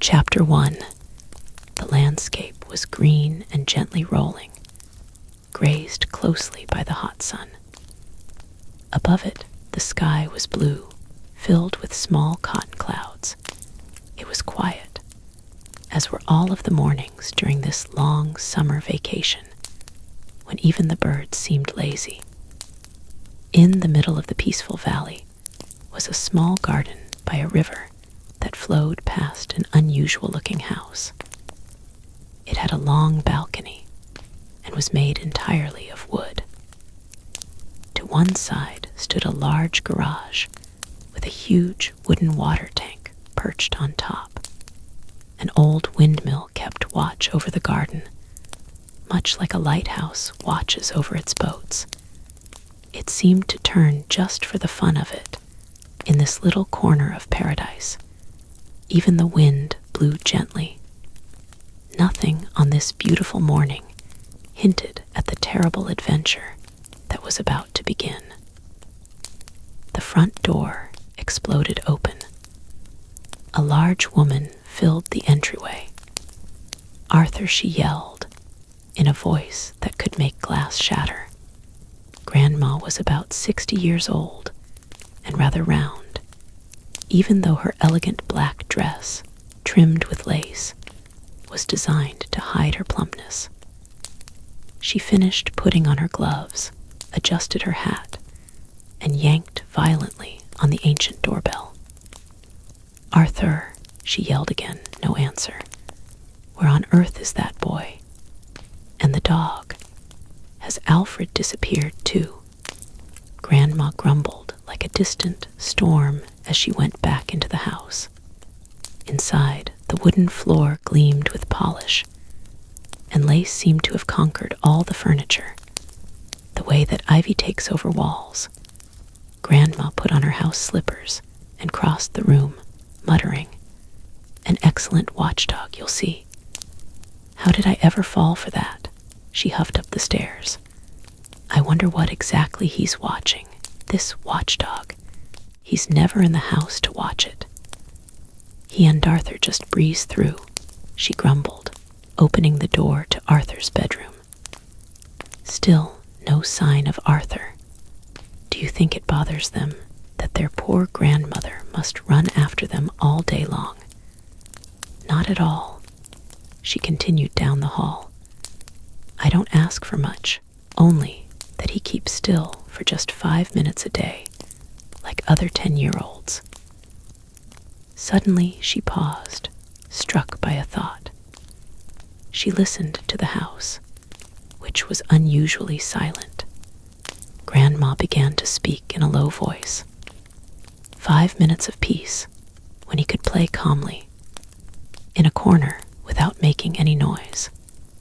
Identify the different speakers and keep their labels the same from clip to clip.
Speaker 1: Chapter 1. The landscape was green and gently rolling, grazed closely by the hot sun. Above it, the sky was blue, filled with small cotton clouds. It was quiet, as were all of the mornings during this long summer vacation, when even the birds seemed lazy. In the middle of the peaceful valley was a small garden by a river that flowed past an unusual-looking house. It had a long balcony and was made entirely of wood. To one side stood a large garage with a huge wooden water tank perched on top. An old windmill kept watch over the garden, much like a lighthouse watches over its boats. It seemed to turn just for the fun of it in this little corner of paradise. Even the wind blew gently. Nothing on this beautiful morning hinted at the terrible adventure that was about to begin. The front door exploded open. A large woman filled the entryway. "Arthur," she yelled, in a voice that could make glass shatter. Grandma was about 60 years old and rather round, even though her elegant black dress, trimmed with lace, was designed to hide her plumpness. She finished putting on her gloves, adjusted her hat, and yanked violently on the ancient doorbell. "Arthur," she yelled again, no answer. "Where on earth is that boy? And the dog? Has Alfred disappeared too?" Grandma grumbled like a distant storm as she went back into the house. Inside, the wooden floor gleamed with polish, and lace seemed to have conquered all the furniture, the way that ivy takes over walls. Grandma put on her house slippers and crossed the room, muttering, "An excellent watchdog, you'll see. How did I ever fall for that?" She huffed up the stairs. "I wonder what exactly he's watching, this watchdog. He's never in the house to watch it." "He and Arthur just breezed through," she grumbled, opening the door to Arthur's bedroom. Still no sign of Arthur. Do you think it bothers them that their poor grandmother must run after them all day long? Not at all. She continued down the hall. "I don't ask for much, only that he keeps still for just 5 minutes a day, like other 10-year-olds. Suddenly she paused, struck by a thought. She listened to the house, which was unusually silent. Grandma began to speak in a low voice. 5 minutes of peace, when he could play calmly. In a corner, without making any noise,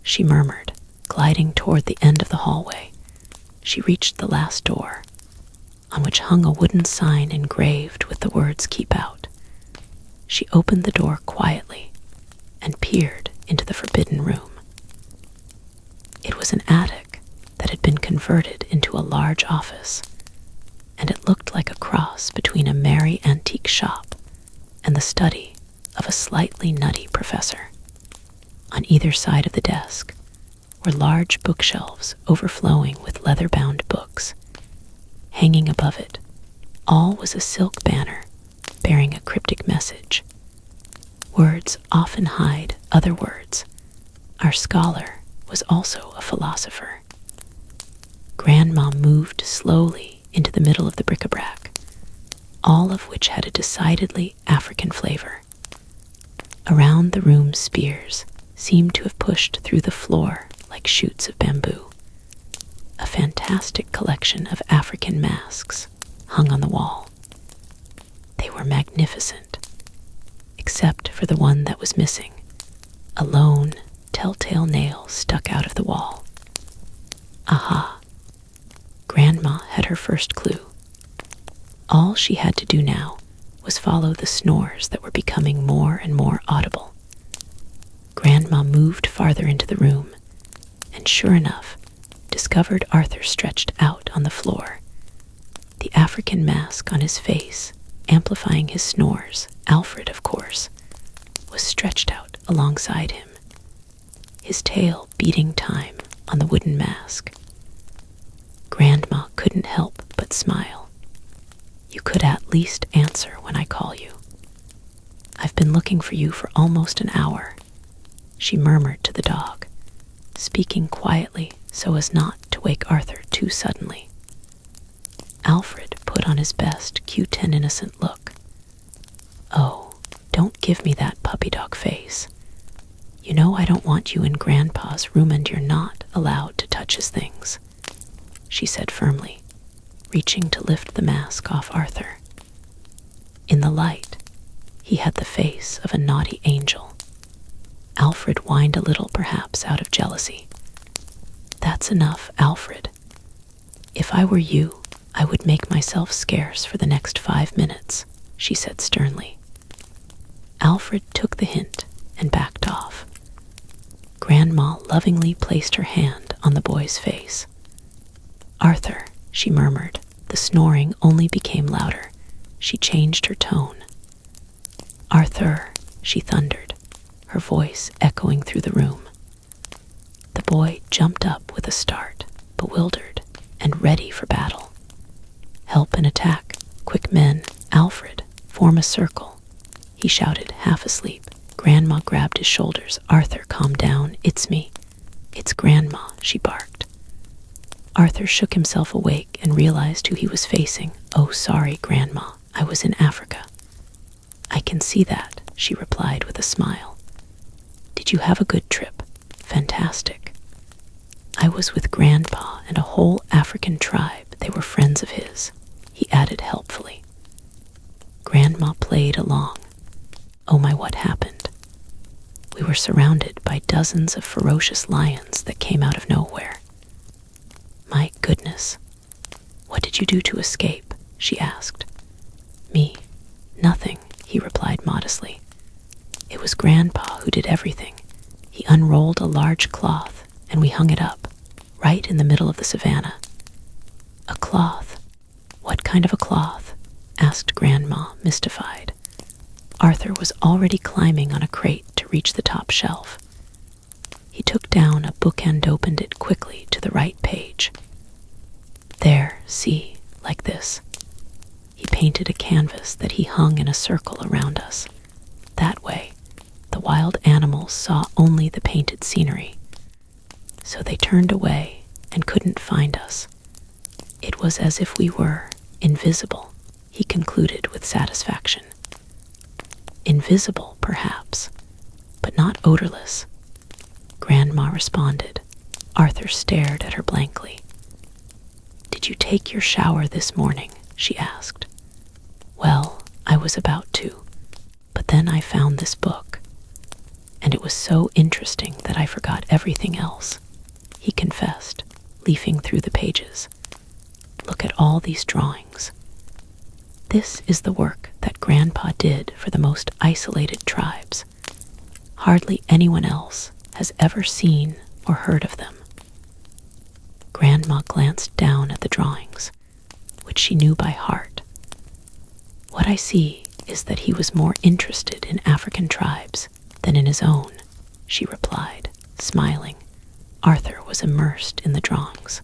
Speaker 1: she murmured, gliding toward the end of the hallway. She reached the last door, on which hung a wooden sign engraved with the words "Keep Out." She opened the door quietly and peered into the forbidden room. It was an attic that had been converted into a large office, and it looked like a cross between a merry antique shop and the study of a slightly nutty professor. On either side of the desk were large bookshelves overflowing with leather-bound books. Hanging above it, all was a silk banner bearing a cryptic message. Words often hide other words. Our scholar was also a philosopher. Grandma moved slowly into the middle of the bric-a-brac, all of which had a decidedly African flavor. Around the room, spears seemed to have pushed through the floor like shoots of bamboo. A fantastic collection of African masks hung on the wall. They were magnificent, except for the one that was missing. A lone, telltale nail stuck out of the wall. Aha! Grandma had her first clue. All she had to do now was follow the snores that were becoming more and more audible. Grandma moved farther into the room, and sure enough, discovered Arthur stretched out on the floor, the African mask on his face amplifying his snores. Alfred, of course, was was stretched out alongside him, his tail beating time on the wooden mask. Grandma couldn't help but smile. "You could at least answer when I call you. I've been looking for you for almost an hour," she murmured to the dog, speaking quietly so as not to wake Arthur too suddenly. Alfred put on his best Q10 innocent look. "Oh, don't give me that puppy dog face. You know I don't want you in Grandpa's room and you're not allowed to touch his things," she said firmly, reaching to lift the mask off Arthur. In the light, he had the face of a naughty angel. Alfred whined a little, perhaps out of jealousy. "That's enough, Alfred. If I were you, I would make myself scarce for the next 5 minutes," she said sternly. Alfred took the hint and backed off. Grandma lovingly placed her hand on the boy's face. "Arthur," she murmured. The snoring only became louder. She changed her tone. "Arthur," she thundered, her voice echoing through the room. The boy jumped up with a start, bewildered and ready for battle. "Help and attack. Quick, men. Alfred, form a circle," he shouted, half asleep. Grandma grabbed his shoulders. "Arthur, calm down. It's me. It's Grandma," she barked. Arthur shook himself awake and realized who he was facing. "Oh, sorry, Grandma. I was in Africa." "I can see that," she replied with a smile. "Did you have a good trip?" "Fantastic. I was with Grandpa and a whole African tribe. They were friends of his," he added helpfully. Grandma played along. "Oh my, what happened?" "We were surrounded by dozens of ferocious lions that came out of nowhere." "My goodness. What did you do to escape?" she asked. "Me? Nothing," he replied modestly. "It was Grandpa who did everything. He unrolled a large cloth and we hung it up, right in the middle of the savannah." "A cloth? What kind of a cloth?" asked Grandma, mystified. Arthur was already climbing on a crate to reach the top shelf. He took down a book and opened it quickly to the right page. "There, see, like this." He painted a canvas that he hung in a circle around us. That way, the wild animals saw only the painted scenery. So they turned away and couldn't find us. It was as if we were invisible, he concluded with satisfaction. "Invisible, perhaps, but not odorless," Grandma responded. Arthur stared at her blankly. "Did you take your shower this morning?" she asked. "Well, I was about to, but then I found this book, and it was so interesting that I forgot everything else," he confessed, leafing through the pages. "Look at all these drawings. This is the work that Grandpa did for the most isolated tribes. Hardly anyone else has ever seen or heard of them." Grandma glanced down at the drawings, which she knew by heart. "What I see is that he was more interested in African tribes than in his own," she replied, smiling. Arthur was immersed in the drawings.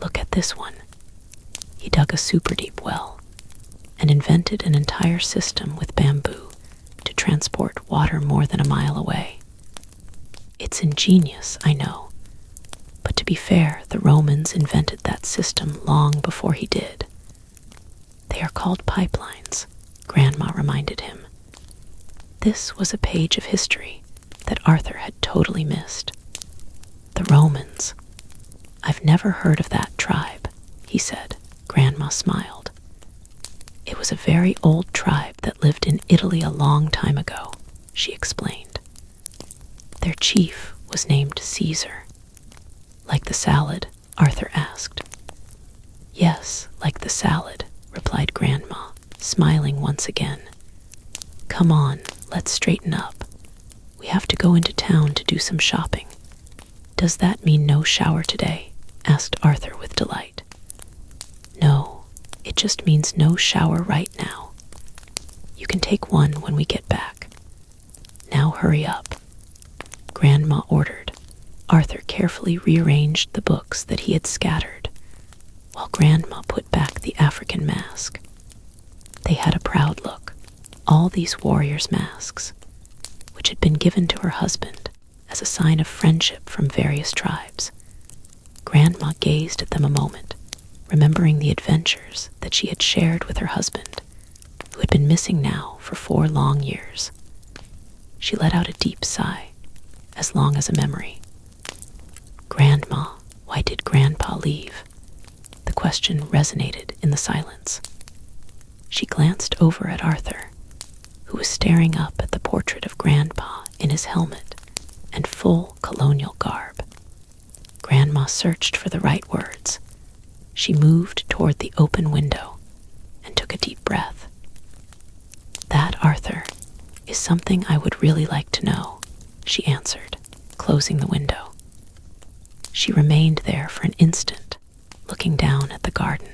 Speaker 1: "Look at this one." He dug a super deep well and invented an entire system with bamboo to transport water more than a mile away. "It's ingenious, I know, but to be fair, the Romans invented that system long before he did." "They are called pipelines," Grandma reminded him. This was a page of history that Arthur had totally missed. "The Romans. I've never heard of that tribe," he said. Grandma smiled. "It was a very old tribe that lived in Italy a long time ago," she explained. "Their chief was named Caesar." "Like the salad?" Arthur asked. "Yes, like the salad," replied Grandma, smiling once again. "Come on, let's straighten up. We have to go into town to do some shopping." "Does that mean no shower today?" asked Arthur with delight. "No, it just means no shower right now. You can take one when we get back. hurry up," Grandma ordered. Arthur carefully rearranged the books that he had scattered, while Grandma put back the African mask. They had a proud look, all these warriors' masks, which had been given to her husband as a sign of friendship from various tribes. Grandma gazed at them a moment, remembering the adventures that she had shared with her husband, who had been missing now for 4 long years. She let out a deep sigh, as long as a memory. "Grandma, why did Grandpa leave?" The question resonated in the silence. She glanced over at Arthur, who was staring up at the portrait of Grandpa in his helmet and full colonial garb. Grandma searched for the right words. She moved toward the open window and took a deep breath. "That, Arthur, is something I would really like to know," she answered, closing the window. She remained there for an instant, looking down at the garden.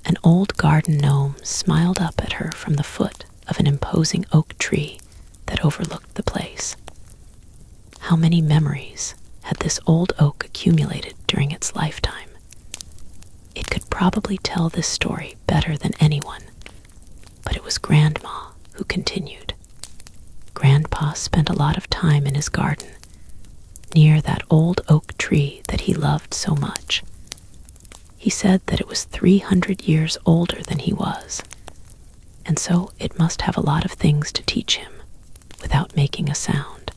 Speaker 1: An old garden gnome smiled up at her from the foot of an imposing oak tree that overlooked the place. How many memories had this old oak accumulated during its lifetime? It could probably tell this story better than anyone, but it was Grandma who continued. Grandpa spent a lot of time in his garden, near that old oak tree that he loved so much. He said that it was 300 years older than he was, and so it must have a lot of things to teach him without making a sound.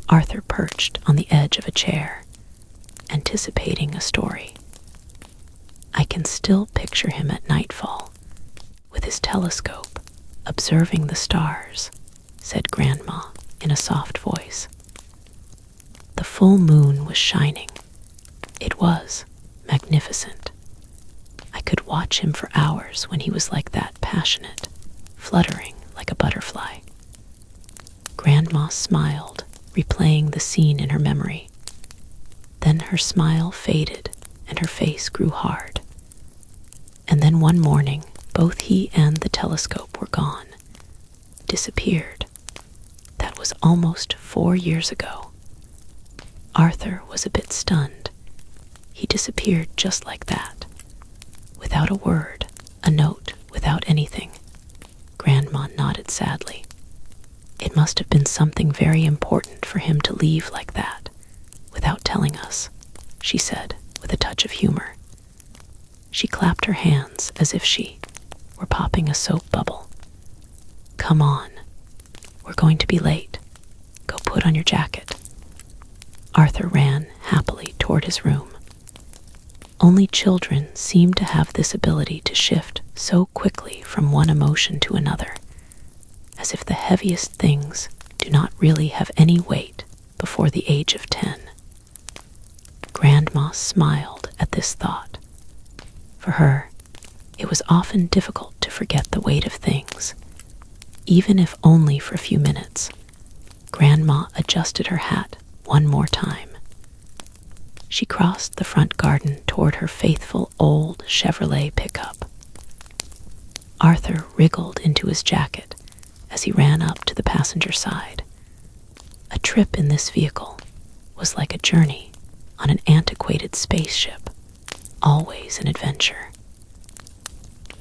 Speaker 1: Arthur perched on the edge of a chair, anticipating a story. I can still picture him at nightfall, with his telescope, observing the stars, said Grandma in a soft voice. The full moon was shining. It was magnificent. I could watch him for hours when he was like that, passionate, fluttering like a butterfly. Grandma smiled, replaying the scene in her memory. Then her smile faded and her face grew hard. And then one morning, both he and the telescope were gone, disappeared. That was almost 4 years ago. Arthur was a bit stunned. He disappeared just like that, without a word, a note, without anything. Grandma nodded sadly. It must have been something very important for him to leave like that, without telling us, she said with a touch of humor. She clapped her hands as if she were popping a soap bubble. "Come on, we're going to be late. Go put on your jacket." Arthur ran happily toward his room. Only children seem to have this ability to shift so quickly from one emotion to another, as if the heaviest things do not really have any weight before the age of 10. Grandma smiled at this thought. For her, it was often difficult to forget the weight of things, even if only for a few minutes. Grandma adjusted her hat one more time. She crossed the front garden toward her faithful old Chevrolet pickup. Arthur wriggled into his jacket as he ran up to the passenger side. A trip in this vehicle was like a journey on an antiquated spaceship, always an adventure.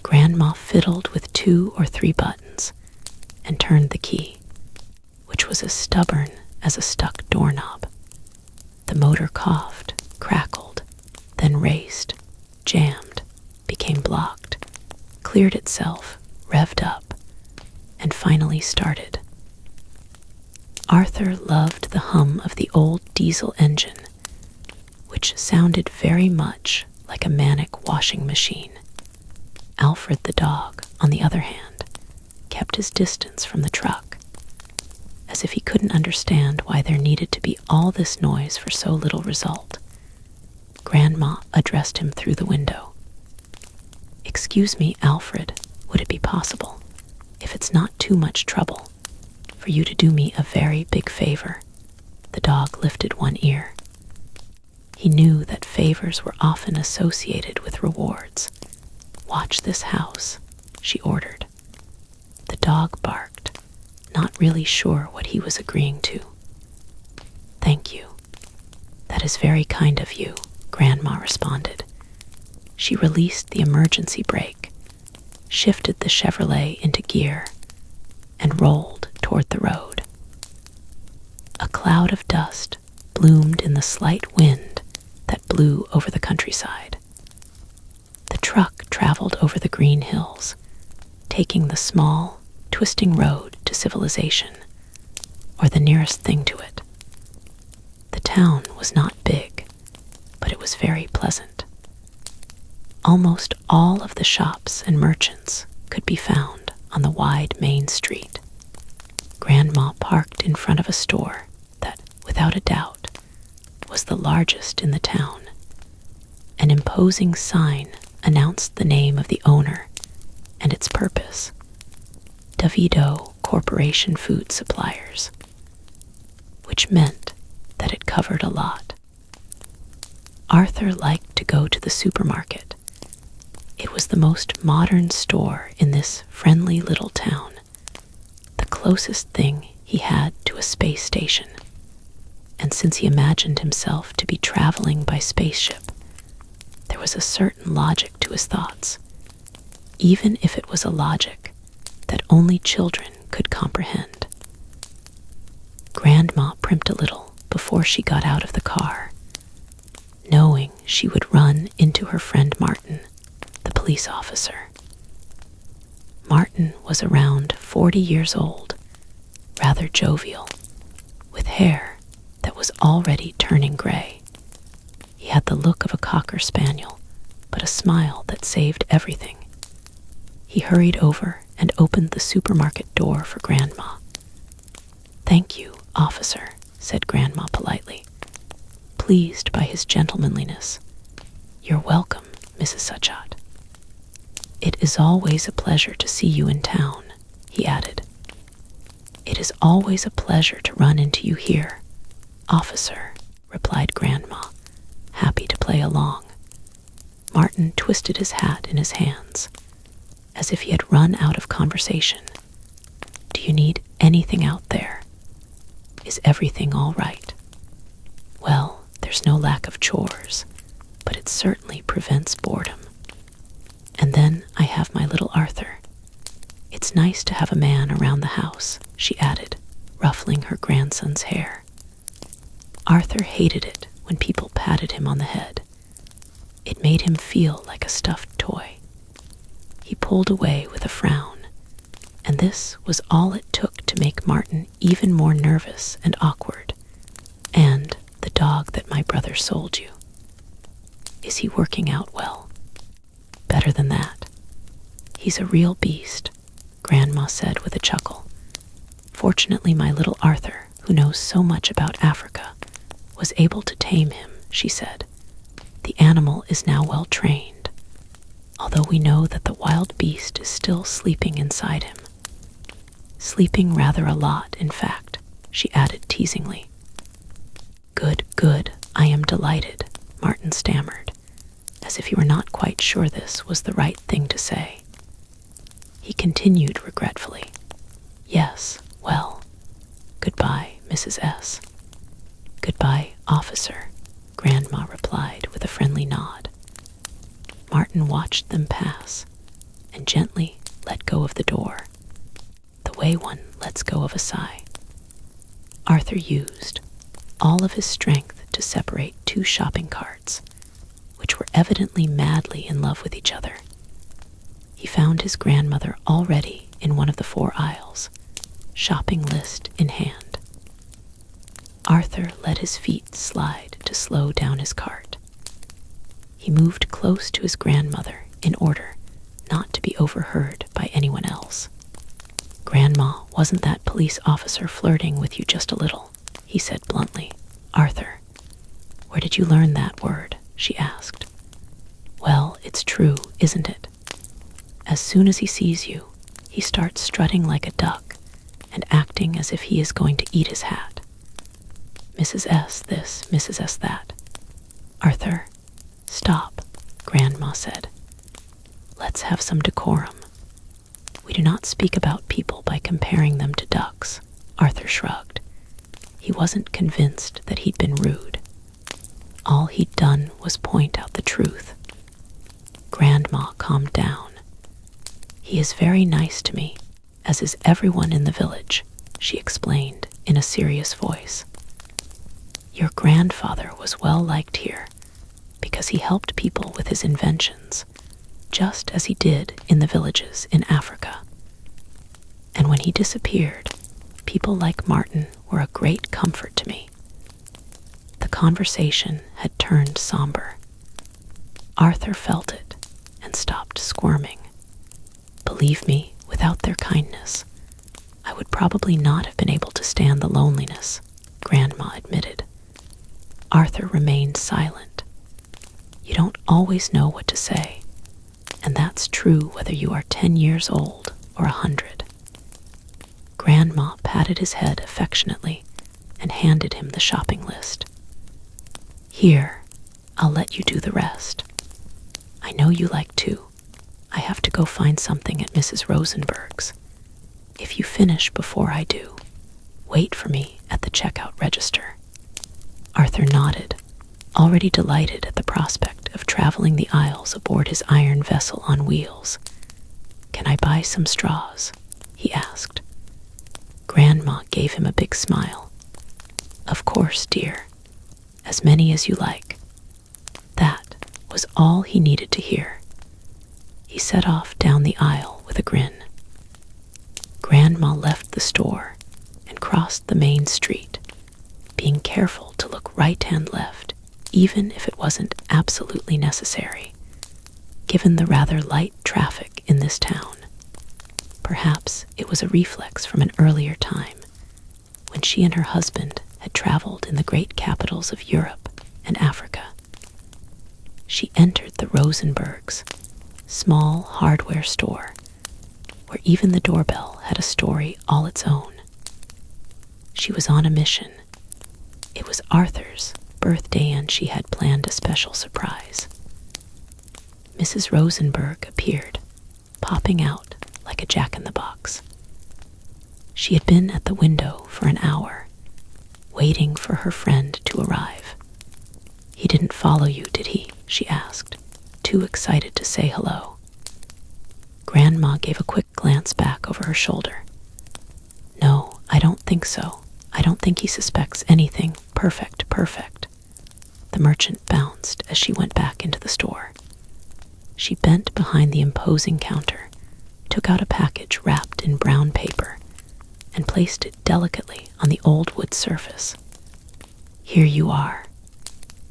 Speaker 1: Grandma fiddled with 2 or 3 buttons and turned the key, which was as stubborn as a stuck doorknob. The motor coughed, crackled, then raced, jammed, became blocked, cleared itself, revved up, and finally started. Arthur loved the hum of the old diesel engine, which sounded very much like a manic washing machine. Alfred the dog, on the other hand, kept his distance from the truck, as if he couldn't understand why there needed to be all this noise for so little result. Grandma addressed him through the window. "Excuse me, Alfred, would it be possible, if it's not too much trouble, for you to do me a very big favor?" The dog lifted one ear. He knew that favors were often associated with rewards. "Watch this house," she ordered. The dog barked, not not really sure what he was agreeing to. "Thank you. That is very kind of you," Grandma responded. She released the emergency brake, shifted the Chevrolet into gear, and rolled toward the road. A cloud of dust bloomed in the slight wind that blew over the countryside. The truck traveled over the green hills, taking the small, twisting road to civilization, or the nearest thing to it. The town was not big, but it was very pleasant. Almost all of the shops and merchants could be found on the wide main street. Grandma parked in front of a store that, without a doubt, was the largest in the town. An imposing sign announced the name of the owner and its purpose: Davido Corporation Food Suppliers, which meant that it covered a lot. Arthur liked to go to the supermarket. It was the most modern store in this friendly little town, the closest thing he had to a space station. And since he imagined himself to be traveling by spaceship, there was a certain logic to his thoughts, even if it was a logic that only children could comprehend. Grandma primped a little before she got out of the car, knowing she would run into her friend Martin, the police officer. Martin was around 40 years old, rather jovial, with hair that was already turning gray. He had the look of a cocker spaniel, but a smile that saved everything. He hurried over and opened the supermarket door for Grandma. "Thank you, officer," said Grandma politely, pleased by his gentlemanliness. "You're welcome, Mrs. Suchat." "It is always a pleasure to see you in town," he added. "It is always a pleasure to run into you here, officer," replied Grandma, happy to play along. Martin twisted his hat in his hands, as if he had run out of conversation. "Do you need anything out there? Is everything all right?" "Well, there's no lack of chores, but it certainly prevents boredom. And then I have my little Arthur. It's nice to have a man around the house," she added, ruffling her grandson's hair. Arthur hated it when people patted him on the head. It made him feel like a stuffed toy. He pulled away with a frown, and this was all it took to make Martin even more nervous and awkward. "And the dog that my brother sold you, is he working out well?" "Better than that. He's a real beast," Grandma said with a chuckle. "Fortunately, my little Arthur, who knows so much about Africa, was able to tame him," she said. "The animal is now well trained, although we know that the wild beast is still sleeping inside him. Sleeping rather a lot, in fact," she added teasingly. Good, I am delighted," Martin stammered, as if he were not quite sure this was the right thing to say. He continued regretfully, "Yes, well, goodbye, Mrs. S." "Goodbye, officer," Grandma replied with a friendly nod. Martin watched them pass and gently let go of the door, the way one lets go of a sigh. Arthur used all of his strength to separate two shopping carts, which were evidently madly in love with each other. He found his grandmother already in one of the 4 aisles, shopping list in hand. Arthur let his feet slide to slow down his cart. He moved close to his grandmother in order not to be overheard by anyone else. "Grandma, wasn't that police officer flirting with you just a little?" he said bluntly. "Arthur, where did you learn that word?" she asked. "Well, it's true, isn't it? As soon as he sees you, he starts strutting like a duck and acting as if he is going to eat his hat. Mrs. S. this, Mrs. S. that. Arthur, stop," Grandma said. "Let's have some decorum. We do not speak about people by comparing them to ducks. Arthur shrugged. He wasn't convinced that he'd been rude. All he'd done was point out the truth. Grandma calmed down. "He is very nice to me, as is everyone in the village," she explained in a serious voice. "Your grandfather was well liked here because he helped people with his inventions, just as he did in the villages in Africa. And when he disappeared, people like Martin were a great comfort to me." The conversation had turned somber. Arthur felt it and stopped squirming. "Believe me, without their kindness, I would probably not have been able to stand the loneliness," Grandma admitted. Arthur remained silent. You don't always know what to say, and that's true whether you are 10 years old or 100. Grandma patted his head affectionately and handed him the shopping list. "Here, I'll let you do the rest. I know you like to. I have to go find something at Mrs. Rosenberg's. If you finish before I do, wait for me at the checkout register." Arthur nodded, already delighted at the prospect of traveling the aisles aboard his iron vessel on wheels. "Can I buy some straws?" he asked. Grandma gave him a big smile. "Of course, dear. As many as you like." That was all he needed to hear. He set off down the aisle with a grin. Grandma left the store and crossed the main street, being careful to look right and left, even if it wasn't absolutely necessary, given the rather light traffic in this town. Perhaps it was a reflex from an earlier time, when she and her husband had traveled in the great capitals of Europe and Africa. She entered the Rosenbergs' small hardware store, where even the doorbell had a story all its own. She was on a mission. It was Arthur's birthday and she had planned a special surprise. Mrs. Rosenberg appeared, popping out like a jack-in-the-box. She had been at the window for an hour, waiting for her friend to arrive. "He didn't follow you, did he?" she asked, too excited to say hello. Grandma gave a quick glance back over her shoulder. "No, I don't think so. I don't think he suspects anything. Perfect. The merchant bounced as she went back into the store. She bent behind the imposing counter, took out a package wrapped in brown paper, and placed it delicately on the old wood surface. "Here you are.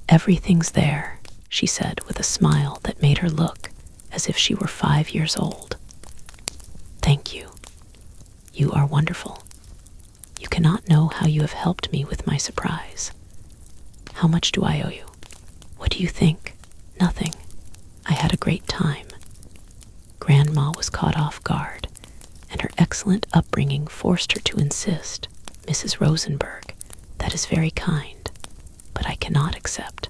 Speaker 1: Everything's there," she said with a smile that made her look as if she were 5 years old. "Thank you. You are wonderful. You cannot know how you have helped me with my surprise. How much do I owe you?" "What do you think?" "Nothing. I had a great time." Grandma was caught off guard, and her excellent upbringing forced her to insist, "Mrs. Rosenberg, that is very kind, but I cannot accept."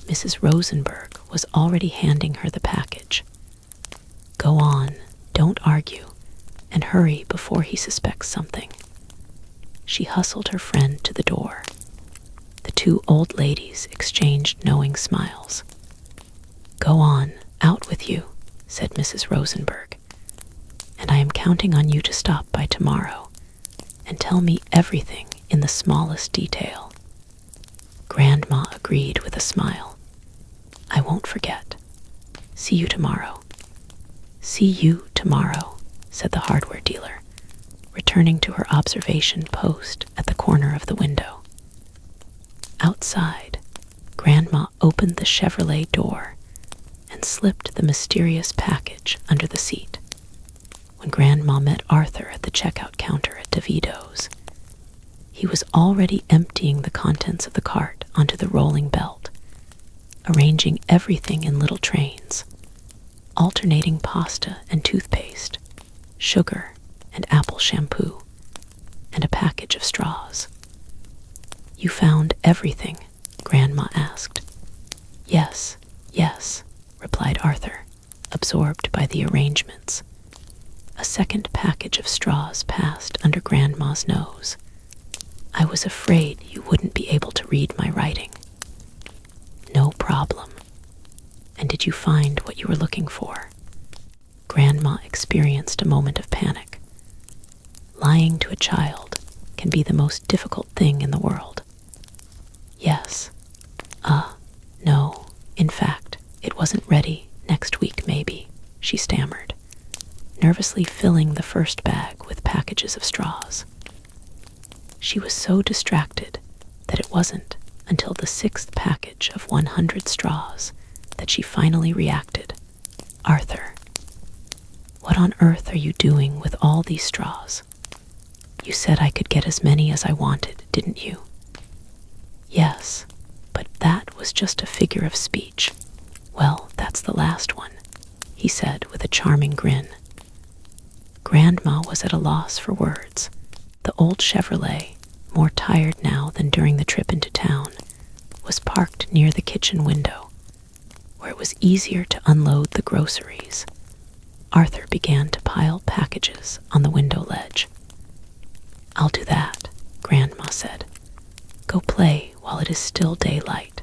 Speaker 1: Mrs. Rosenberg was already handing her the package. "Go on, don't argue, and hurry before he suspects something." She hustled her friend to the door. The two old ladies exchanged knowing smiles. "Go on, out with you," said Mrs. Rosenberg, "and I am counting on you to stop by tomorrow and tell me everything in the smallest detail." Grandma agreed with a smile. "I won't forget. See you tomorrow." "See you tomorrow," said the hardware dealer, returning to her observation post at the corner of the window. Outside, Grandma opened the Chevrolet door and slipped the mysterious package under the seat. When Grandma met Arthur at the checkout counter at DeVito's, he was already emptying the contents of the cart onto the rolling belt, arranging everything in little trains, alternating pasta and toothpaste, sugar and apple shampoo, and a package of straws. "You found everything?" Grandma asked. Yes, replied Arthur, absorbed by the arrangements. A second package of straws passed under Grandma's nose. "I was afraid you wouldn't be able to read my writing." "No problem. And did you find what you were looking for?" Grandma experienced a moment of panic. Lying to a child can be the most difficult thing in the world. "Yes. No. In fact, it wasn't ready. Next week, maybe," she stammered, nervously filling the first bag with packages of straws. She was so distracted that it wasn't until the sixth package of 100 straws that she finally reacted. "Arthur, what on earth are you doing with all these straws? You said I could get as many as I wanted, didn't you?" "Yes, but that was just a figure of speech." "Well, that's the last one," he said with a charming grin. Grandma was at a loss for words. The old Chevrolet, more tired now than during the trip into town, was parked near the kitchen window, where it was easier to unload the groceries. Arthur began to pile packages on the window ledge. "I'll do that," Grandma said. "Go play while it is still daylight."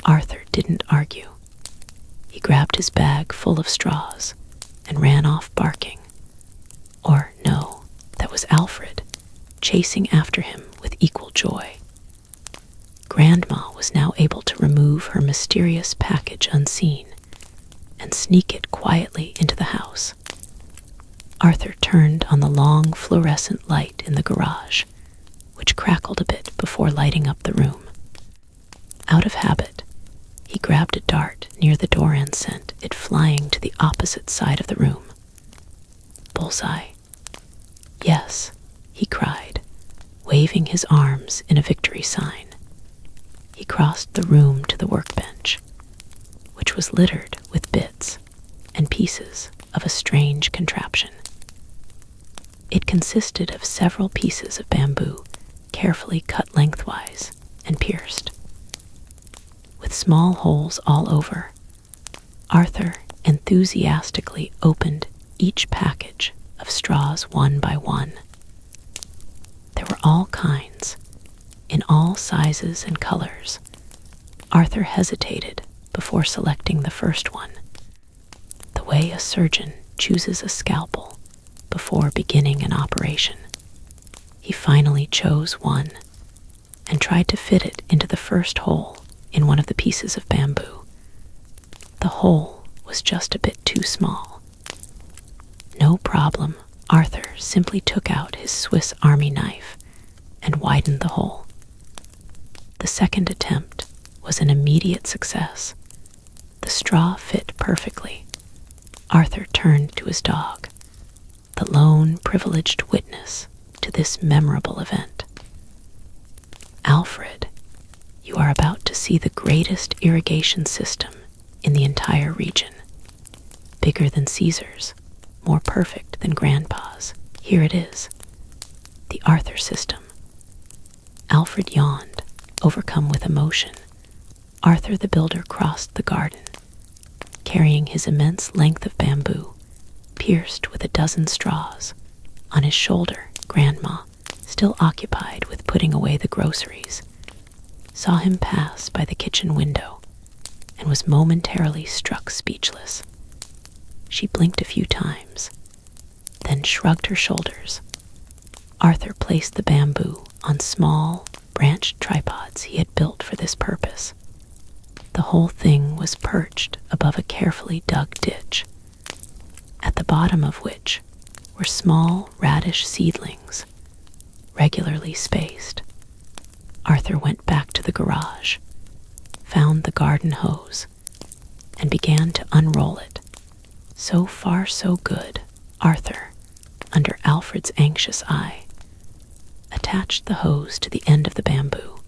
Speaker 1: Arthur didn't argue. He grabbed his bag full of straws and ran off barking. Or no, that was Alfred, chasing after him with equal joy. Grandma was now able to remove her mysterious package unseen and sneak it quietly into the house. Arthur turned on the long fluorescent light in the garage, which crackled a bit before lighting up the room. Out of habit, he grabbed a dart near the door and sent it flying to the opposite side of the room. "Bullseye." "Yes," he cried, waving his arms in a victory sign. He crossed the room to the workbench, which was littered with bits and pieces of a strange contraption. It consisted of several pieces of bamboo, carefully cut lengthwise and pierced. With small holes all over, Arthur enthusiastically opened each package of straws one by one. There were all kinds, in all sizes and colors. Arthur hesitated before selecting the first one, the way a surgeon chooses a scalpel before beginning an operation. He finally chose one and tried to fit it into the first hole in one of the pieces of bamboo. The hole was just a bit too small. No problem, Arthur simply took out his Swiss Army knife and widened the hole. The second attempt was an immediate success. The straw fit perfectly. Arthur turned to his dog, the lone privileged witness to this memorable event. "Alfred, you are about to see the greatest irrigation system in the entire region. Bigger than Caesar's, more perfect than Grandpa's. Here it is. The Arthur system." Alfred yawned, overcome with emotion. Arthur the builder crossed the garden, carrying his immense length of bamboo, pierced with a dozen straws. On his shoulder, Grandma, still occupied with putting away the groceries, saw him pass by the kitchen window and was momentarily struck speechless. She blinked a few times, then shrugged her shoulders. Arthur placed the bamboo on small, branched tripods he had built for this purpose. The whole thing was perched above a carefully dug ditch, at the bottom of which were small radish seedlings, regularly spaced. Arthur went back to the garage, found the garden hose, and began to unroll it. So far, so good. Arthur, under Alfred's anxious eye, attached the hose to the end of the bamboo,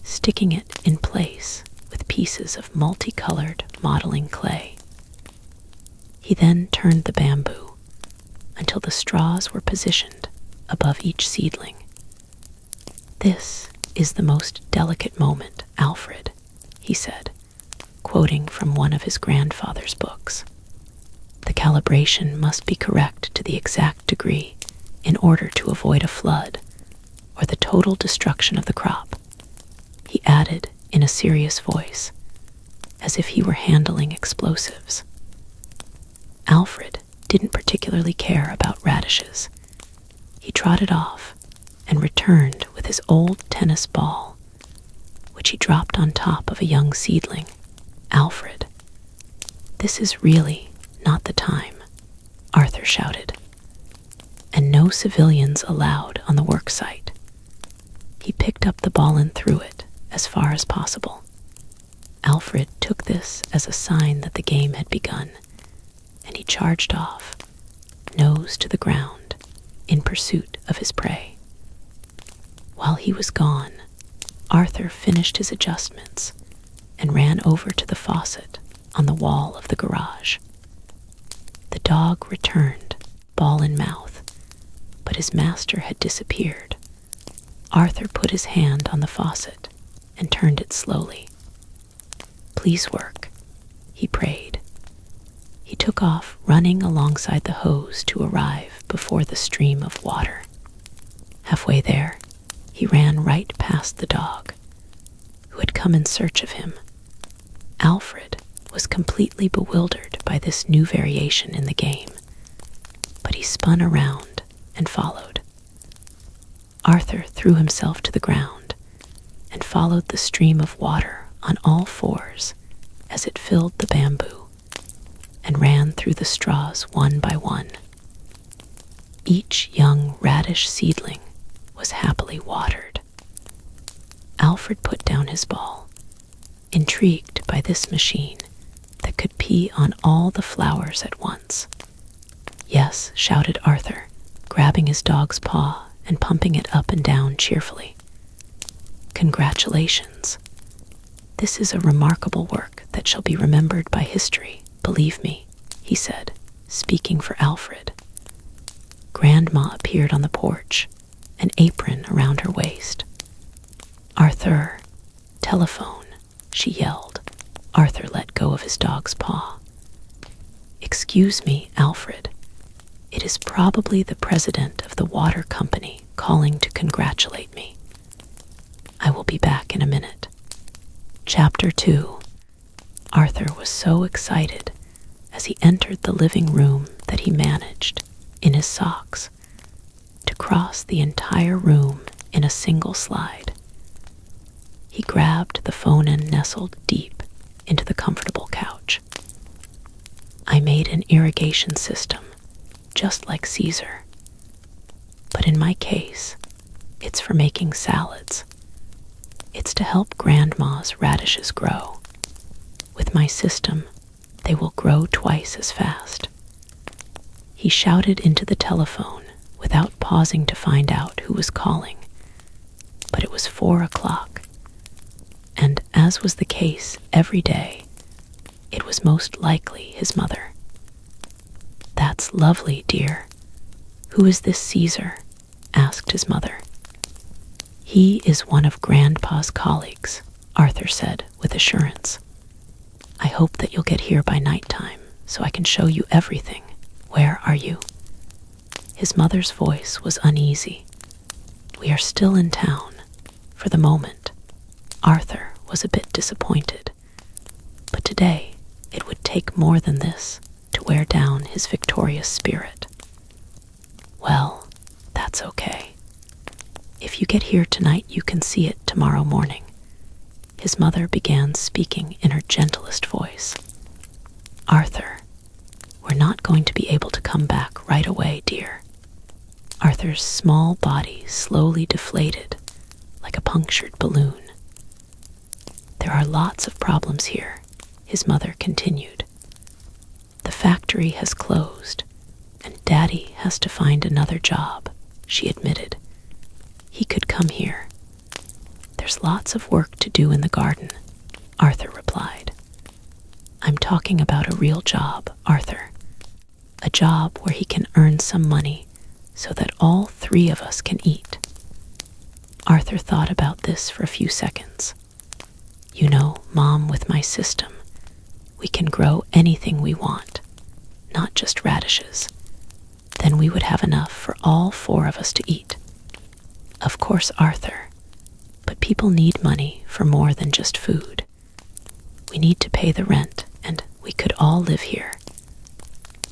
Speaker 1: sticking it in place with pieces of multicolored modeling clay. He then turned the bamboo until the straws were positioned above each seedling. "This is the most delicate moment, Alfred," he said, quoting from one of his grandfather's books. The calibration must be correct to the exact degree in order to avoid a flood or the total destruction of the crop, he added in a serious voice, as if he were handling explosives. Alfred didn't particularly care about radishes. He trotted off and returned with his old tennis ball, which he dropped on top of a young seedling. "Alfred, this is really not the time," Arthur shouted. "And no civilians allowed on the work site." He picked up the ball and threw it as far as possible. Alfred took this as a sign that the game had begun, and he charged off, nose to the ground, in pursuit of his prey. While he was gone, Arthur finished his adjustments and ran over to the faucet on the wall of the garage. The dog returned, ball in mouth, but his master had disappeared. Arthur put his hand on the faucet and turned it slowly. "Please work," he prayed. He took off, running alongside the hose to arrive before the stream of water. Halfway there, he ran right past the dog, who had come in search of him. Alfred was completely bewildered by this new variation in the game, but he spun around and followed. Arthur threw himself to the ground and followed the stream of water on all fours as it filled the bamboo and ran through the straws one by one. Each young radish seedling was happily watered. Alfred put down his ball, intrigued by this machine that could pee on all the flowers at once. "Yes," shouted Arthur, grabbing his dog's paw and pumping it up and down cheerfully. "Congratulations. This is a remarkable work that shall be remembered by history, believe me," he said, speaking for Alfred. Grandma appeared on the porch, an apron around her waist. "Arthur, telephone," she yelled. Arthur let go of his dog's paw. "Excuse me, Alfred. It is probably the president of the water company calling to congratulate me. I will be back in a minute." Chapter 2. Arthur was so excited as he entered the living room that he managed, in his socks, to cross the entire room in a single slide. He grabbed the phone and nestled deep into the comfortable couch. "I made an irrigation system, just like Caesar. But in my case, it's for making salads. It's to help Grandma's radishes grow. With my system, they will grow twice as fast." He shouted into the telephone without pausing to find out who was calling. But it was 4 o'clock, and as was the case every day, it was most likely his mother. "That's lovely, dear. Who is this Caesar?" asked his mother. "He is one of Grandpa's colleagues," Arthur said with assurance. "I hope that you'll get here by nighttime so I can show you everything. Where are you?" His mother's voice was uneasy. "We are still in town, for the moment." Arthur was a bit disappointed, but today it would take more than this to wear down his victorious spirit. "Well, that's okay. If you get here tonight, you can see it tomorrow morning." His mother began speaking in her gentlest voice. "Arthur, we're not going to be able to come back right away, dear." Arthur's small body slowly deflated like a punctured balloon. "There are lots of problems here," his mother continued. "The factory has closed, and Daddy has to find another job," she admitted. "He could come here." "There's lots of work to do in the garden," Arthur replied. "I'm talking about a real job, Arthur. A job where he can earn some money so that all 3 of us can eat." Arthur thought about this for a few seconds. "You know, Mom, with my system, we can grow anything we want. not just radishes. Then we would have enough for all 4 of us to eat. Of course, Arthur, but people need money for more than just food. We need to pay the rent, and we could all live here.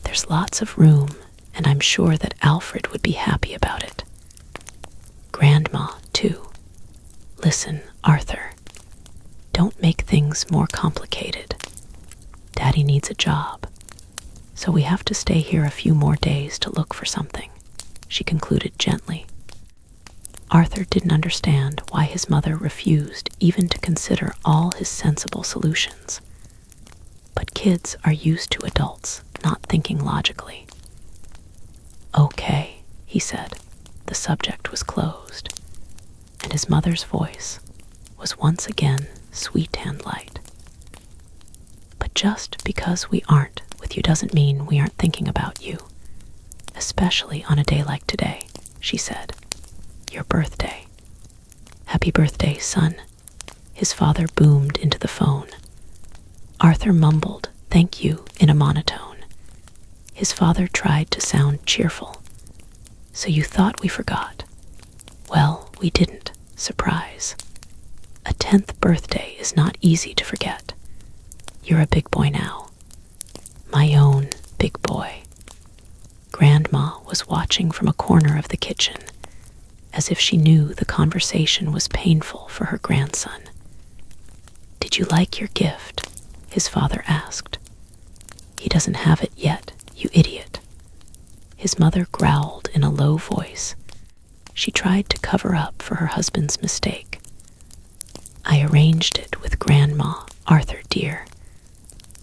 Speaker 1: There's lots of room, and I'm sure that Alfred would be happy about it. Grandma, too. Listen, Arthur, don't make things more complicated. Daddy needs a job, so we have to stay here a few more days to look for something, she concluded gently. Arthur didn't understand why his mother refused even to consider all his sensible solutions. But kids are used to adults not thinking logically. Okay, he said. The subject was closed, and his mother's voice was once again sweet and light. But just because we aren't with you doesn't mean we aren't thinking about you, especially on a day like today, she said. Your birthday. Happy birthday, son, his father boomed into the phone. Arthur mumbled, thank you, in a monotone. His father tried to sound cheerful. So you thought we forgot? Well, we didn't. Surprise. A 10th birthday is not easy to forget. You're a big boy now. My own big boy. Grandma was watching from a corner of the kitchen, as if she knew the conversation was painful for her grandson. Did you like your gift? His father asked. He doesn't have it yet, you idiot. His mother growled in a low voice. She tried to cover up for her husband's mistake. I arranged it with Grandma, Arthur dear.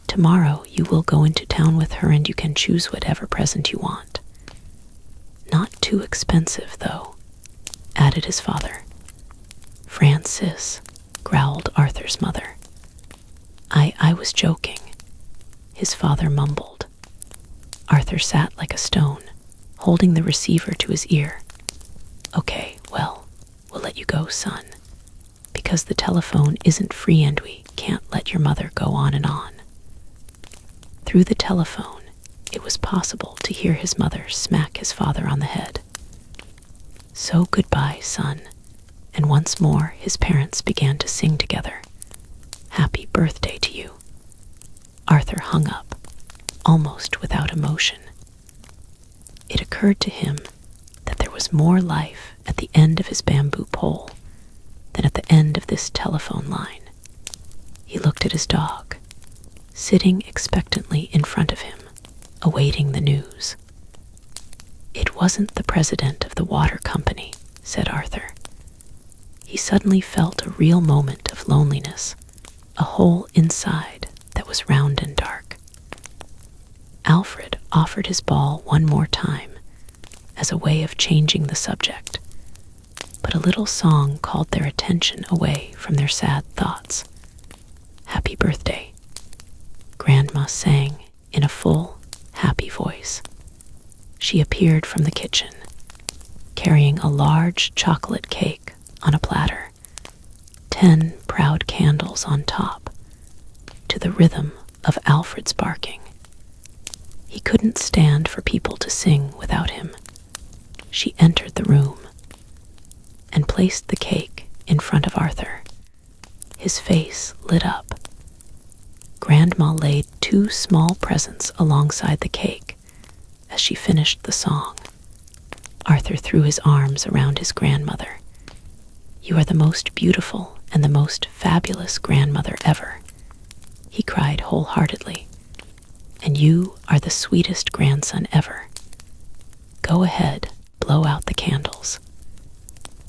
Speaker 1: Tomorrow you will go into town with her and you can choose whatever present you want. Not too expensive, though, added his father. Francis, growled Arthur's mother. I was joking, his father mumbled. Arthur sat like a stone, holding the receiver to his ear. Okay, well, we'll let you go, son, because the telephone isn't free and we can't let your mother go on and on. Through the telephone, it was possible to hear his mother smack his father on the head. So goodbye, son, and once more his parents began to sing together. Happy birthday to you. Arthur hung up, almost without emotion. It occurred to him that there was more life at the end of his bamboo pole than at the end of this telephone line. He looked at his dog, sitting expectantly in front of him, awaiting the news. It wasn't the president of the water company, said Arthur. He suddenly felt a real moment of loneliness, a hole inside that was round and dark. Alfred offered his ball one more time as a way of changing the subject, but a little song called their attention away from their sad thoughts. Happy birthday, Grandma sang in a full, happy voice. She appeared from the kitchen, carrying a large chocolate cake on a platter, 10 proud candles on top, to the rhythm of Alfred's barking. He couldn't stand for people to sing without him. She entered the room and placed the cake in front of Arthur. His face lit up. Grandma laid 2 small presents alongside the cake as she finished the song. Arthur threw his arms around his grandmother. You are the most beautiful and the most fabulous grandmother ever, he cried wholeheartedly. And you are the sweetest grandson ever. Go ahead, blow out the candles.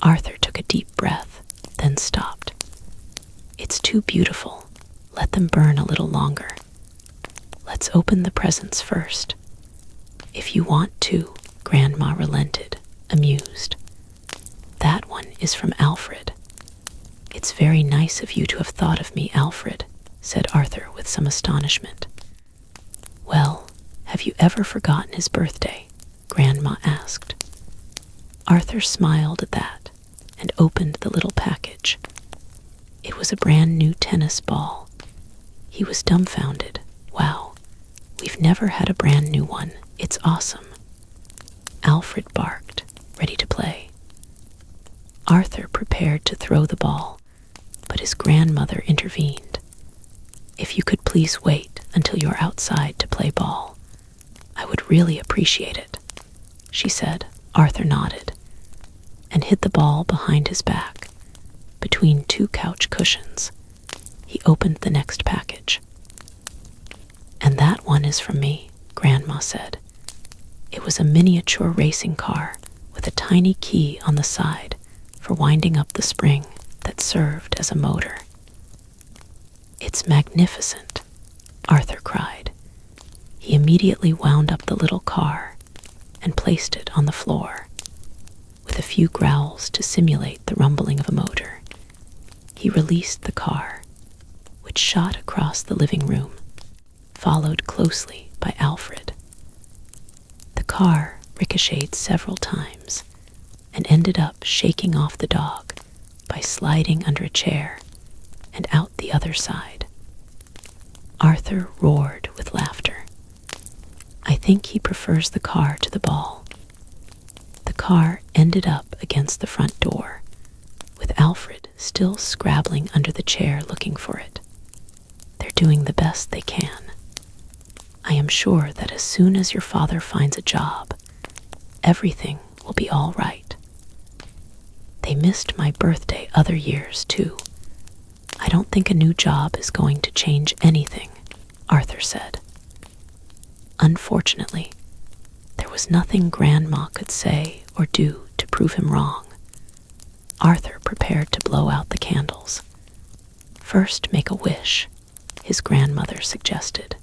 Speaker 1: Arthur took a deep breath, then stopped. It's too beautiful. Let them burn a little longer. Let's open the presents first. If you want to, Grandma relented, amused. That one is from Alfred. It's very nice of you to have thought of me, Alfred, said Arthur with some astonishment. Well, have you ever forgotten his birthday? Grandma asked. Arthur smiled at that and opened the little package. It was a brand new tennis ball. He was dumbfounded. Wow, We've never had a brand new one. It's awesome. Alfred barked, ready to play. Arthur prepared to throw the ball, but his grandmother intervened. If you could please wait until you're outside to play ball, I would really appreciate it, she said. Arthur nodded and hid the ball behind his back, between two couch cushions. He opened the next package. And that one is from me, Grandma said. It was a miniature racing car with a tiny key on the side for winding up the spring that served as a motor. It's magnificent, Arthur cried. He immediately wound up the little car and placed it on the floor. With a few growls to simulate the rumbling of a motor, he released the car, which shot across the living room, followed closely by Alfred. The car ricocheted several times and ended up shaking off the dog by sliding under a chair and out the other side. Arthur roared with laughter. I think he prefers the car to the ball. The car ended up against the front door, with Alfred still scrabbling under the chair looking for it. They're doing the best they can. I am sure that as soon as your father finds a job, everything will be all right. They missed my birthday other years, too. I don't think a new job is going to change anything, Arthur said. Unfortunately, there was nothing Grandma could say or do to prove him wrong. Arthur prepared to blow out the candles. First, make a wish, his grandmother suggested.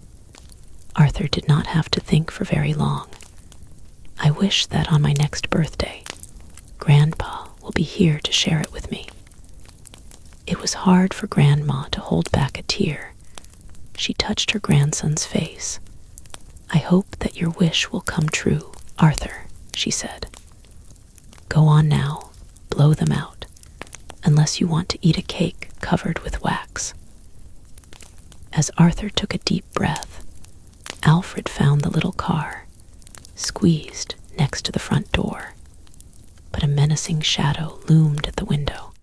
Speaker 1: Arthur did not have to think for very long. I wish that on my next birthday, Grandpa will be here to share it with me. It was hard for Grandma to hold back a tear. She touched her grandson's face. I hope that your wish will come true, Arthur, she said. Go on now, blow them out, unless you want to eat a cake covered with wax. As Arthur took a deep breath, Alfred found the little car, squeezed next to the front door. But a menacing shadow loomed at the window,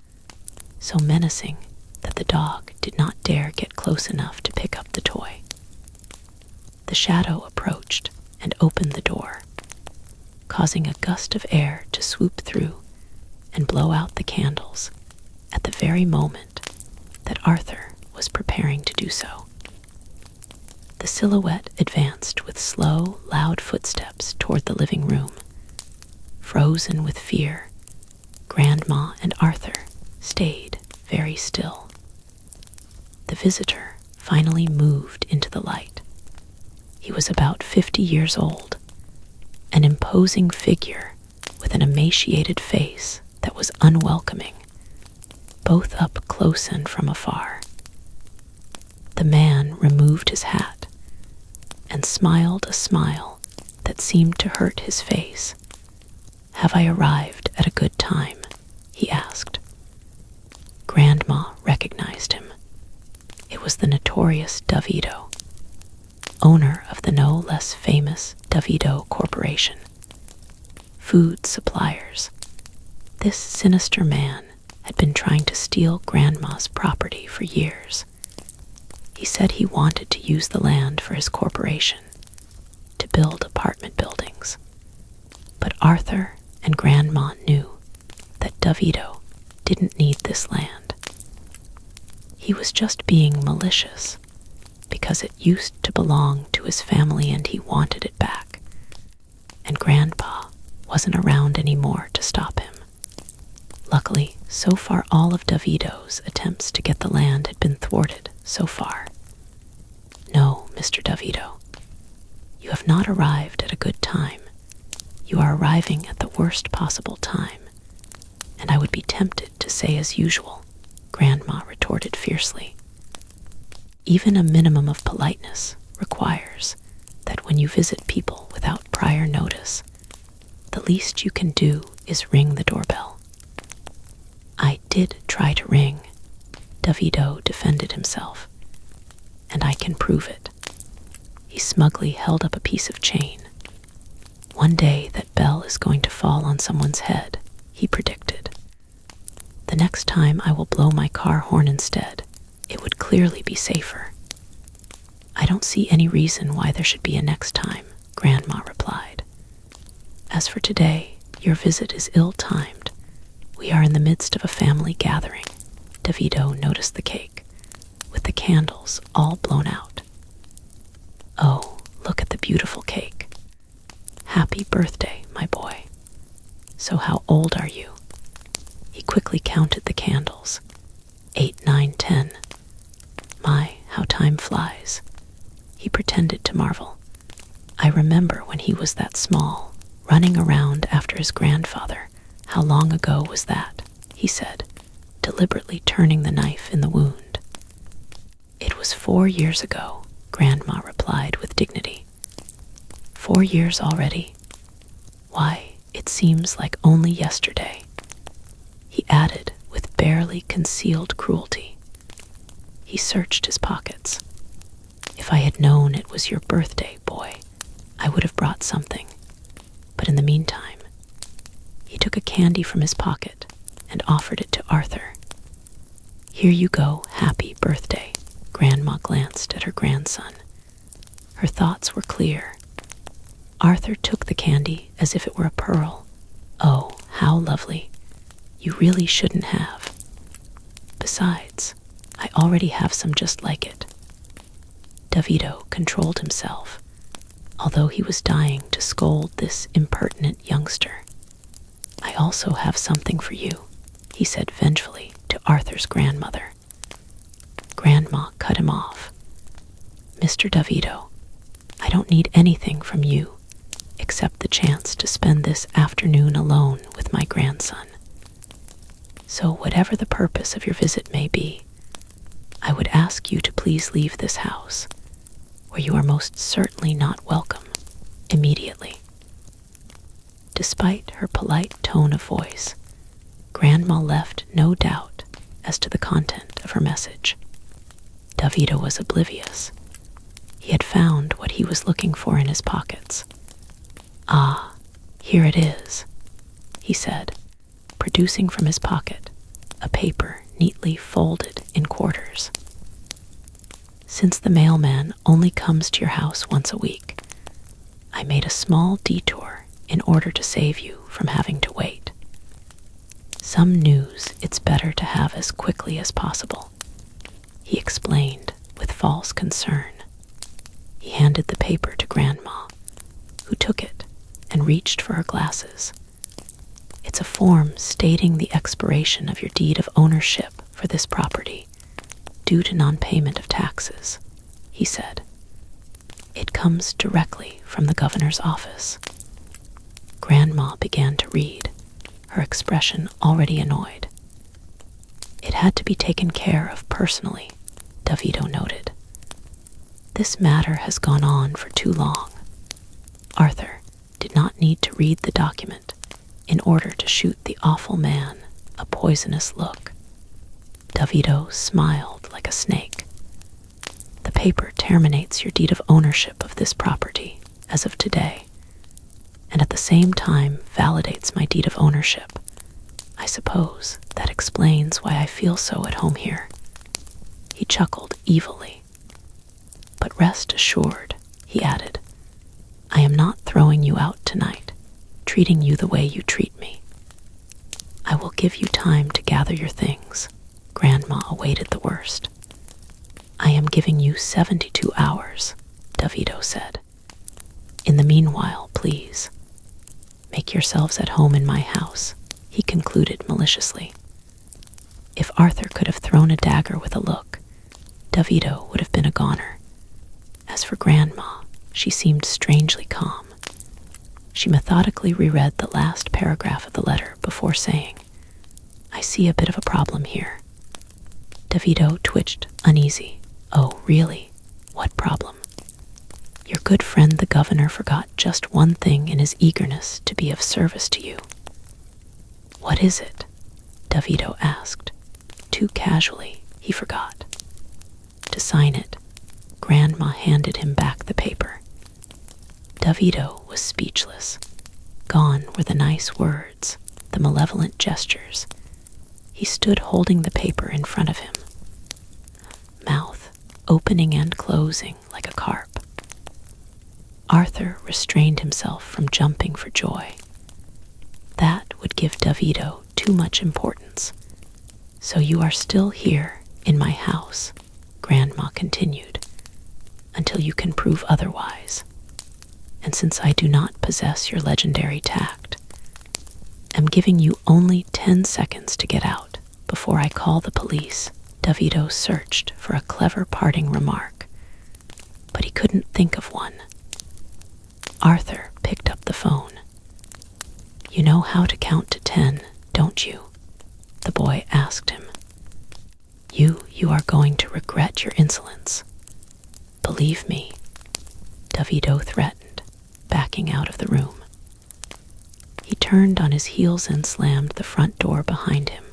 Speaker 1: so menacing that the dog did not dare get close enough to pick up the toy. The shadow approached and opened the door, causing a gust of air to swoop through and blow out the candles at the very moment that Arthur was preparing to do so. The silhouette advanced with slow, loud footsteps toward the living room. Frozen with fear, Grandma and Arthur stayed very still. The visitor finally moved into the light. He was about 50 years old, an imposing figure with an emaciated face that was unwelcoming, both up close and from afar. The man removed his hat and smiled a smile that seemed to hurt his face. Have I arrived at a good time? He asked. Grandma recognized him. It was the notorious Davito, owner of the no less famous Davito Corporation. Food suppliers. This sinister man had been trying to steal Grandma's property for years. He said he wanted to use the land for his corporation, to build apartment buildings. But Arthur and Grandma knew that Davito didn't need this land. He was just being malicious because it used to belong to his family and he wanted it back. And Grandpa wasn't around anymore to stop him. Luckily, so far all of Davito's attempts to get the land had been thwarted so far. No, Mr. Davito, you have not arrived at a good time. You are arriving at the worst possible time, and I would be tempted to say as usual, Grandma retorted fiercely. Even a minimum of politeness requires that when you visit people without prior notice, the least you can do is ring the doorbell. I did try to ring, Davito defended himself, and I can prove it. He smugly held up a piece of chain. One day that bell is going to fall on someone's head, he predicted. The next time I will blow my car horn instead. It would clearly be safer. I don't see any reason why there should be a next time, Grandma replied. As for today, your visit is ill-timed. We are in the midst of a family gathering. DeVito noticed the cake, with the candles all blown out. Oh, look at the beautiful cake. Happy birthday, my boy. So how old are you? He quickly counted the candles. 8, 9, 10. My, how time flies. He pretended to marvel. I remember when he was that small, running around after his grandfather. How long ago was that? He said, deliberately turning the knife in the wound. It was 4 years ago, Grandma replied with dignity. 4 years already? Why, it seems like only yesterday. He added with barely concealed cruelty. He searched his pockets. If I had known it was your birthday, boy, I would have brought something. But in the meantime, he took a candy from his pocket and offered it to Arthur. Here you go, happy birthday. Grandma glanced at her grandson. Her thoughts were clear. Arthur took the candy as if it were a pearl. Oh, how lovely. You really shouldn't have. Besides, I already have some just like it. DeVito controlled himself, although he was dying to scold this impertinent youngster. I also have something for you, he said vengefully to Arthur's grandmother. Grandma cut him off. Mr. DeVito, I don't need anything from you except the chance to spend this afternoon alone with my grandson. So whatever the purpose of your visit may be, I would ask you to please leave this house, where you are most certainly not welcome, immediately. Despite her polite tone of voice, Grandma left no doubt as to the content of her message. DeVito was oblivious. He had found what he was looking for in his pockets. Ah, here it is, he said, producing from his pocket a paper neatly folded in quarters. Since the mailman only comes to your house once a week, I made a small detour in order to save you from having to wait. Some news it's better to have as quickly as possible, he explained with false concern. He handed the paper to Grandma, who took it and reached for her glasses. It's a form stating the expiration of your deed of ownership for this property, due to non-payment of taxes, he said. It comes directly from the governor's office. Grandma began to read, her expression already annoyed. It had to be taken care of personally, DeVito noted. This matter has gone on for too long. Arthur did not need to read the document in order to shoot the awful man a poisonous look. DeVito smiled like a snake. The paper terminates your deed of ownership of this property as of today, and at the same time validates my deed of ownership. I suppose that explains why I feel so at home here. He chuckled evilly. But rest assured, he added, I am not throwing you out tonight, treating you the way you treat me. I will give you time to gather your things. Grandma awaited the worst. I am giving you 72 hours, DeVito said. In the meanwhile, please, make yourselves at home in my house, he concluded maliciously. If Arthur could have thrown a dagger with a look, DeVito would have been a goner. As for Grandma, she seemed strangely calm. She methodically reread the last paragraph of the letter before saying, I see a bit of a problem here. DeVito twitched, uneasy. Oh, really? What problem? Your good friend the governor forgot just one thing in his eagerness to be of service to you. What is it? DeVito asked. Too casually, he forgot. To sign it, Grandma handed him back the paper. Davito was speechless. Gone were the nice words, the malevolent gestures. He stood holding the paper in front of him, mouth opening and closing like a carp. Arthur restrained himself from jumping for joy. That would give Davito too much importance. So you are still here in my house, Grandma continued, until you can prove otherwise. And since I do not possess your legendary tact, am giving you only 10 seconds to get out before I call the police. Davito searched for a clever parting remark, but he couldn't think of one. Arthur picked up the phone. You know how to count to 10, don't you? The boy asked him. You are going to regret your insolence. Believe me, Davito threatened, backing out of the room. He turned on his heels and slammed the front door behind him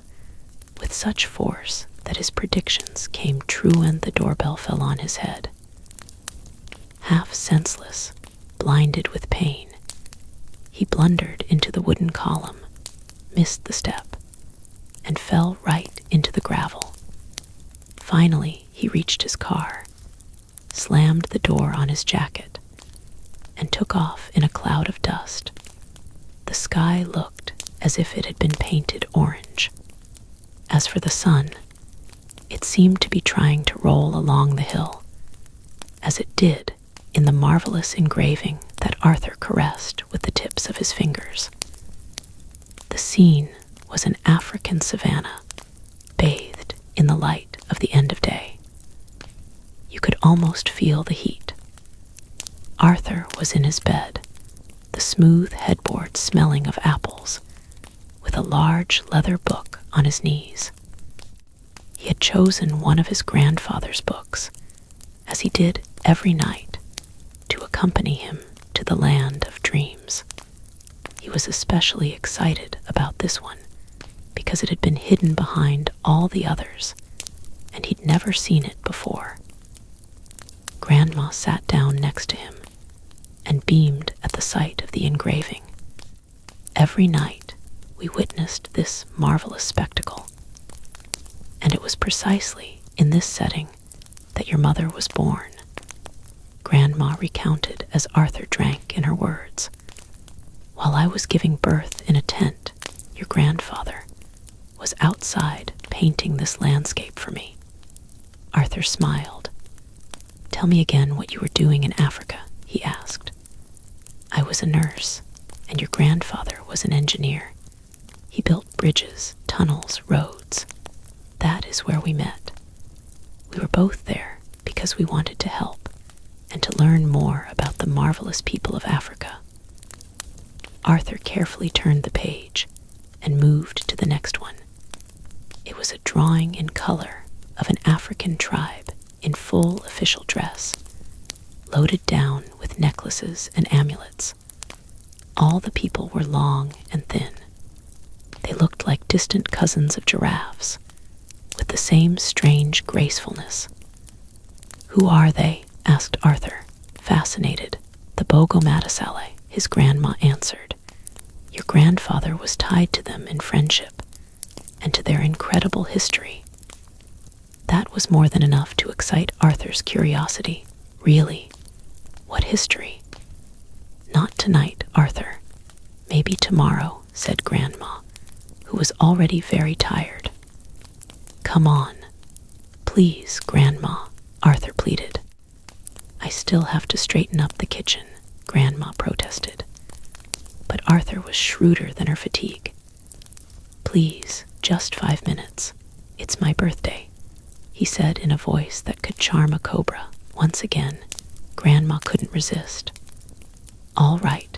Speaker 1: with such force that his predictions came true and the doorbell fell on his head. Half senseless, blinded with pain, he blundered into the wooden column, missed the step, and fell right into the gravel. Finally, he reached his car, slammed the door on his jacket, and took off in a cloud of dust. The sky looked as if it had been painted orange. As for the sun, it seemed to be trying to roll along the hill, as it did in the marvelous engraving that Arthur caressed with the tips of his fingers. The scene was an African savanna, bathed in the light of the end of day. You could almost feel the heat. Arthur was in his bed, the smooth headboard smelling of apples, with a large leather book on his knees. He had chosen one of his grandfather's books, as he did every night, to accompany him to the land of dreams. He was especially excited about this one, because it had been hidden behind all the others, and he'd never seen it before. Grandma sat down next to him and beamed at the sight of the engraving. Every night we witnessed this marvelous spectacle, and it was precisely in this setting that your mother was born, Grandma recounted as Arthur drank in her words. While I was giving birth in a tent, your grandfather was outside painting this landscape for me. Arthur smiled. Tell me again what you were doing in Africa, he asked. I was a nurse, and your grandfather was an engineer. He built bridges, tunnels, roads. That is where we met. We were both there because we wanted to help and to learn more about the marvelous people of Africa. Arthur carefully turned the page and moved to the next one. It was a drawing in color of an African tribe in full official dress, loaded down with necklaces and amulets. All the people were long and thin. They looked like distant cousins of giraffes, with the same strange gracefulness. Who are they? Asked Arthur, fascinated. The Bogomatasale, his grandma answered. Your grandfather was tied to them in friendship, and to their incredible history. That was more than enough to excite Arthur's curiosity. Really? What history? Not tonight, Arthur. Maybe tomorrow, said Grandma, who was already very tired. Come on. Please, Grandma, Arthur pleaded. I still have to straighten up the kitchen, Grandma protested. But Arthur was shrewder than her fatigue. Please, just 5 minutes. It's my birthday, he said in a voice that could charm a cobra. Once again, Grandma couldn't resist. All right,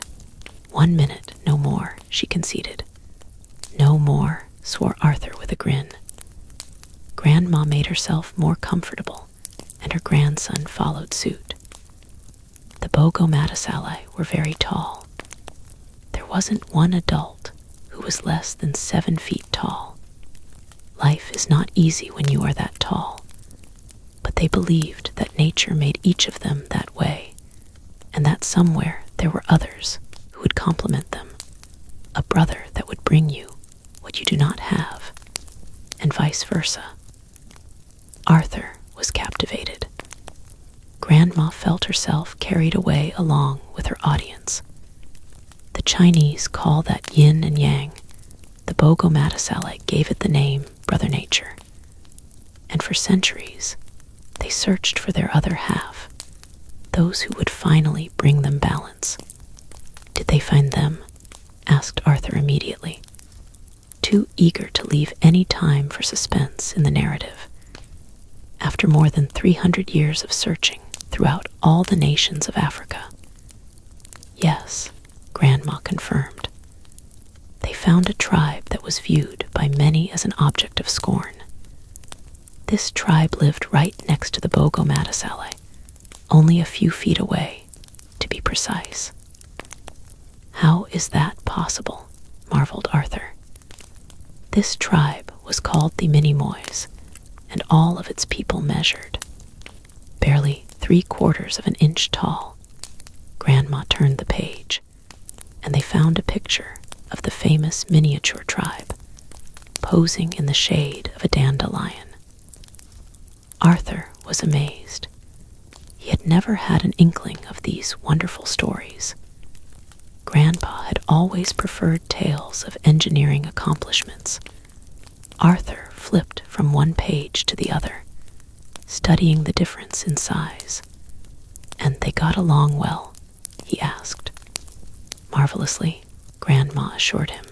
Speaker 1: 1 minute, no more, she conceded. No more, swore Arthur with a grin. Grandma made herself more comfortable, and her grandson followed suit. The Bogomatasale were very tall. There wasn't one adult who was less than 7 feet tall. Life is not easy when you are that tall, but They believed that nature made each of them that way, and that somewhere there were others who would complement them, a brother that would bring you what you do not have, and vice versa. Arthur was captivated. Grandma felt herself carried away along with her audience. The Chinese call that yin and yang. The Bogomatisali gave it the name Brother Nature. And for centuries, they searched for their other half, those who would finally bring them balance. Did they find them? Asked Arthur immediately, too eager to leave any time for suspense in the narrative. After more than 300 years of searching throughout all the nations of Africa. Yes, Grandma confirmed. They found a tribe that was viewed by many as an object of scorn. This tribe lived right next to the Bogomatisali, only a few feet away, to be precise. How is that possible? Marveled Arthur. This tribe was called the Minimoys, and all of its people measured. Barely 3/4 of an inch tall. Grandma turned the page, and they found a picture of the famous miniature tribe, posing in the shade of a dandelion. Arthur was amazed. He had never had an inkling of these wonderful stories. Grandpa had always preferred tales of engineering accomplishments. Arthur flipped from one page to the other, studying the difference in size. And they got along well, he asked. Marvelously, Grandma assured him.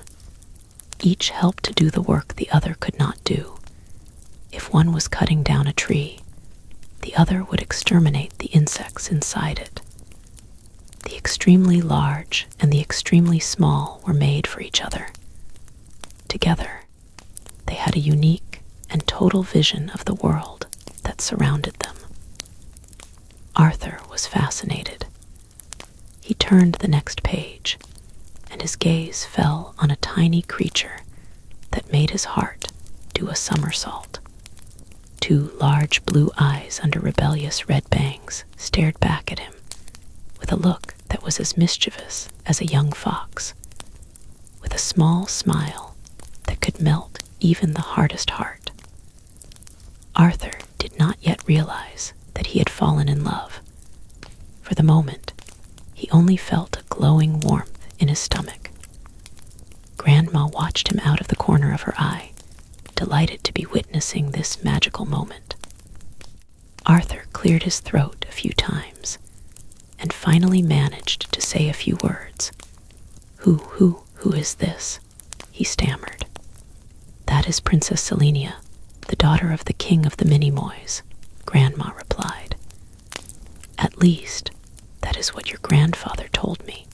Speaker 1: Each helped to do the work the other could not do. If one was cutting down a tree, the other would exterminate the insects inside it. The extremely large and the extremely small were made for each other. Together, they had a unique and total vision of the world that surrounded them. Arthur was fascinated. He turned the next page, and his gaze fell on a tiny creature that made his heart do a somersault. Two large blue eyes under rebellious red bangs stared back at him with a look that was as mischievous as a young fox, with a small smile that could melt even the hardest heart. Arthur did not yet realize that he had fallen in love. For the moment, he only felt a glowing warmth in his stomach. Grandma watched him out of the corner of her eye, delighted to be witnessing this magical moment. Arthur cleared his throat a few times and finally managed to say a few words. Who is this? He stammered. That is Princess Selenia, the daughter of the king of the Minimoys, Grandma replied. At least, that is what your grandfather told me.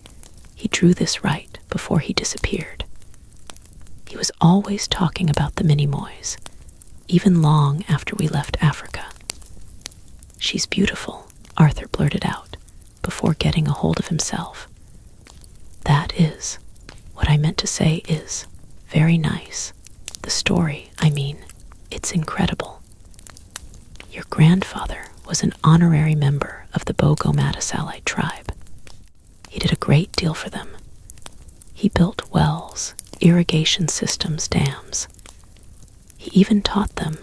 Speaker 1: He drew this right before he disappeared. He was always talking about the Minimoys, even long after we left Africa. She's beautiful, Arthur blurted out, before getting a hold of himself. That is, what I meant to say is, very nice. The story, I mean, it's incredible. Your grandfather was an honorary member of the Bogomatisali tribe. He did a great deal for them. He built wells, irrigation systems, dams. He even taught them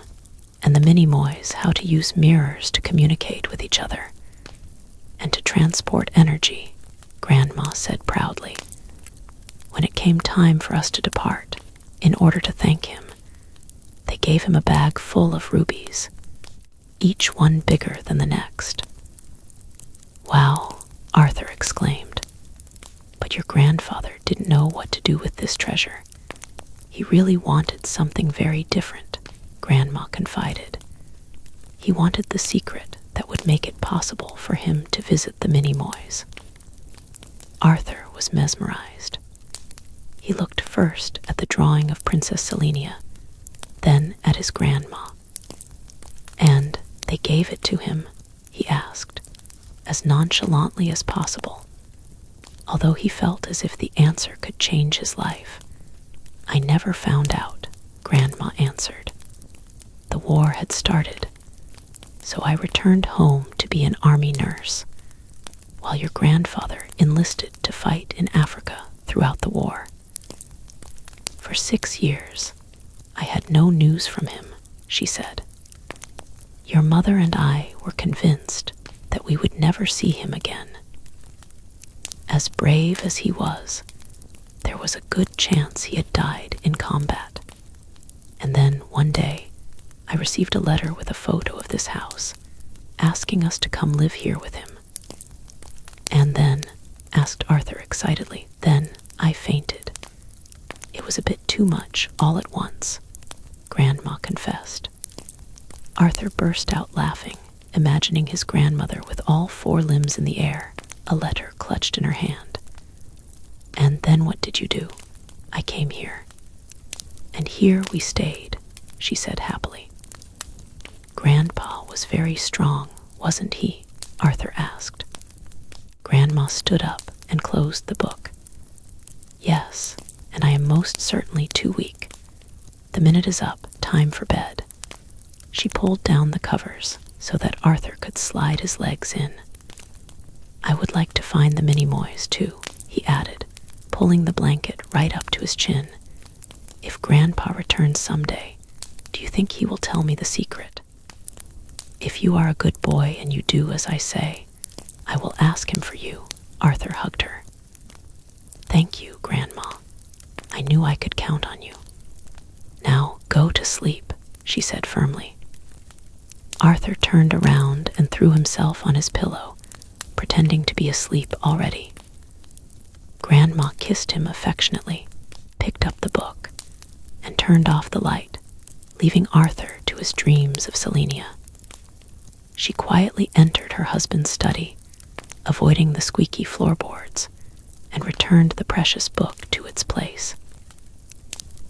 Speaker 1: and the Minimoys how to use mirrors to communicate with each other and to transport energy, Grandma said proudly. When it came time for us to depart, in order to thank him, they gave him a bag full of rubies, each one bigger than the next. Wow, Arthur exclaimed. But your grandfather didn't know what to do with this treasure. He really wanted something very different, Grandma confided. He wanted the secret that would make it possible for him to visit the Minimoys. Arthur was mesmerized. He looked first at the drawing of Princess Selenia, then at his grandma. And they gave it to him, he asked, as nonchalantly as possible, although he felt as if the answer could change his life. I never found out, Grandma answered. The war had started. so I returned home to be an army nurse, while your grandfather enlisted to fight in Africa throughout the war. For 6 years, I had no news from him, she said. Your mother and I were convinced that we would never see him again. As brave as he was, there was a good chance he had died in combat. And then, one day, I received a letter with a photo of this house, asking us to come live here with him. And then, asked Arthur excitedly, then I fainted. It was a bit too much all at once, Grandma confessed. Arthur burst out laughing, imagining his grandmother with all 4 limbs in the air, a letter clutched in her hand. And then what did you do? I came here. And here we stayed, she said happily. Grandpa was very strong, wasn't he? Arthur asked. Grandma stood up and closed the book. Yes, and I am most certainly too weak. The minute is up, time for bed. She pulled down the covers so that Arthur could slide his legs in. I would like to find the Minimoys, too, he added, pulling the blanket right up to his chin. If Grandpa returns someday, do you think he will tell me the secret? If you are a good boy and you do as I say, I will ask him for you, Arthur hugged her. Thank you, Grandma. I knew I could count on you. Now go to sleep, she said firmly. Arthur turned around and threw himself on his pillow, pretending to be asleep already. Grandma kissed him affectionately, picked up the book, and turned off the light, leaving Arthur to his dreams of Selenia. She quietly entered her husband's study, avoiding the squeaky floorboards, and returned the precious book to its place.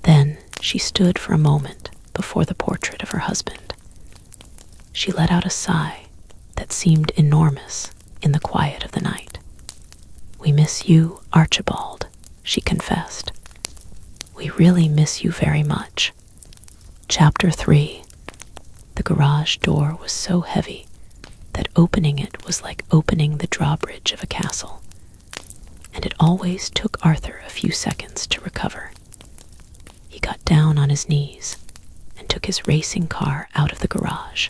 Speaker 1: Then she stood for a moment before the portrait of her husband. She let out a sigh that seemed enormous in the quiet of the night. We miss you, Archibald, she confessed. We really miss you very much. Chapter 3. The garage door was so heavy that opening it was like opening the drawbridge of a castle, and it always took Arthur a few seconds to recover. He got down on his knees and took his racing car out of the garage.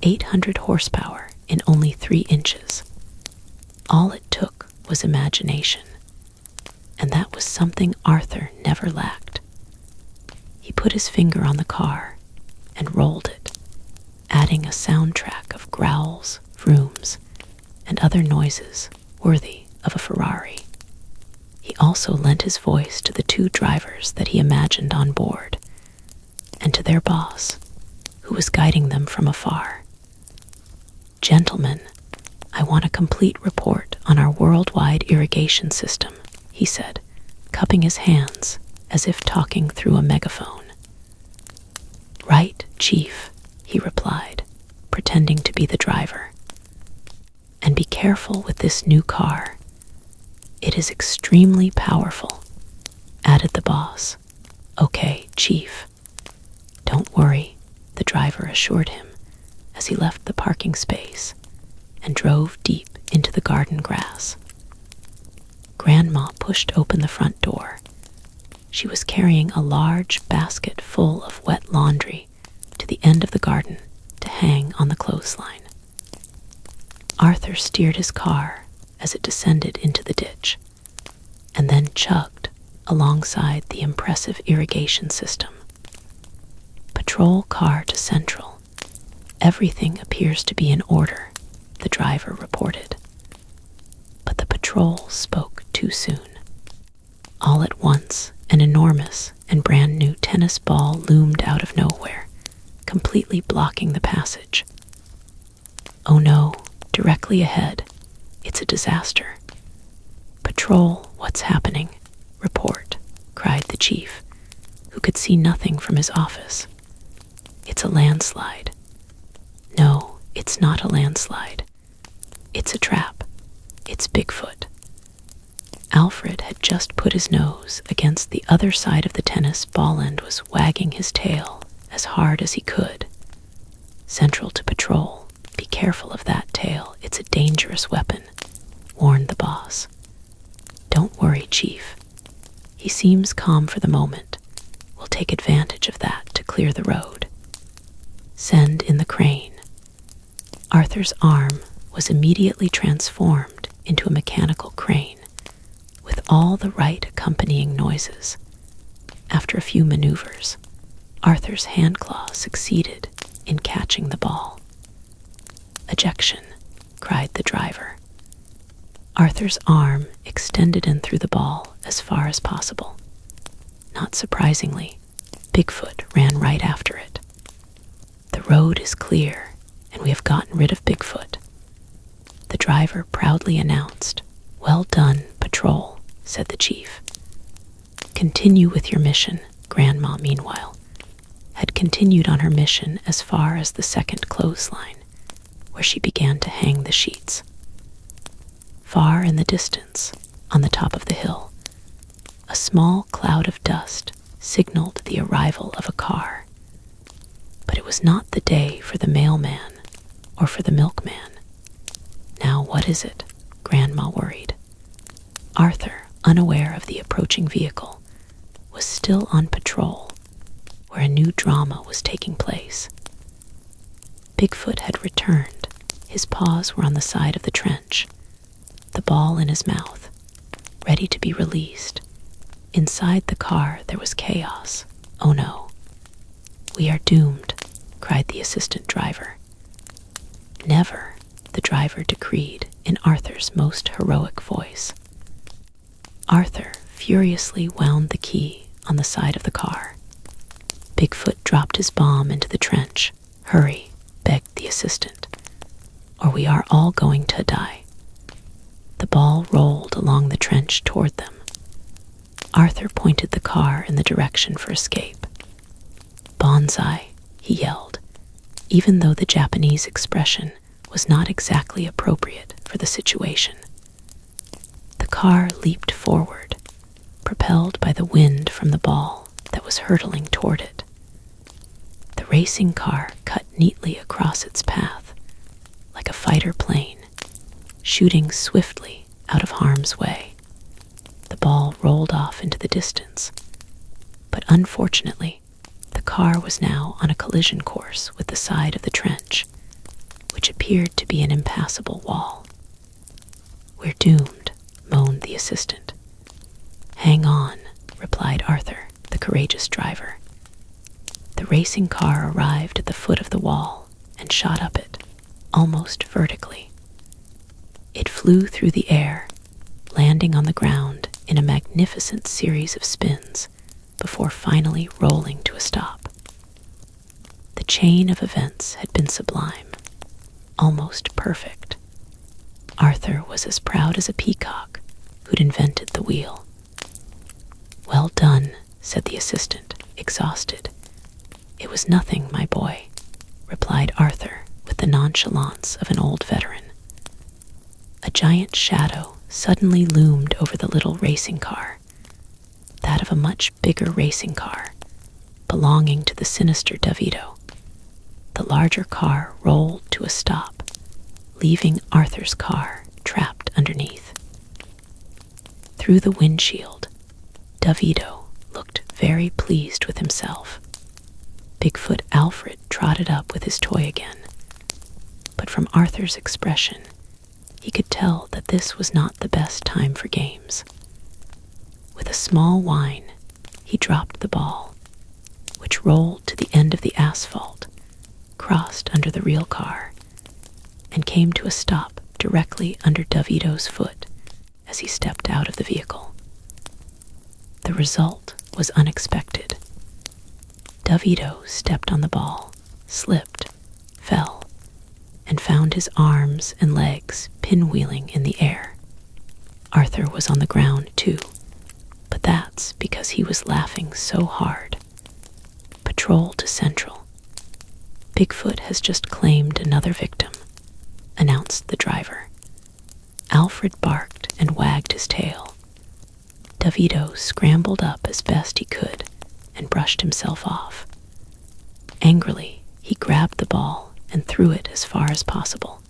Speaker 1: 800 horsepower in only 3 inches. All it took was imagination, and that was something Arthur never lacked. He put his finger on the car and rolled it, adding a soundtrack of growls, vrooms, and other noises worthy of a Ferrari. He also lent his voice to the 2 drivers that he imagined on board, and to their boss, who was guiding them from afar. Gentlemen, I want a complete report on our worldwide irrigation system, he said, cupping his hands as if talking through a megaphone. Right, Chief, he replied, pretending to be the driver. And be careful with this new car. It is extremely powerful, added the boss. Okay, Chief. Don't worry, the driver assured him as he left the parking space and drove deep into the garden grass. Grandma pushed open the front door. She was carrying a large basket full of wet laundry to the end of the garden to hang on the clothesline. Arthur steered his car as it descended into the ditch, and then chugged alongside the impressive irrigation system. Patrol car to Central. Everything appears to be in order, the driver reported. But the patrol spoke too soon. All at once, an enormous and brand new tennis ball loomed out of nowhere, completely blocking the passage. Oh no, directly ahead. It's a disaster. Patrol, what's happening? Report, cried the chief, who could see nothing from his office. It's a landslide. No, it's not a landslide. It's a trap. It's Bigfoot. Alfred had just put his nose against the other side of the tennis ball and was wagging his tail as hard as he could. Central to patrol. Be careful of that tail. It's a dangerous weapon, warned the boss. Don't worry, Chief. He seems calm for the moment. We'll take advantage of that to clear the road. Send in the crane. Arthur's arm was immediately transformed into a mechanical crane with all the right accompanying noises. After a few maneuvers, Arthur's handclaw succeeded in catching the ball. Ejection, cried the driver. Arthur's arm extended in through the ball as far as possible. Not surprisingly, Bigfoot ran right after it. The road is clear, and we have gotten rid of Bigfoot. The driver proudly announced. Well done, patrol, said the chief. Continue with your mission. Grandma, meanwhile, had continued on her mission as far as the second clothesline, where she began to hang the sheets. Far in the distance, on the top of the hill, a small cloud of dust signaled the arrival of a car. But it was not the day for the mailman or for the milkman. Now what is it? Grandma worried. Arthur, unaware of the approaching vehicle, was still on patrol, where a new drama was taking place. Bigfoot had returned. His paws were on the side of the trench, the ball in his mouth, ready to be released. Inside the car there was chaos. Oh no. We are doomed, cried the assistant driver. Never, the driver decreed in Arthur's most heroic voice. Arthur furiously wound the key on the side of the car. Bigfoot dropped his bomb into the trench. Hurry, begged the assistant, or we are all going to die. The ball rolled along the trench toward them. Arthur pointed the car in the direction for escape. Bonsai, he yelled, even though the Japanese expression was not exactly appropriate for the situation. The car leaped forward, propelled by the wind from the ball that was hurtling toward it. The racing car cut neatly across its path, like a fighter plane, shooting swiftly out of harm's way. The ball rolled off into the distance, but unfortunately, the car was now on a collision course with the side of the trench, which appeared to be an impassable wall. We're doomed, moaned the assistant. Hang on, replied Arthur, the courageous driver. The racing car arrived at the foot of the wall and shot up it, almost vertically. It flew through the air, landing on the ground in a magnificent series of spins before finally rolling to a stop. The chain of events had been sublime, almost perfect. Arthur was as proud as a peacock who'd invented the wheel. Well done, said the assistant, exhausted. It was nothing, my boy, replied Arthur with the nonchalance of an old veteran. A giant shadow suddenly loomed over the little racing car, that of a much bigger racing car, belonging to the sinister DeVito. The larger car rolled to a stop, leaving Arthur's car trapped underneath. Through the windshield, DeVito looked very pleased with himself. Bigfoot Alfred trotted up with his toy again, but from Arthur's expression, he could tell that this was not the best time for games. With a small whine, he dropped the ball, which rolled to the end of the asphalt, crossed under the real car, and came to a stop directly under DeVito's foot as he stepped out of the vehicle. The result was unexpected. DeVito stepped on the ball, slipped, fell, and found his arms and legs pinwheeling in the air. Arthur was on the ground too, but that's because he was laughing so hard. Patrol to Central. Bigfoot has just claimed another victim, announced the driver. Alfred barked and wagged his tail. DeVito scrambled up as best he could and brushed himself off. Angrily, he grabbed the ball and threw it as far as possible.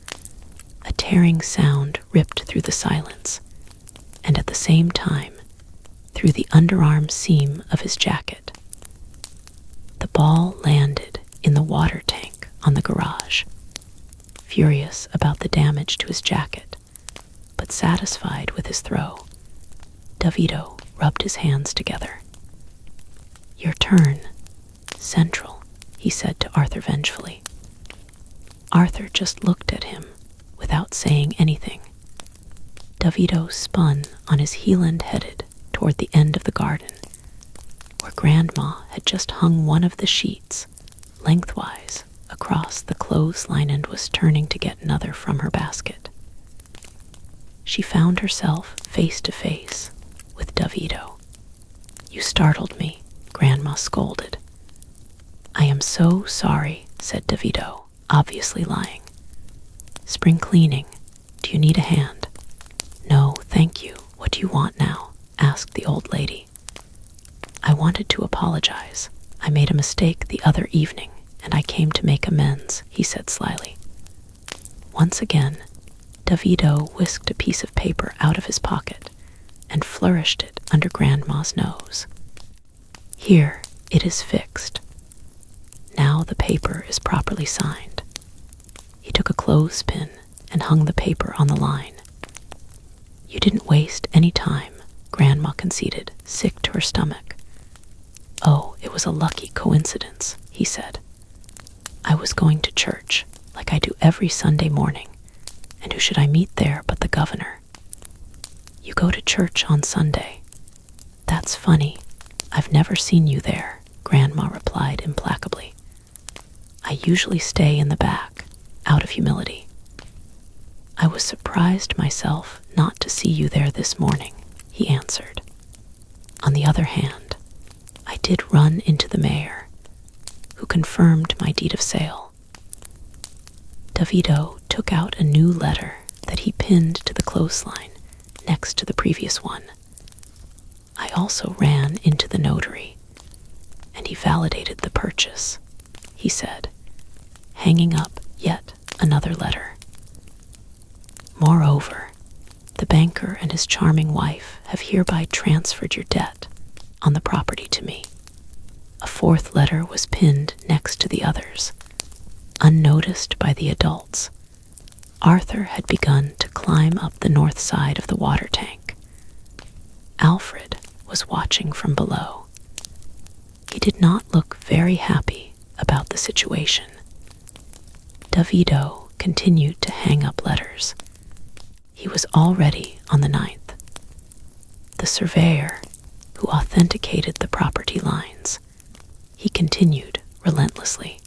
Speaker 1: A tearing sound ripped through the silence, and at the same time, through the underarm seam of his jacket. The ball landed in the water tank on the garage. Furious about the damage to his jacket, but satisfied with his throw, Davito rubbed his hands together. "Your turn, Central," he said to Arthur vengefully. Arthur just looked at him without saying anything. Davito spun on his heel and headed toward the end of the garden, where Grandma had just hung one of the sheets lengthwise across the clothesline and was turning to get another from her basket. She found herself face to face with Davito. "You startled me," Grandma scolded. "I am so sorry," said Davito, obviously lying. "Spring cleaning. Do you need a hand?" "No, thank you. What do you want now?" asked the old lady. "I wanted to apologize. I made a mistake the other evening, and I came to make amends," he said slyly. Once again, Davito whisked a piece of paper out of his pocket and flourished it under Grandma's nose. "Here, it is fixed. Now the paper is properly signed." He took a clothespin and hung the paper on the line. "You didn't waste any time," Grandma conceded, sick to her stomach. "Oh, it was a lucky coincidence," he said. "I was going to church, like I do every Sunday morning, and who should I meet there but the governor?" "You go to church on Sunday? That's funny. I've never seen you there," Grandma replied implacably. "I usually stay in the back, out of humility." "I was surprised myself not to see you there this morning," he answered. "On the other hand, I did run into the mayor, who confirmed my deed of sale." Davito took out a new letter that he pinned to the clothesline next to the previous one. "I also ran into the notary, and he validated the purchase," he said, hanging up yet another letter. "Moreover, the banker and his charming wife have hereby transferred your debt on the property to me." A fourth letter was pinned next to the others. Unnoticed by the adults, Arthur had begun to climb up the north side of the water tank. Alfred was watching from below. He did not look very happy about the situation. Davito continued to hang up letters. He was already on the 9th. The surveyor, who authenticated the property lines, he continued relentlessly.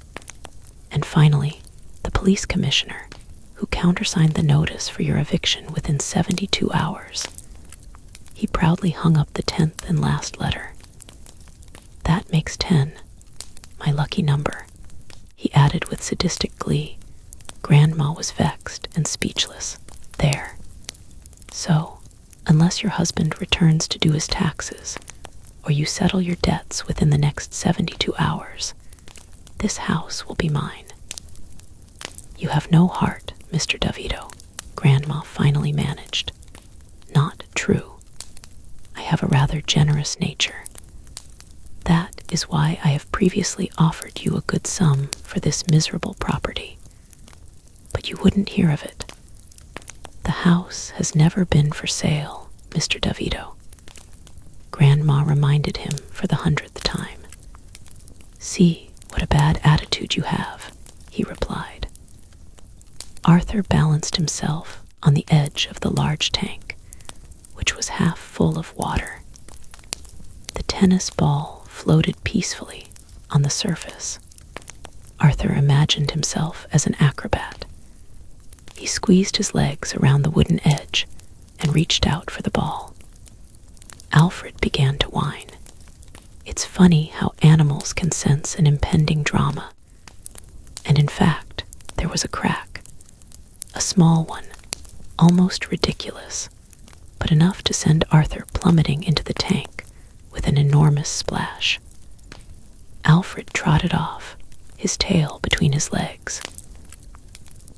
Speaker 1: And finally, the police commissioner, who countersigned the notice for your eviction within 72 hours. He proudly hung up the 10th and last letter. "That makes 10, my lucky number," he added with sadistic glee. Grandma was vexed and speechless. "There. So, unless your husband returns to do his taxes, or you settle your debts within the next 72 hours, this house will be mine." "You have no heart, Mr. Davito," Grandma finally managed. "Not true. I have a rather generous nature. That is why I have previously offered you a good sum for this miserable property. But you wouldn't hear of it. The house has never been for sale, Mr. Davito." Grandma reminded him for the 100th time. "See what a bad attitude you have," he replied. Arthur balanced himself on the edge of the large tank, which was half full of water. The tennis ball floated peacefully on the surface. Arthur imagined himself as an acrobat. He squeezed his legs around the wooden edge and reached out for the ball. Alfred began to whine. It's funny how animals can sense an impending drama. And in fact, there was a crack. A small one, almost ridiculous, but enough to send Arthur plummeting into the tank with an enormous splash. Alfred trotted off, his tail between his legs.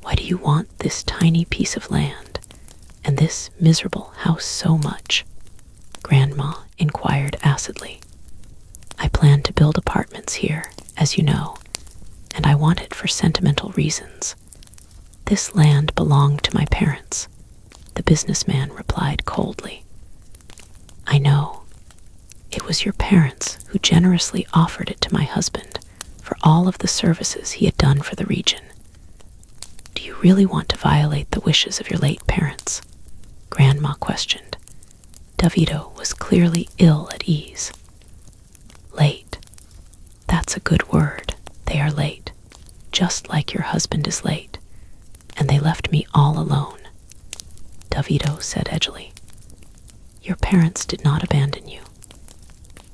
Speaker 1: Why do you want this tiny piece of land and this miserable house so much? Grandma inquired acidly. I plan to build apartments here, as you know, and I want it for sentimental reasons. This land belonged to my parents, the businessman replied coldly. I know. It was your parents who generously offered it to my husband for all of the services he had done for the region. Do you really want to violate the wishes of your late parents? Grandma questioned. Davido was clearly ill at ease. Late. That's a good word. They are late, just like your husband is late, and they left me all alone, Davido said edgily. Your parents did not abandon you.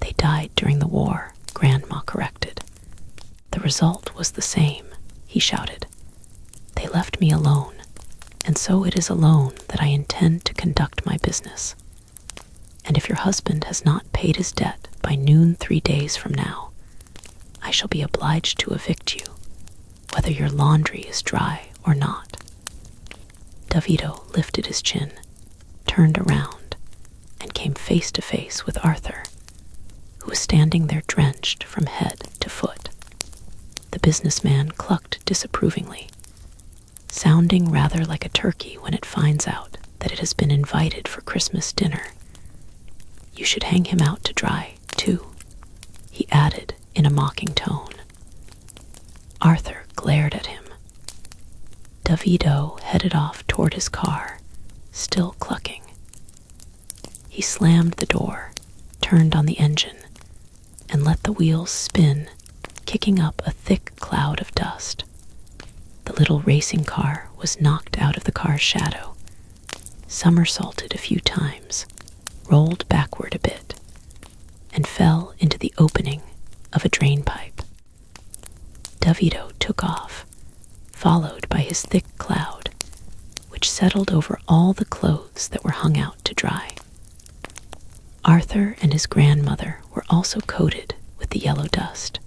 Speaker 1: They died during the war, Grandma corrected. The result was the same, he shouted. They left me alone, and so it is alone that I intend to conduct my business. And if your husband has not paid his debt by noon 3 days from now, I shall be obliged to evict you, whether your laundry is dry or not. Davido lifted his chin, turned around, and came face to face with Arthur, who was standing there drenched from head to foot. The businessman clucked disapprovingly, sounding rather like a turkey when it finds out that it has been invited for Christmas dinner. You should hang him out to dry, too, he added in a mocking tone. Arthur glared at him. Davido headed off toward his car, still clucking. He slammed the door, turned on the engine, and let the wheels spin, kicking up a thick cloud of dust. The little racing car was knocked out of the car's shadow, somersaulted a few times, rolled backward a bit, and fell into the opening of a drain pipe. Davido took off, followed by his thick cloud, which settled over all the clothes that were hung out to dry. Arthur and his grandmother were also coated with the yellow dust.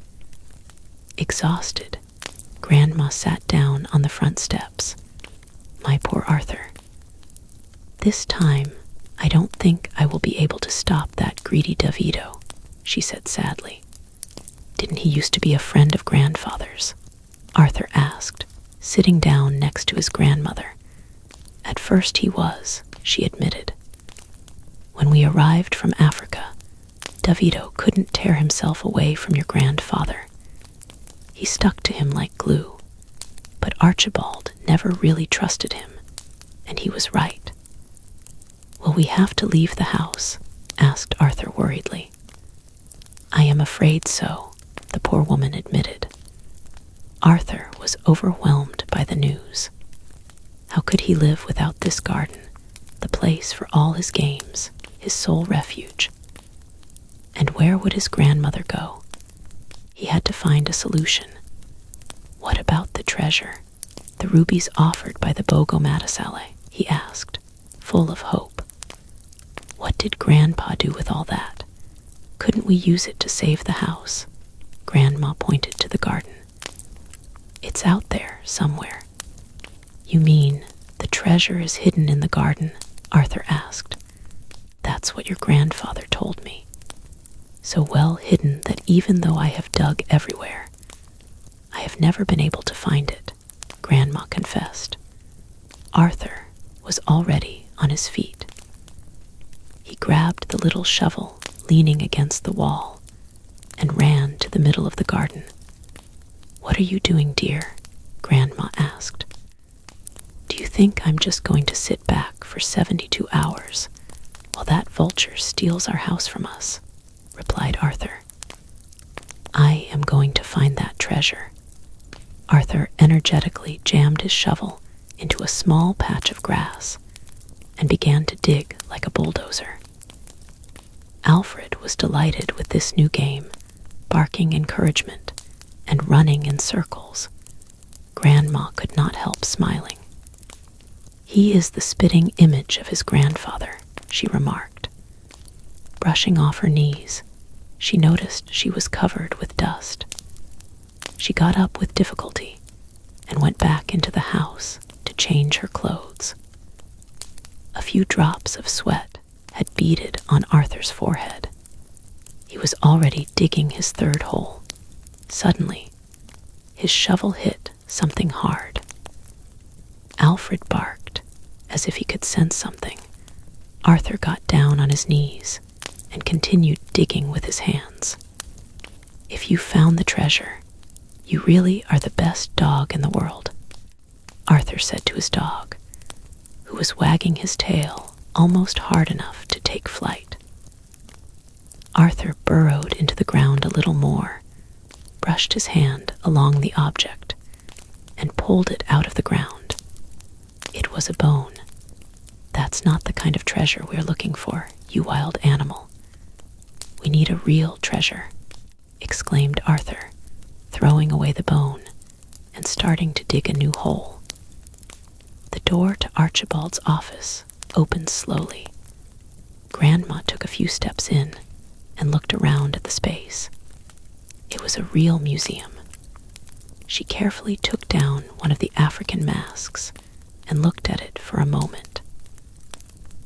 Speaker 1: Exhausted, Grandma sat down on the front steps. My poor Arthur. This time, I don't think I will be able to stop that greedy Davido, she said sadly. Didn't he used to be a friend of grandfather's? Arthur asked, sitting down next to his grandmother. At first he was, she admitted. When we arrived from Africa, Davido couldn't tear himself away from your grandfather. He stuck to him like glue, but Archibald never really trusted him, and he was right. Will we have to leave the house? Asked Arthur worriedly. I am afraid so, the poor woman admitted. Arthur was overwhelmed by the news. How could he live without this garden, the place for all his games, his sole refuge? And where would his grandmother go? He had to find a solution. What about the treasure, the rubies offered by the Bogo Matasale? He asked, full of hope. What did Grandpa do with all that? Couldn't we use it to save the house? Grandma pointed to the garden. It's out there somewhere. You mean the treasure is hidden in the garden? Arthur asked. That's what your grandfather told me. So well hidden that even though I have dug everywhere, I have never been able to find it, Grandma confessed. Arthur was already on his feet. He grabbed the little shovel leaning against the wall and ran to the middle of the garden. What are you doing, dear? Grandma asked. Do you think I'm just going to sit back for 72 hours while that vulture steals our house from us? Replied Arthur. I am going to find that treasure. Arthur energetically jammed his shovel into a small patch of grass and began to dig like a bulldozer. Alfred was delighted with this new game, barking encouragement and running in circles. Grandma could not help smiling. He is the spitting image of his grandfather, she remarked. Brushing off her knees, she noticed she was covered with dust. She got up with difficulty and went back into the house to change her clothes. A few drops of sweat had beaded on Arthur's forehead. He was already digging his third hole. Suddenly, his shovel hit something hard. Alfred barked, as if he could sense something. Arthur got down on his knees and continued digging with his hands. "If you found the treasure, you really are the best dog in the world," Arthur said to his dog, who was wagging his tail almost hard enough to take flight. Arthur burrowed into the ground a little more, brushed his hand along the object, and pulled it out of the ground. It was a bone. "That's not the kind of treasure we're looking for, you wild animal. We need a real treasure," exclaimed Arthur, throwing away the bone and starting to dig a new hole. The door to Archibald's office opened slowly. Grandma took a few steps in and looked around at the space. It was a real museum. She carefully took down one of the African masks and looked at it for a moment.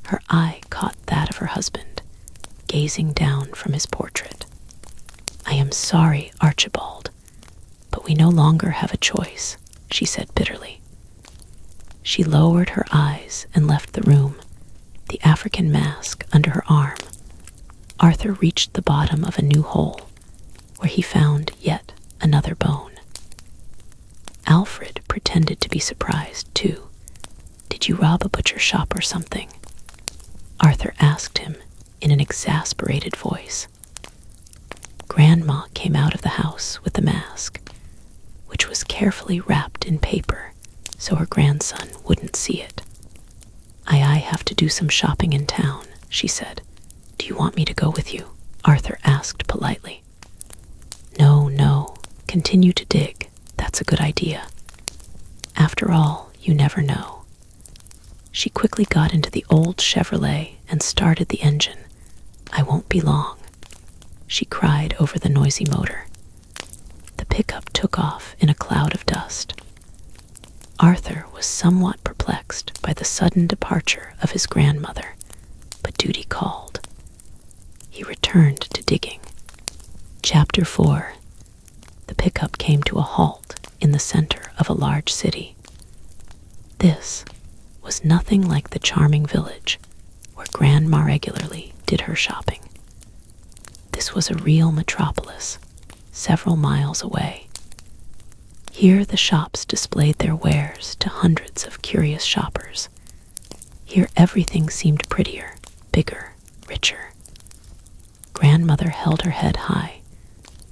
Speaker 1: Her eye caught that of her husband, gazing down from his portrait. "I am sorry, Archibald, but we no longer have a choice," she said bitterly. She lowered her eyes and left the room, the African mask under her arm. Arthur reached the bottom of a new hole, where he found yet another bone. Alfred pretended to be surprised, too. "Did you rob a butcher shop or something?" Arthur asked him in an exasperated voice. Grandma came out of the house with the mask, which was carefully wrapped in paper so her grandson wouldn't see it. I have to do some shopping in town," she said. "Do you want me to go with you?" Arthur asked politely. No, continue to dig. That's a good idea. After all, you never know." She quickly got into the old Chevrolet and started the engine. "I won't be long," she cried over the noisy motor. The pickup took off in a cloud of dust. Arthur was somewhat perplexed by the sudden departure of his grandmother, but duty called. He returned to digging. Chapter 4. The pickup came to a halt in the center of a large city. This was nothing like the charming village where Grandma regularly did her shopping. This was a real metropolis, several miles away. Here the shops displayed their wares to hundreds of curious shoppers. Here everything seemed prettier, bigger, richer. Grandmother held her head high,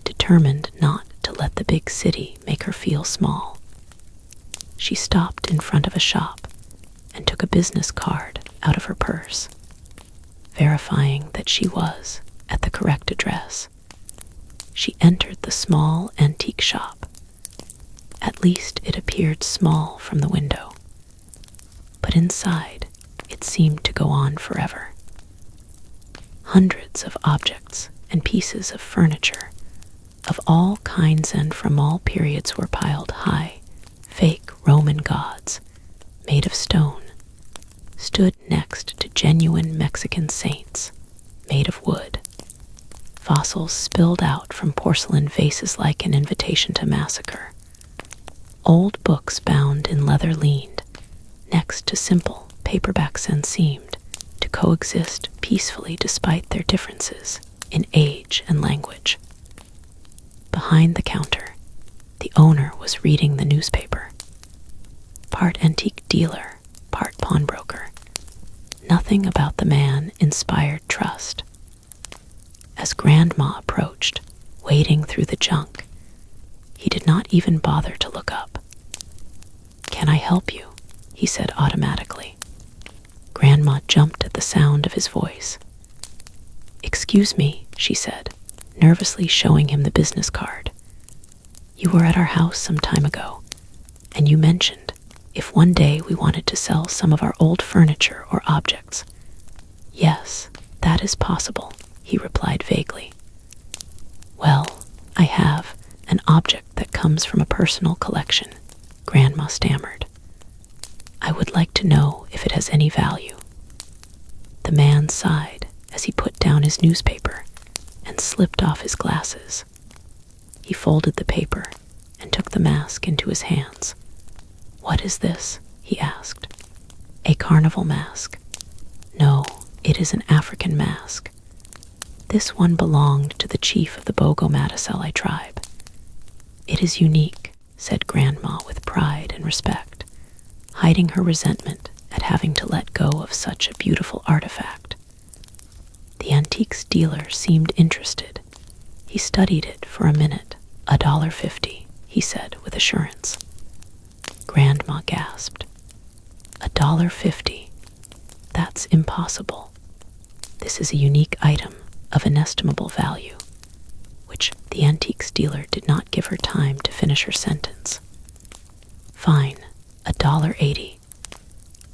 Speaker 1: determined not to let the big city make her feel small. She stopped in front of a shop and took a business card out of her purse, verifying that she was at the correct address. She entered the small antique shop. At least it appeared small from the window, but inside it seemed to go on forever. Hundreds of objects and pieces of furniture of all kinds and from all periods were piled high. Fake Roman gods, made of stone, stood next to genuine Mexican saints, made of wood. Fossils spilled out from porcelain vases like an invitation to massacre. Old books bound in leather leaned next to simple paperbacks and seemed to coexist peacefully despite their differences in age and language. Behind the counter, the owner was reading the newspaper. Part antique dealer, part pawnbroker. Nothing about the man inspired trust. As Grandma approached, wading through the junk, he did not even bother to look up. "Can I help you?" he said automatically. Grandma jumped at the sound of his voice. "Excuse me," she said, nervously showing him the business card. "You were at our house some time ago, and you mentioned if one day we wanted to sell some of our old furniture or objects." "Yes, that is possible," he replied vaguely. "Well, I have an object that comes from a personal collection," Grandma stammered. "I would like to know if it has any value." The man sighed as he put down his newspaper and slipped off his glasses. He folded the paper and took the mask into his hands. "What is this?" he asked. "A carnival mask." "No, it is an African mask. This one belonged to the chief of the Bogo-Matasele tribe. It is unique," said Grandma with pride and respect, hiding her resentment at having to let go of such a beautiful artifact. The antiques dealer seemed interested. He studied it for a minute. $1.50, he said with assurance. Grandma gasped. $1.50? That's impossible. This is a unique item of inestimable value, which the antiques dealer did not give her time to finish her sentence. Fine, $1.80.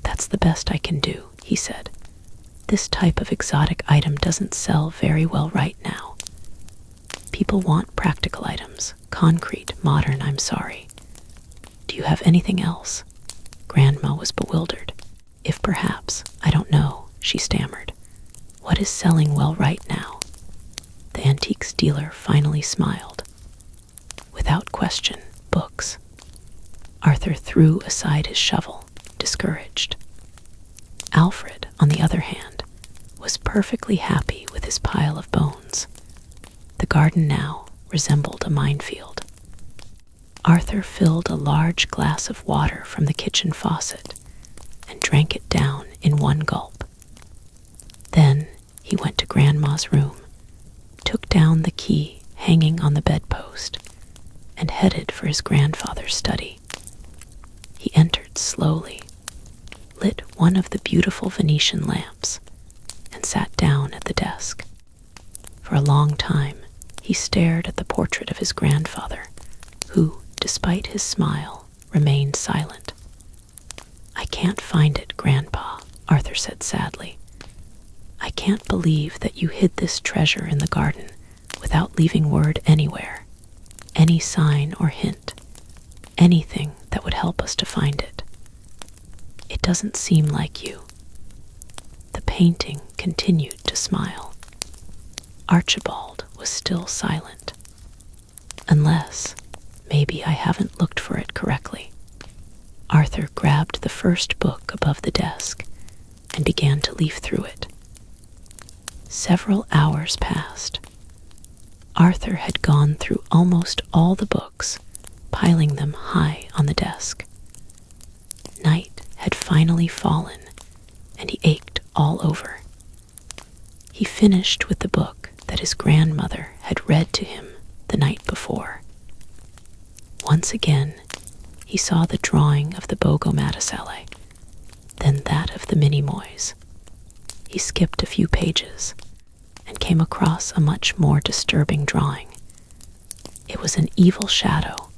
Speaker 1: That's the best I can do, he said. This type of exotic item doesn't sell very well right now. People want practical items, concrete, modern, I'm sorry. Do you have anything else? Grandma was bewildered. If perhaps, I don't know, she stammered. What is selling well right now? The antiques dealer finally smiled. Without question, books. Arthur threw aside his shovel, discouraged. Alfred, on the other hand, was perfectly happy with his pile of bones. The garden now resembled a minefield. Arthur filled a large glass of water from the kitchen faucet and drank it down in one gulp. Then he went to Grandma's room, took down the key hanging on the bedpost, and headed for his grandfather's study. He entered slowly, lit one of the beautiful Venetian lamps, and sat down at the desk. For a long time, he stared at the portrait of his grandfather, who, despite his smile, remained silent. I can't find it, Grandpa, Arthur said sadly. I can't believe that you hid this treasure in the garden without leaving word anywhere, any sign or hint, anything that would help us to find it. It doesn't seem like you. The painting continued to smile. Archibald was still silent. Unless, maybe I haven't looked for it correctly. Arthur grabbed the first book above the desk and began to leaf through it. Several hours passed. Arthur had gone through almost all the books, piling them high on the desk. Night had finally fallen, and he ached all over. He finished with the book that his grandmother had read to him the night before. Once again, he saw the drawing of the Bogo-Matasele, then that of the Minimoys. He skipped a few pages and came across a much more disturbing drawing. It was an evil shadow,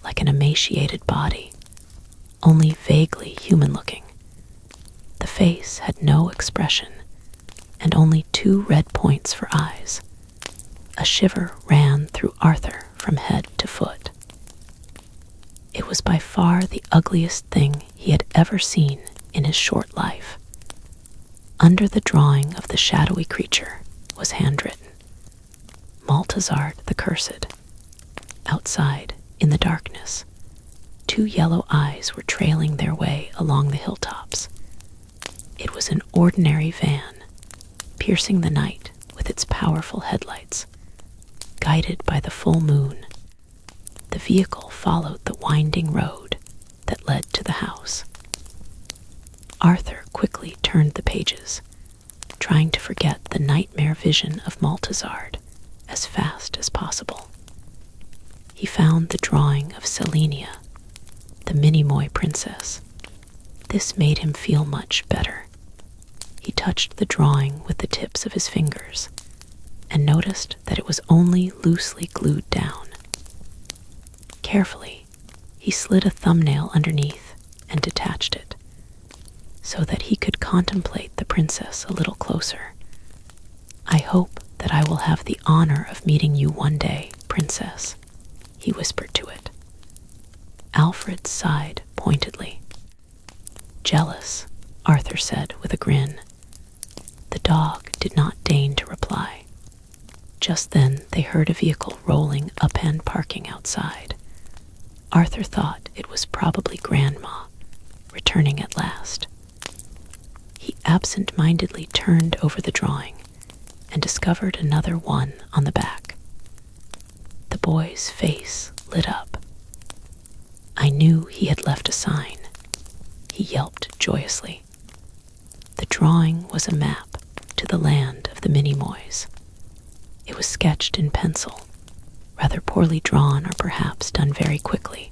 Speaker 1: like an emaciated body, only vaguely human-looking. The face had no expression, and only 2 red points for eyes. A shiver ran through Arthur from head to foot. It was by far the ugliest thing he had ever seen in his short life. Under the drawing of the shadowy creature was handwritten, Maltazard the Cursed. Outside, in the darkness, 2 yellow eyes were trailing their way along the hilltops. It was an ordinary van, piercing the night with its powerful headlights. Guided by the full moon, the vehicle followed the winding road that led to the house. Arthur quickly turned the pages, trying to forget the nightmare vision of Maltazard as fast as possible. He found the drawing of Selenia, the Minimoy princess. This made him feel much better. He touched the drawing with the tips of his fingers and noticed that it was only loosely glued down. Carefully, he slid a thumbnail underneath and detached it, so that he could contemplate the princess a little closer. I hope that I will have the honor of meeting you one day, princess, he whispered to it. Alfred sighed pointedly. Jealous, Arthur said with a grin. The dog did not deign to reply. Just then they heard a vehicle rolling up-end parking outside. Arthur thought it was probably Grandma, returning at last. He absent-mindedly turned over the drawing and discovered another one on the back. The boy's face lit up. I knew he had left a sign, he yelped joyously. The drawing was a map to the land of the Minimoys. It was sketched in pencil, rather poorly drawn or perhaps done very quickly.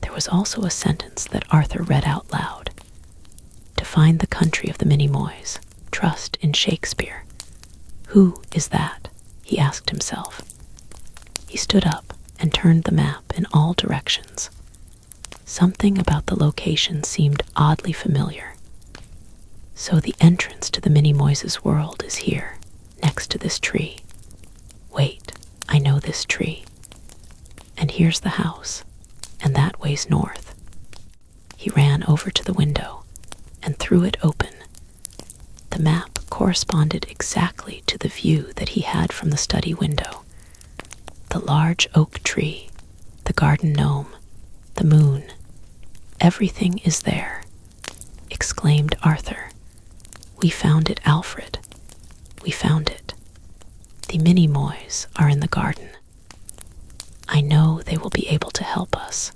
Speaker 1: There was also a sentence that Arthur read out loud. To find the country of the Minimoys, trust in Shakespeare. Who is that? He asked himself. He stood up and turned the map in all directions. Something about the location seemed oddly familiar. So the entrance to the Minimoys' world is here, next to this tree. Wait, I know this tree. And here's the house, and that way's north. He ran over to the window and threw it open. The map corresponded exactly to the view that he had from the study window. The large oak tree, the garden gnome, the moon, everything is there, exclaimed Arthur. We found it, Alfred. We found it. The Minimoys are in the garden. I know they will be able to help us.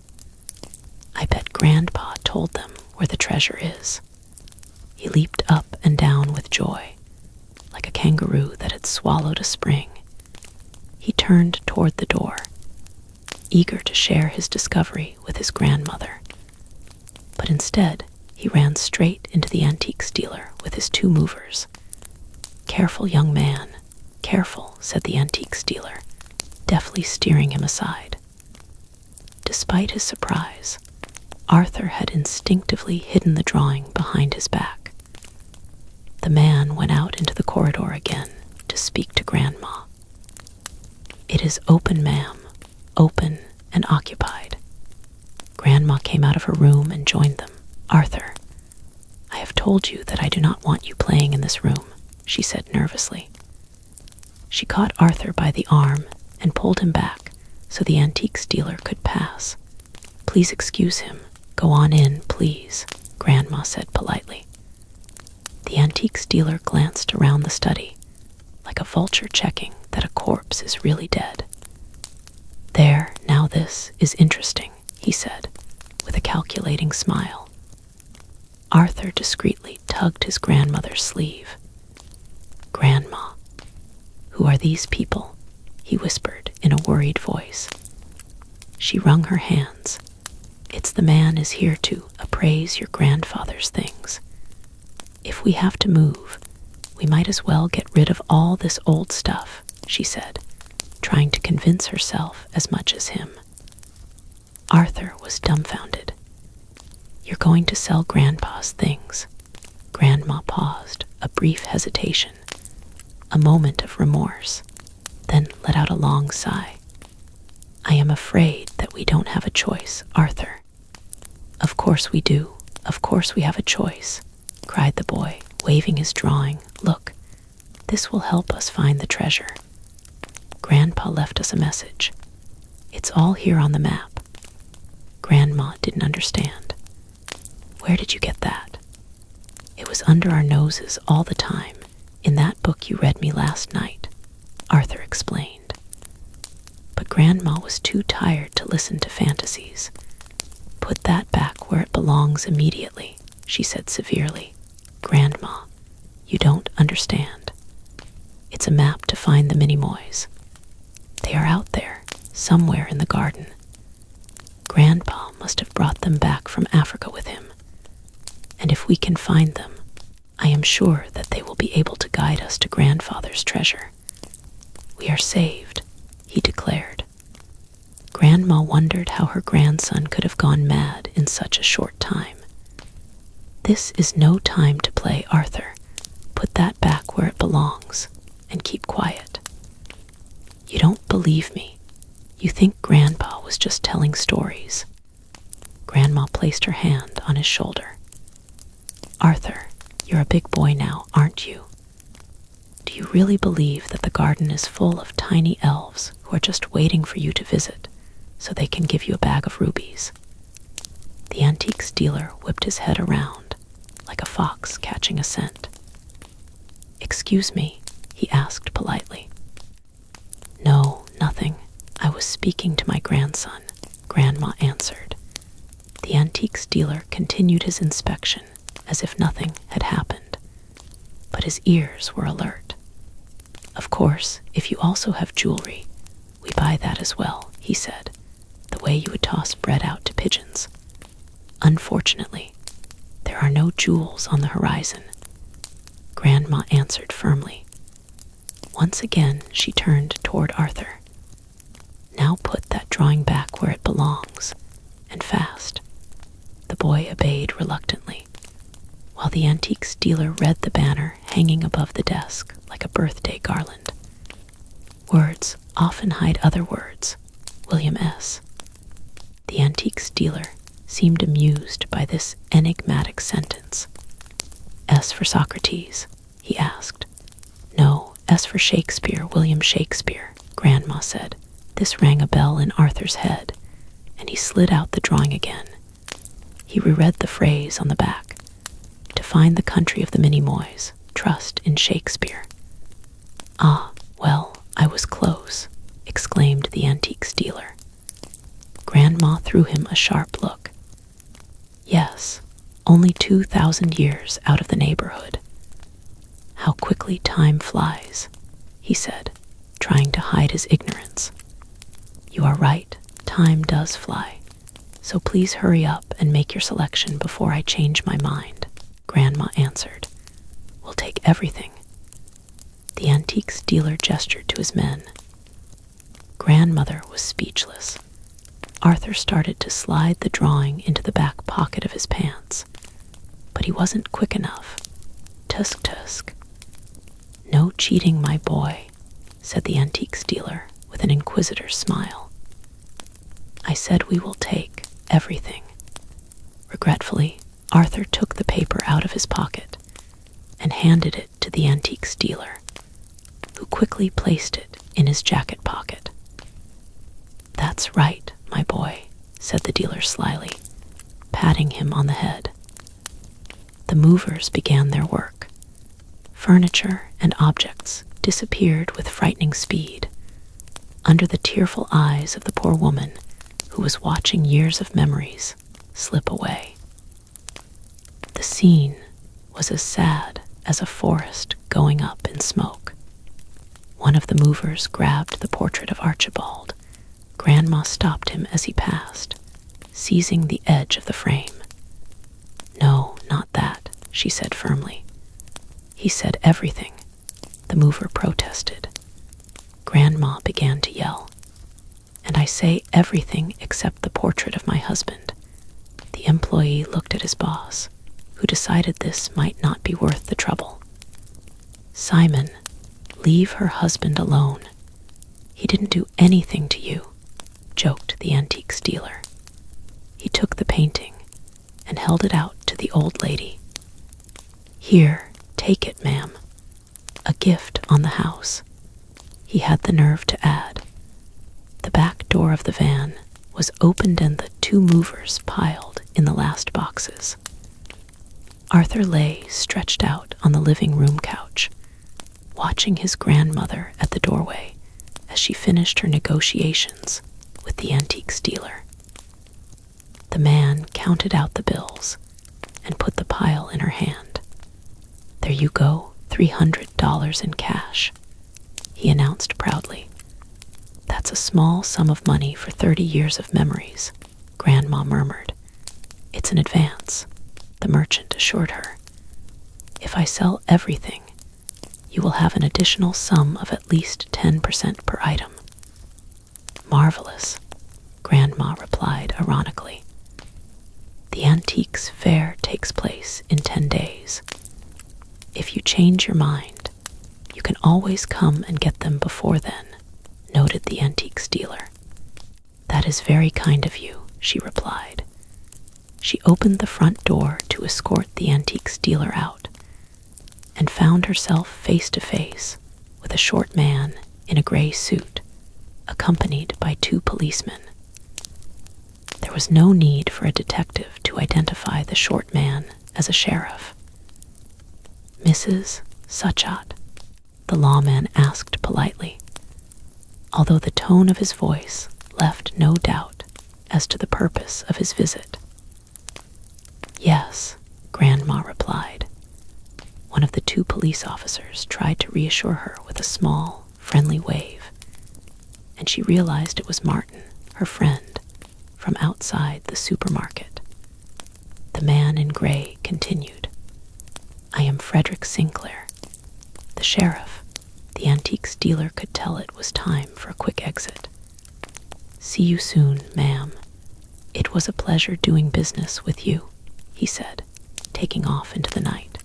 Speaker 1: I bet Grandpa told them where the treasure is. He leaped up and down with joy, like a kangaroo that had swallowed a spring. He turned toward the door, eager to share his discovery with his grandmother. But instead, he ran straight into the antiques dealer with his two movers. Careful, young man, careful, said the antiques dealer, deftly steering him aside. Despite his surprise, Arthur had instinctively hidden the drawing behind his back. The man went out into the corridor again to speak to Grandma. It is open, ma'am, open and occupied. Grandma came out of her room and joined them. Arthur, I have told you that I do not want you playing in this room, she said nervously. She caught Arthur by the arm and pulled him back so the antiques dealer could pass. Please excuse him. Go on in, please, Grandma said politely. The antiques dealer glanced around the study, like a vulture checking that a corpse is really dead. There, now this is interesting, he said, with a calculating smile. Arthur discreetly tugged his grandmother's sleeve. Grandma, who are these people? He whispered in a worried voice. She wrung her hands. It's the man is here to appraise your grandfather's things. If we have to move, we might as well get rid of all this old stuff, she said, trying to convince herself as much as him. Arthur was dumbfounded. You're going to sell Grandpa's things. Grandma paused, a brief hesitation, a moment of remorse, then let out a long sigh. I am afraid that we don't have a choice, Arthur. Of course we do. Of course we have a choice, cried the boy, waving his drawing. Look, this will help us find the treasure. Grandpa left us a message. It's all here on the map. Grandma didn't understand. Where did you get that? It was under our noses all the time, in that book you read me last night, Arthur explained. But Grandma was too tired to listen to fantasies. Put that back where it belongs immediately, she said severely. Grandma, you don't understand. It's a map to find the Minimoys. They are out there, somewhere in the garden. Grandpa must have brought them back from Africa with him. And if we can find them, I am sure that they will be able to guide us to Grandfather's treasure. We are saved, he declared. Grandma wondered how her grandson could have gone mad in such a short time. This is no time to play, Arthur. Put that back where it belongs and keep quiet. You don't believe me. You think Grandpa was just telling stories. Grandma placed her hand on his shoulder. Arthur, you're a big boy now, aren't you? Do you really believe that the garden is full of tiny elves who are just waiting for you to visit so they can give you a bag of rubies? The antiques dealer whipped his head around like a fox catching a scent. Excuse me, he asked politely. No, nothing. I was speaking to my grandson, Grandma answered. The antiques dealer continued his inspection as if nothing had happened, but his ears were alert. Of course, if you also have jewelry, we buy that as well, he said, the way you would toss bread out to pigeons. Unfortunately, there are no jewels on the horizon, Grandma answered firmly. Once again, she turned toward Arthur. Now put that drawing back where it belongs, and fast. The boy obeyed reluctantly, while the antiques dealer read the banner hanging above the desk like a birthday garland. Words often hide other words, William S. The antiques dealer seemed amused by this enigmatic sentence. S for Socrates, he asked. No, S for Shakespeare, William Shakespeare, Grandma said. This rang a bell in Arthur's head, and he slid out the drawing again. He reread the phrase on the back. To find the country of the Minimoys, trust in Shakespeare. Ah, well, I was close, exclaimed the antiques dealer. Grandma threw him a sharp look. Yes, only 2,000 years out of the neighborhood. How quickly time flies, he said, trying to hide his ignorance. You are right, time does fly. So please hurry up and make your selection before I change my mind, Grandma answered. We'll take everything. The antiques dealer gestured to his men. Grandmother was speechless. Arthur started to slide the drawing into the back pocket of his pants, but he wasn't quick enough. Tusk, tusk. No cheating, my boy, said the antiques dealer with an inquisitor's smile. I said we will take everything. Regretfully, Arthur took the paper out of his pocket and handed it to the antiques dealer, who quickly placed it in his jacket pocket. That's right, my boy, said the dealer slyly, patting him on the head. The movers began their work. Furniture and objects disappeared with frightening speed, under the tearful eyes of the poor woman who was watching years of memories slip away. The scene was as sad as a forest going up in smoke. One of the movers grabbed the portrait of Archibald. Grandma stopped him as he passed, seizing the edge of the frame. No, not that, she said firmly. He said everything, the mover protested. Grandma began to yell. And I say everything except the portrait of my husband. The employee looked at his boss, who decided this might not be worth the trouble. Simon, leave her husband alone. He didn't do anything to you, joked the antiques dealer. He took the painting and held it out to the old lady. Here, take it, ma'am. A gift on the house. He had the nerve to add. The back door of the van was opened and the two movers piled in the last boxes. Arthur lay stretched out on the living room couch, watching his grandmother at the doorway as she finished her negotiations with the antiques dealer. The man counted out the bills and put the pile in her hand. There you go, $300 in cash, he announced proudly. That's a small sum of money for 30 years of memories, Grandma murmured. It's an advance, the merchant assured her. If I sell everything, you will have an additional sum of at least 10% per item. Marvelous, Grandma replied ironically. The antiques fair takes place in 10 days. If you change your mind, you can always come and get them before then, noted the antiques dealer. That is very kind of you, she replied. She opened the front door to escort the antiques dealer out and found herself face to face with a short man in a gray suit, accompanied by 2 policemen. There was no need for a detective to identify the short man as a sheriff. "Mrs. Suchat?" the lawman asked politely, although the tone of his voice left no doubt as to the purpose of his visit. "Yes," Grandma replied. One of the 2 police officers tried to reassure her with a small, friendly wave, and she realized it was Martin, her friend, from outside the supermarket. The man in gray continued, "I am Frederick Sinclair, the sheriff." The antiques dealer could tell it was time for a quick exit. "See you soon, ma'am. It was a pleasure doing business with you," he said, taking off into the night.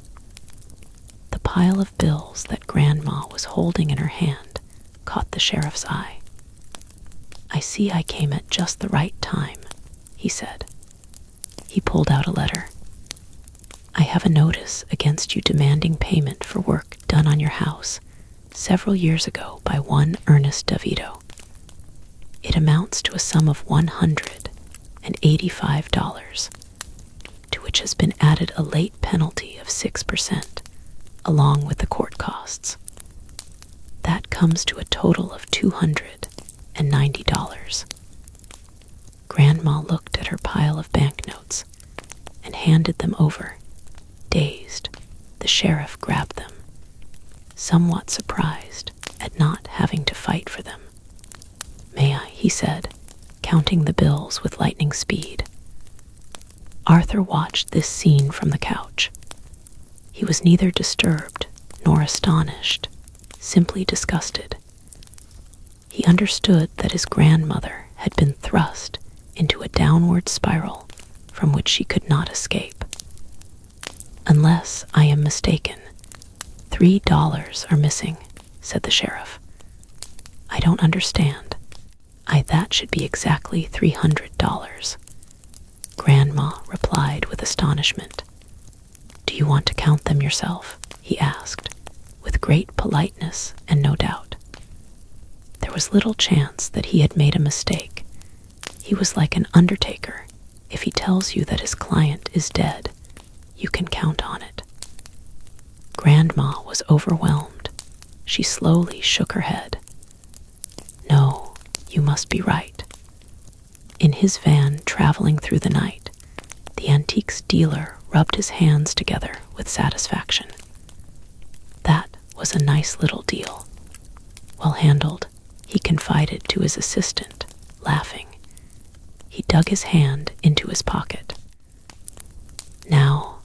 Speaker 1: The pile of bills that Grandma was holding in her hand caught the sheriff's eye. "I see I came at just the right time," he said. He pulled out a letter. "I have a notice against you demanding payment for work done on your house several years ago by one Ernest DeVito. It amounts to a sum of $185, to which has been added a late penalty of 6%, along with the court costs. That comes to a total of $290. Grandma looked at her pile of banknotes and handed them over. Dazed, the sheriff grabbed them, somewhat surprised at not having to fight for them. "May I?" he said, counting the bills with lightning speed. Arthur watched this scene from the couch. He was neither disturbed nor astonished, simply disgusted. He understood that his grandmother had been thrust into a downward spiral from which she could not escape. "Unless I am mistaken, $3 are missing," said the sheriff. "I don't understand. That should be exactly $300. Grandma replied with astonishment. "Do you want to count them yourself?" he asked, with great politeness and no doubt. There was little chance that he had made a mistake. He was like an undertaker. If he tells you that his client is dead, you can count on it. Grandma was overwhelmed. She slowly shook her head. "No, you must be right." In his van traveling through the night, the antiques dealer rubbed his hands together with satisfaction. That was a nice little deal. Well handled, he confided to his assistant, laughing. He dug his hand into his pocket. "Now,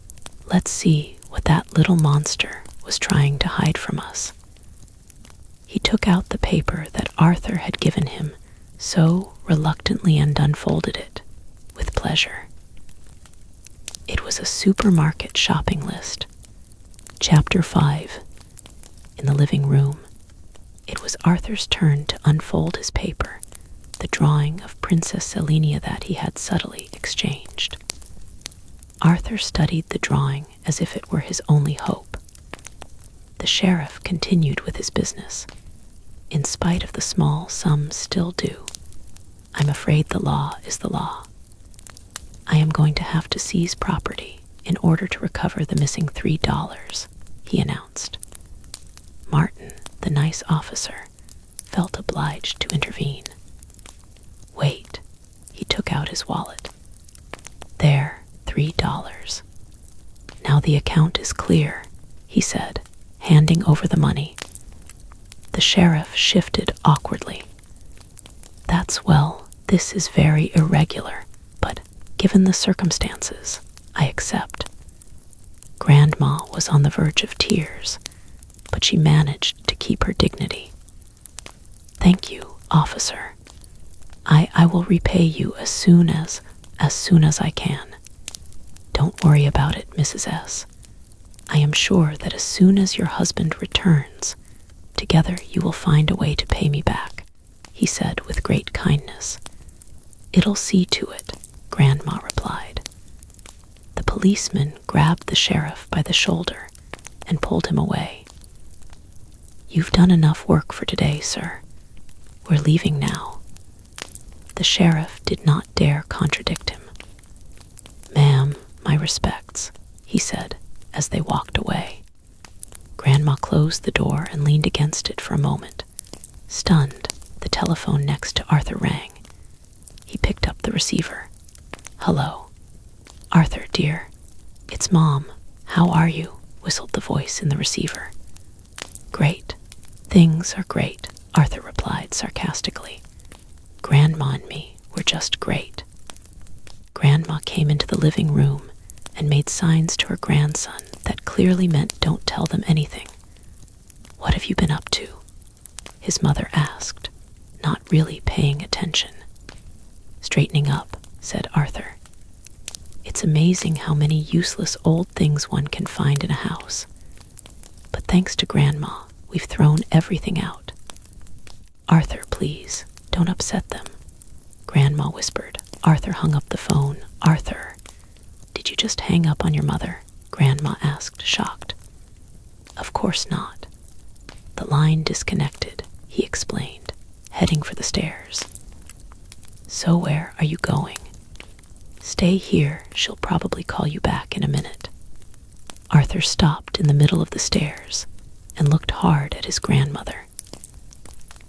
Speaker 1: let's see what that little monster was trying to hide from us." He took out the paper that Arthur had given him so reluctantly and unfolded it with pleasure. It was a supermarket shopping list. Chapter 5. In the living room, it was Arthur's turn to unfold his paper, the drawing of Princess Selenia that he had subtly exchanged. Arthur studied the drawing as if it were his only hope. The sheriff continued with his business. "In spite of the small sums still due, I'm afraid the law is the law. I am going to have to seize property in order to recover the missing $3, he announced. Martin, the nice officer, felt obliged to intervene. "Wait," he took out his wallet. "There, $3. Now the account is clear," he said, handing over the money. The sheriff shifted awkwardly. This is very irregular, but given the circumstances, I accept." Grandma was on the verge of tears, but she managed to keep her dignity. "Thank you, officer. I will repay you as soon as I can. Don't worry about it, Mrs. S. I am sure that as soon as your husband returns, together you will find a way to pay me back," he said with great kindness. "It'll see to it," Grandma replied. policeman grabbed the sheriff by the shoulder and pulled him away. "You've done enough work for today, sir. We're leaving now." The sheriff did not dare contradict him. "Ma'am, my respects," he said as they walked away. Grandma closed the door and leaned against it for a moment. Stunned, the telephone next to Arthur rang. He picked up the receiver. "Hello. Arthur, dear. It's Mom. How are you?" whistled the voice in the receiver. "Great. Things are great," Arthur replied sarcastically. "Grandma and me were just great." Grandma came into the living room and made signs to her grandson that clearly meant don't tell them anything. "What have you been up to?" his mother asked, not really paying attention. "Straightening up," said Arthur. "It's amazing how many useless old things one can find in a house. But thanks to Grandma, we've thrown everything out." "Arthur, please, don't upset them," Grandma whispered. Arthur hung up the phone. "Arthur, did you just hang up on your mother?" Grandma asked, shocked. "Of course not. The line disconnected," he explained, heading for the stairs. "So where are you going?" "Stay here. She'll probably call you back in a minute." Arthur stopped in the middle of the stairs and looked hard at his grandmother.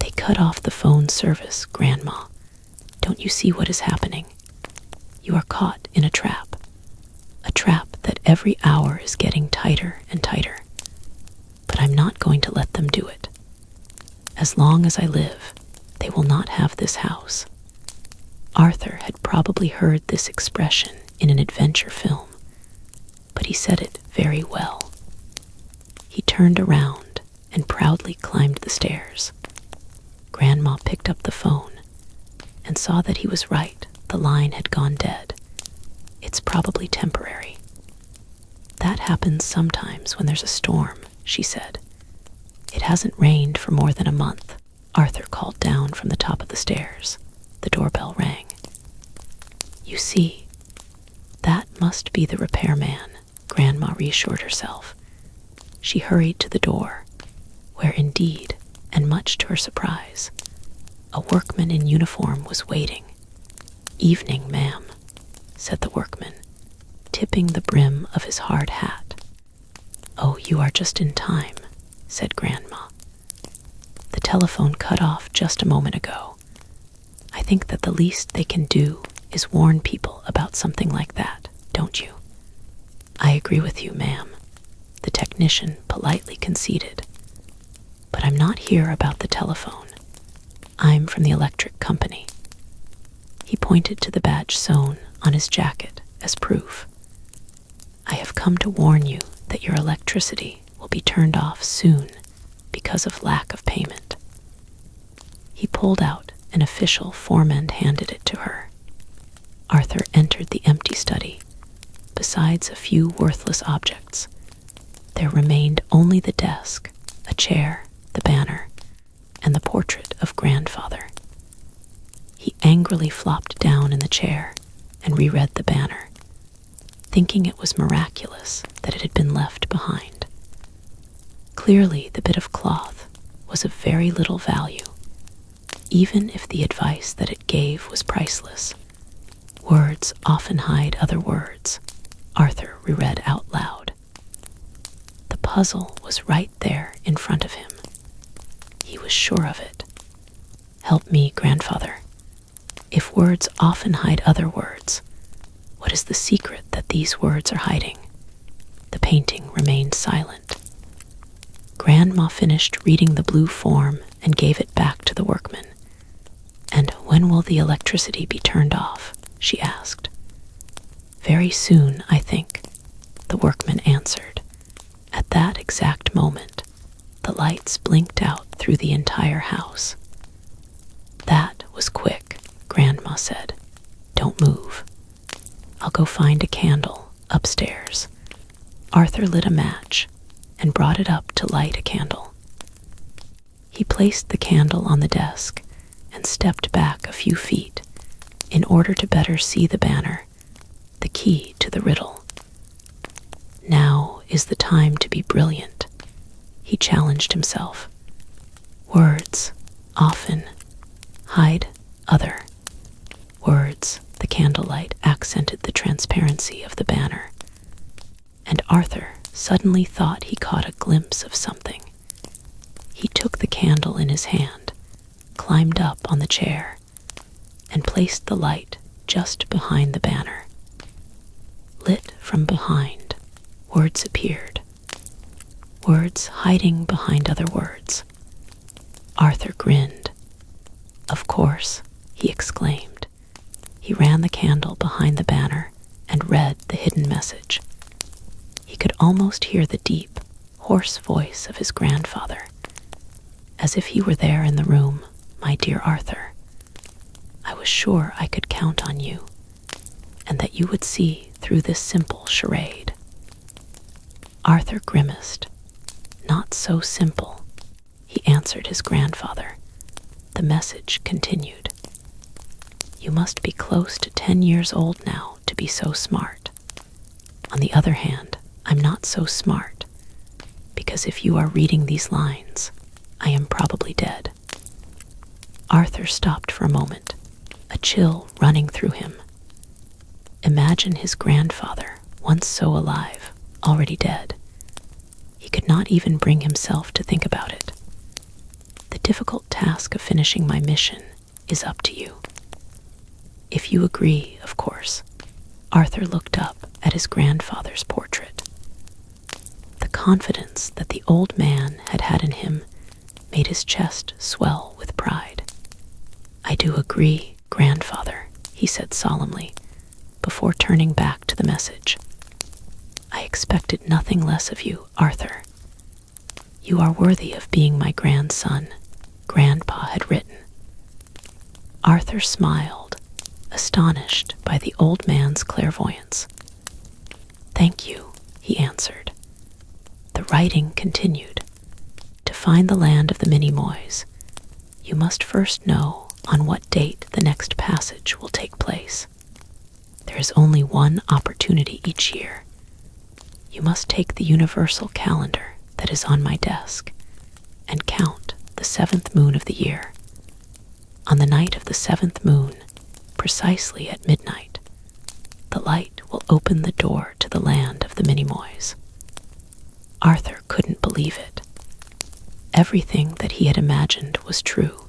Speaker 1: "They cut off the phone service, Grandma. Don't you see what is happening? You are caught in a trap that every hour is getting tighter and tighter. But I'm not going to let them do it. As long as I live, they will not have this house." Arthur had probably heard this expression in an adventure film, but he said it very well. He turned around and proudly climbed the stairs. Grandma picked up the phone and saw that he was right. The line had gone dead. "It's probably temporary." "That happens sometimes when there's a storm," she said. "It hasn't rained for more than a month." Arthur called down from the top of the stairs. The doorbell rang. "You see, that must be the repairman," Grandma reassured herself. She hurried to the door, where indeed, and much to her surprise, a workman in uniform was waiting. "Evening, ma'am," said the workman, tipping the brim of his hard hat. "Oh, you are just in time," said Grandma. "The telephone cut off just a moment ago. I think that the least they can do is warn people about something like that, don't you?" "I agree with you, ma'am," the technician politely conceded. "But I'm not here about the telephone. I'm from the electric company." He pointed to the badge sewn on his jacket as proof. "I have come to warn you that your electricity will be turned off soon because of lack of payment." He pulled out an official form and handed it to her. Arthur entered the empty study. Besides a few worthless objects, there remained only the desk, a chair, the banner, and the portrait of Grandfather. He angrily flopped down in the chair and reread the banner, thinking it was miraculous that it had been left behind. Clearly, the bit of cloth was of very little value, even if the advice that it gave was priceless. "Words often hide other words," Arthur reread out loud. The puzzle was right there in front of him. He was sure of it. "Help me, Grandfather. If words often hide other words, what is the secret that these words are hiding?" The painting remained silent. Grandma finished reading the blue form and gave it back to the workman. "And when will the electricity be turned off?" she asked. "Very soon, I think," the workman answered. At that exact moment, the lights blinked out through the entire house. "That was quick," Grandma said. "Don't move. I'll go find a candle upstairs." Arthur lit a match and brought it up to light a candle. He placed the candle on the desk and stepped back a few feet in order to better see the banner, the key to the riddle. Now is the time to be brilliant, he challenged himself. Words, often, hide other. Words, the candlelight accented the transparency of the banner. And Arthur suddenly thought he caught a glimpse of something. He took the candle in his hand, climbed up on the chair, and placed the light just behind the banner. Lit from behind, words appeared. Words hiding behind other words. Arthur grinned. Of course, he exclaimed. He ran the candle behind the banner and read the hidden message. He could almost hear the deep, hoarse voice of his grandfather, as if he were there in the room. My dear Arthur, I was sure I could count on you, and that you would see through this simple charade. Arthur grimaced. Not so simple, he answered his grandfather. The message continued. You must be close to 10 years old now to be so smart. On the other hand, I'm not so smart, because if you are reading these lines, I am probably dead. Arthur stopped for a moment, a chill running through him. Imagine his grandfather, once so alive, already dead. He could not even bring himself to think about it. The difficult task of finishing my mission is up to you. If you agree, of course. Arthur looked up at his grandfather's portrait. The confidence that the old man had had in him made his chest swell with pride. I do agree, grandfather, he said solemnly, before turning back to the message. I expected nothing less of you, Arthur. You are worthy of being my grandson, Grandpa had written. Arthur smiled, astonished by the old man's clairvoyance. Thank you, he answered. The writing continued. To find the land of the Minimoys, you must first know on what date the next passage will take place. There is only one opportunity each year. You must take the universal calendar that is on my desk and count the 7th moon of the year. On the night of the 7th moon, precisely at midnight, the light will open the door to the land of the Minimoys. Arthur couldn't believe it. Everything that he had imagined was true.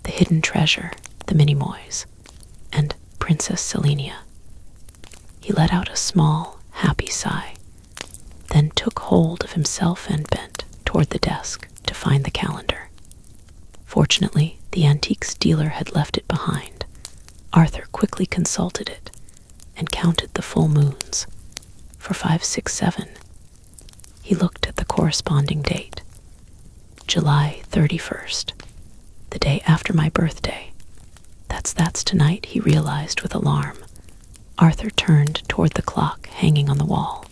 Speaker 1: The hidden treasure, the Minimoys, and Princess Selenia. He let out a small, happy sigh, then took hold of himself and bent toward the desk to find the calendar. Fortunately, the antiques dealer had left it behind. Arthur quickly consulted it and counted the full moons. For 5, 6, 7. He looked at the corresponding date. July 31st, the day after my birthday. That's tonight, he realized with alarm. Arthur turned toward the clock hanging on the wall.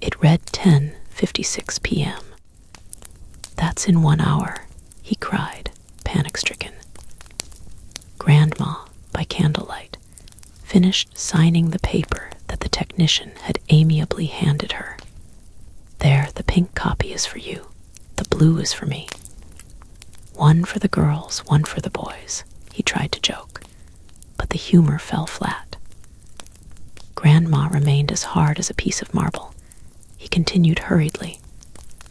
Speaker 1: It read 10:56 p.m. That's in 1 hour, he cried, panic-stricken. Grandma, by candlelight, finished signing the paper that the technician had amiably handed her. There, the pink copy is for you. The blue is for me. One for the girls, one for the boys, he tried to joke, but the humor fell flat. Grandma remained as hard as a piece of marble. He continued hurriedly.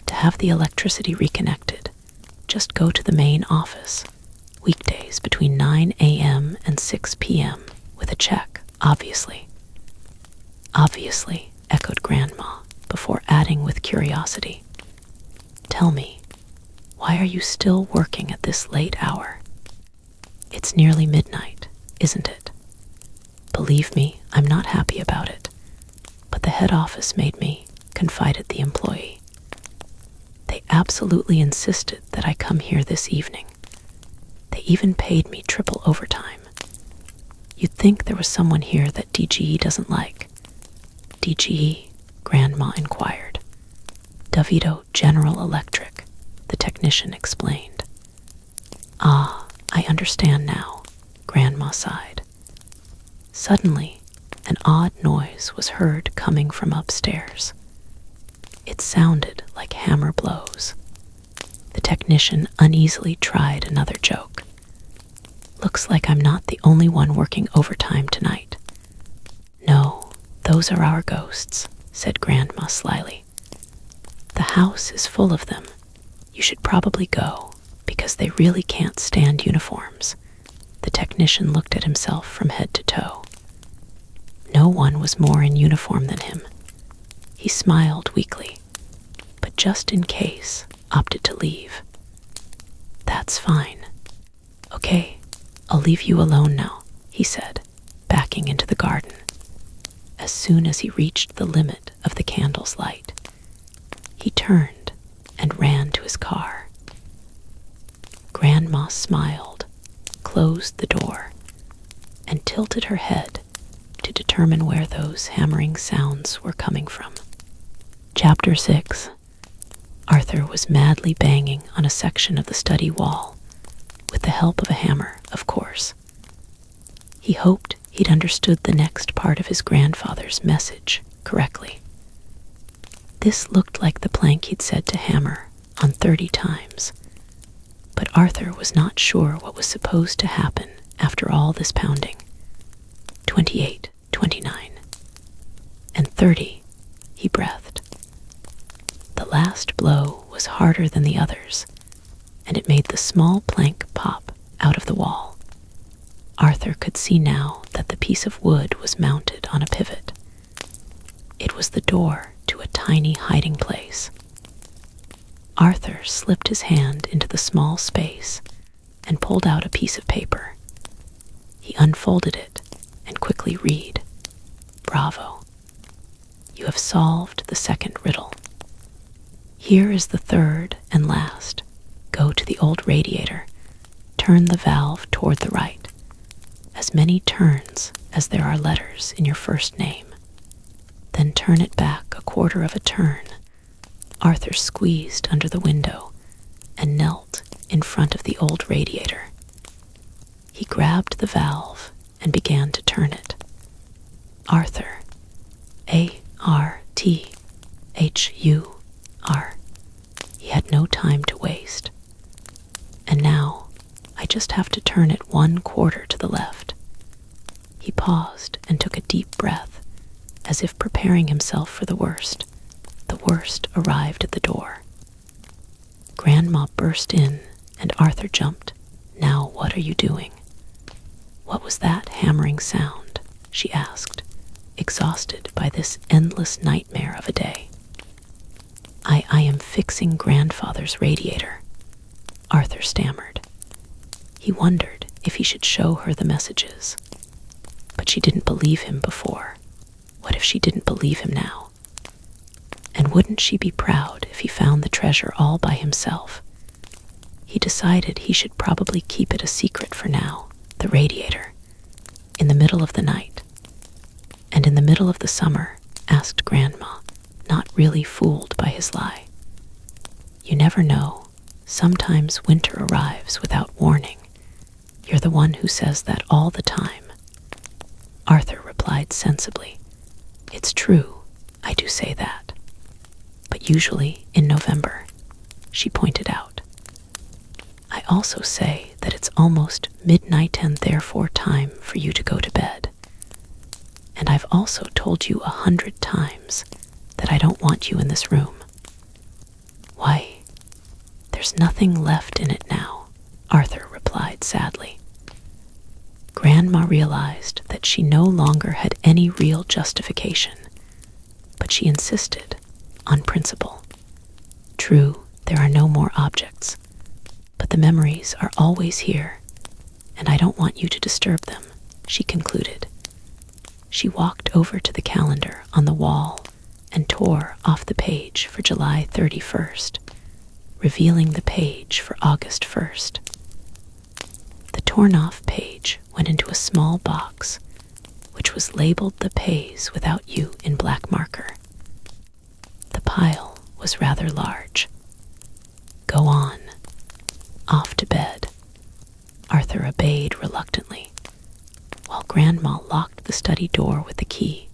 Speaker 1: To have the electricity reconnected, just go to the main office, weekdays between 9 a.m. and 6 p.m. with a check, obviously. Obviously, echoed Grandma, before adding with curiosity. Tell me, why are you still working at this late hour? It's nearly midnight, isn't it? Believe me, I'm not happy about it, but the head office made me, confided the employee. They absolutely insisted that I come here this evening. They even paid me triple overtime. You'd think there was someone here that DGE doesn't like. DGE? Grandma inquired. DeVito General Electric, the technician explained. Ah, I understand now, Grandma sighed. Suddenly, an odd noise was heard coming from upstairs. It sounded like hammer blows. The technician uneasily tried another joke. "Looks like I'm not the only one working overtime tonight." "No, those are our ghosts," said Grandma slyly. "The house is full of them. You should probably go, because they really can't stand uniforms." The technician looked at himself from head to toe. No one was more in uniform than him. He smiled weakly, but just in case, opted to leave. "That's fine. Okay, I'll leave you alone now," he said, backing into the garden. As soon as he reached the limit of the candle's light, he turned and ran to his car. Grandma smiled, closed the door, and tilted her head to determine where those hammering sounds were coming from. Chapter 6. Arthur was madly banging on a section of the study wall, with the help of a hammer, of course. He hoped he'd understood the next part of his grandfather's message correctly. This looked like the plank he'd said to hammer on 30 times, but Arthur was not sure what was supposed to happen after all this pounding. 28, 29, and 30, he breathed. The last blow was harder than the others, and it made the small plank pop out of the wall. Arthur could see now that the piece of wood was mounted on a pivot. It was the door to a tiny hiding place. Arthur slipped his hand into the small space and pulled out a piece of paper. He unfolded it and quickly read, "Bravo. You have solved the second riddle. Here is the third and last. Go to the old radiator. Turn the valve toward the right. As many turns as there are letters in your first name. Then turn it back a quarter of a turn." Arthur squeezed under the window and knelt in front of the old radiator. He grabbed the valve and began to turn it. Arthur. A-R-T-H-U-R. He had no time to waste. "And now, I just have to turn it 1/4 to the left." He paused and took a deep breath, as if preparing himself for the worst. The worst arrived at the door. Grandma burst in, and Arthur jumped. "Now what are you doing?" "What was that hammering sound?" she asked, exhausted by this endless nightmare of a day. I am fixing Grandfather's radiator," Arthur stammered. He wondered if he should show her the messages. But she didn't believe him before. What if she didn't believe him now? And wouldn't she be proud if he found the treasure all by himself? He decided he should probably keep it a secret for now, the radiator, in the middle of the night. "And in the middle of the summer?" asked Grandma, not really fooled by his lie. "You never know. Sometimes winter arrives without warning. You're the one who says that all the time." Arthur replied sensibly, "It's true, I do say that. But usually in November," she pointed out. "I also say that it's almost midnight and therefore time for you to go to bed. And I've also told you 100 times that I don't want you in this room." "Why, there's nothing left in it now," Arthur replied sadly. Grandma realized that she no longer had any real justification, but she insisted on principle. "True, there are no more objects, but the memories are always here, and I don't want you to disturb them," she concluded. She walked over to the calendar on the wall and tore off the page for July 31st, revealing the page for August 1st. The torn-off page went into a small box, which was labeled "The Pays Without You" in black marker. The pile was rather large. "Go on. Off to bed." Arthur obeyed reluctantly, while Grandma locked the study door with the key,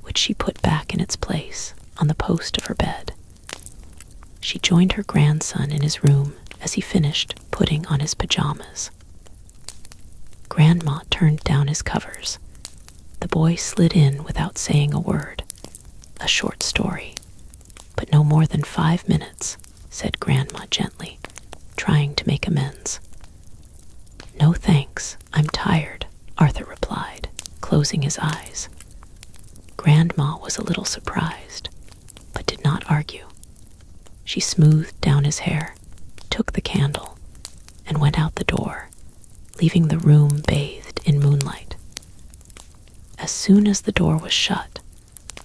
Speaker 1: which she put back in its place on the post of her bed. She joined her grandson in his room as he finished putting on his pajamas. Grandma turned down his covers. The boy slid in without saying a word. A short story, but no more than 5 minutes, said Grandma gently, trying to make amends. No thanks, I'm tired, Arthur replied, closing his eyes. Grandma was a little surprised, but did not argue. She smoothed down his hair, took the candle, and went out the door, leaving the room bathed in moonlight. As soon as the door was shut,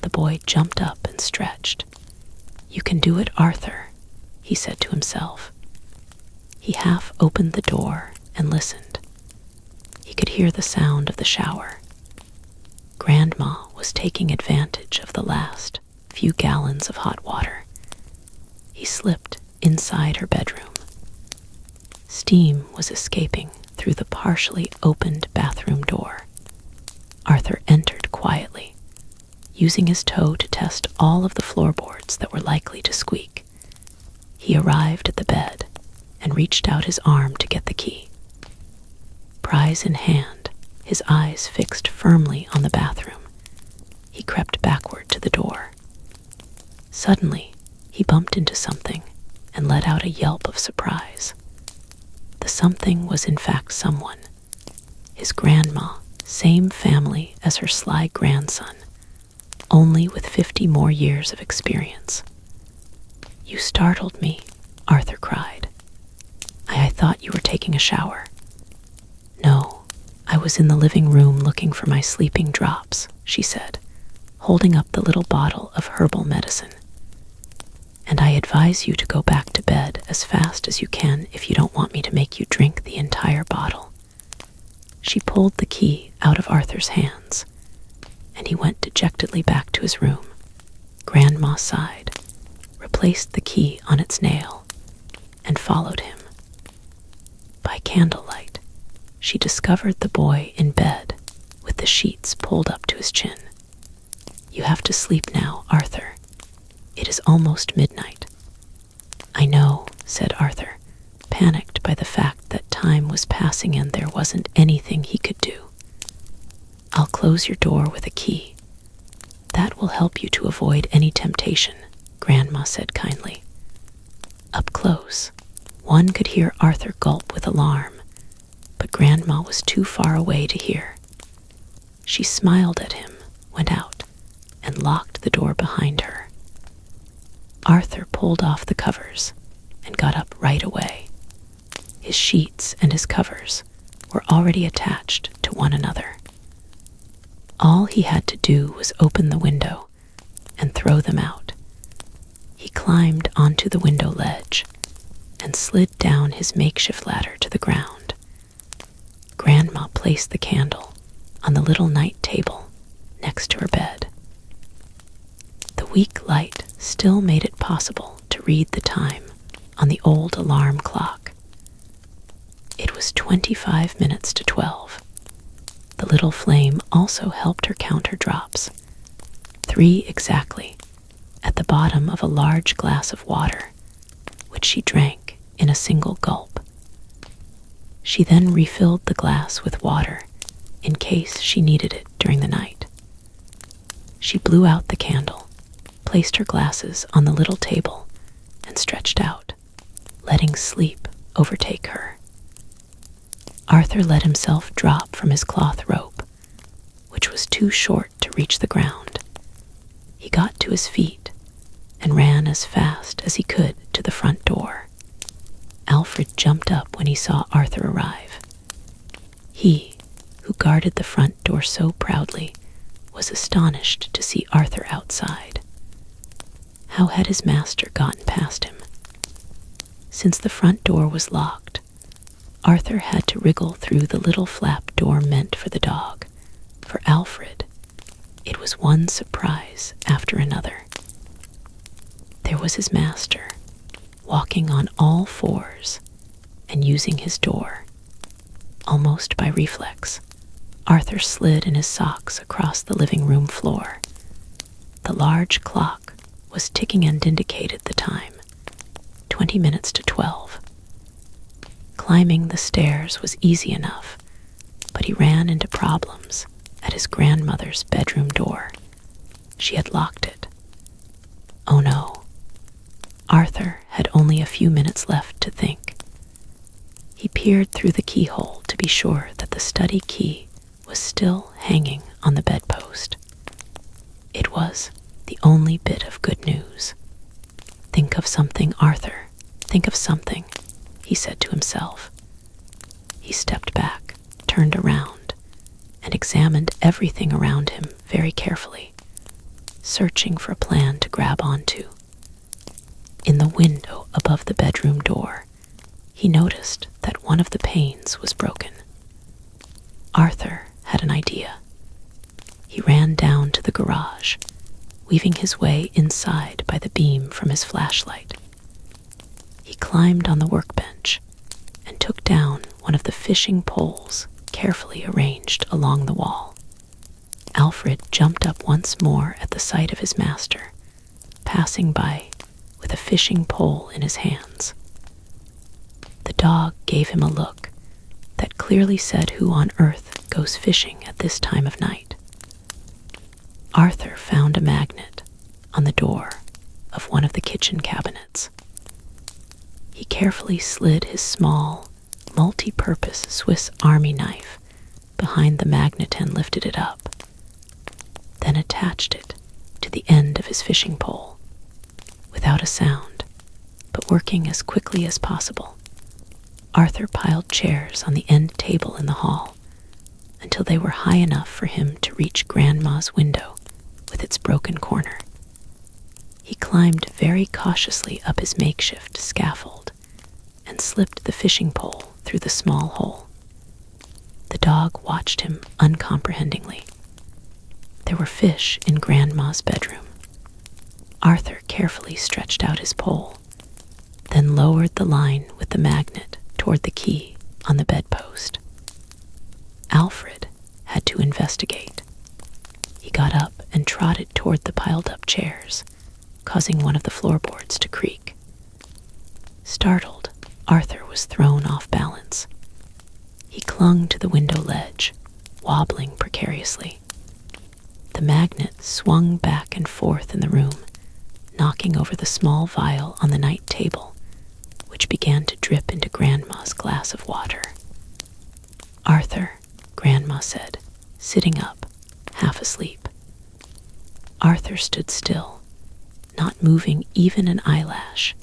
Speaker 1: the boy jumped up and stretched. You can do it, Arthur, he said to himself. He half opened the door and listened. He could hear the sound of the shower. Grandma was taking advantage of the last few gallons of hot water. He slipped inside her bedroom. Steam was escaping through the partially opened bathroom door. Arthur entered quietly, using his toe to test all of the floorboards that were likely to squeak. He arrived at the bed and reached out his arm to get the key. Prize in hand, his eyes fixed firmly on the bathroom, he crept backward to the door. Suddenly, he bumped into something and let out a yelp of surprise. The something was in fact someone. His grandma, same family as her sly grandson, only with 50 more years of experience. You startled me, Arthur cried. I thought you were taking a shower. No, I was in the living room looking for my sleeping drops, she said, holding up the little bottle of herbal medicine. And I advise you to go back to bed as fast as you can if you don't want me to make you drink the entire bottle. She pulled the key out of Arthur's hands, and he went dejectedly back to his room. Grandma sighed, replaced the key on its nail, and followed him. By candlelight, she discovered the boy in bed with the sheets pulled up to his chin. You have to sleep now, Arthur. It is almost midnight. I know, said Arthur, panicked by the fact that time was passing and there wasn't anything he could do. I'll close your door with a key. That will help you to avoid any temptation, Grandma said kindly. Up close, one could hear Arthur gulp with alarm, but Grandma was too far away to hear. She smiled at him, went out, and locked the door behind her. Arthur pulled off the covers and got up right away. His sheets and his covers were already attached to one another. All he had to do was open the window and throw them out. He climbed onto the window ledge and slid down his makeshift ladder to the ground. Grandma placed the candle on the little night table next to her bed. The weak light still made it possible to read the time on the old alarm clock. It was 25 minutes to 12. The little flame also helped her count her drops, 3 exactly, at the bottom of a large glass of water, which she drank in a single gulp. She then refilled the glass with water in case she needed it during the night. She blew out the candle, placed her glasses on the little table, and stretched out, letting sleep overtake her. Arthur let himself drop from his cloth rope, which was too short to reach the ground. He got to his feet and ran as fast as he could to the front door. Alfred jumped up when he saw Arthur arrive. He, who guarded the front door so proudly, was astonished to see Arthur outside. How had his master gotten past him? Since the front door was locked, Arthur had to wriggle through the little flap door meant for the dog. For Alfred, it was one surprise after another. There was his master, walking on all fours and using his door. Almost by reflex, Arthur slid in his socks across the living room floor. The large clock was ticking and indicated the time, 20 minutes to 12. Climbing the stairs was easy enough, but he ran into problems at his grandmother's bedroom door. She had locked it. Oh no. Arthur had only a few minutes left to think. He peered through the keyhole to be sure that the study key was still hanging on the bedpost. It was the only bit of good news. Think of something, Arthur. Think of something, he said to himself. He stepped back, turned around, and examined everything around him very carefully, searching for a plan to grab onto. In the window above the bedroom door, he noticed that one of the panes was broken. Arthur had an idea. He ran down to the garage, weaving his way inside by the beam from his flashlight. He climbed on the workbench and took down one of the fishing poles carefully arranged along the wall. Alfred jumped up once more at the sight of his master, passing by with a fishing pole in his hands. The dog gave him a look that clearly said who on earth goes fishing at this time of night. Arthur found a magnet on the door of one of the kitchen cabinets. He carefully slid his small, multi-purpose Swiss Army knife behind the magnet and lifted it up, then attached it to the end of his fishing pole. Without a sound, but working as quickly as possible, Arthur piled chairs on the end table in the hall until they were high enough for him to reach Grandma's window with its broken corner. He climbed very cautiously up his makeshift scaffold and slipped the fishing pole through the small hole. The dog watched him uncomprehendingly. There were fish in Grandma's bedroom. Arthur carefully stretched out his pole, then lowered the line with the magnet toward the key on the bedpost. Alfred had to investigate. He got up and trotted toward the piled-up chairs, causing one of the floorboards to creak. Startled, Arthur was thrown off balance. He clung to the window ledge, wobbling precariously. The magnet swung back and forth in the room, knocking over the small vial on the night table, which began to drip into Grandma's glass of water. "Arthur," Grandma said, sitting up, half asleep. Arthur stood still, not moving even an eyelash,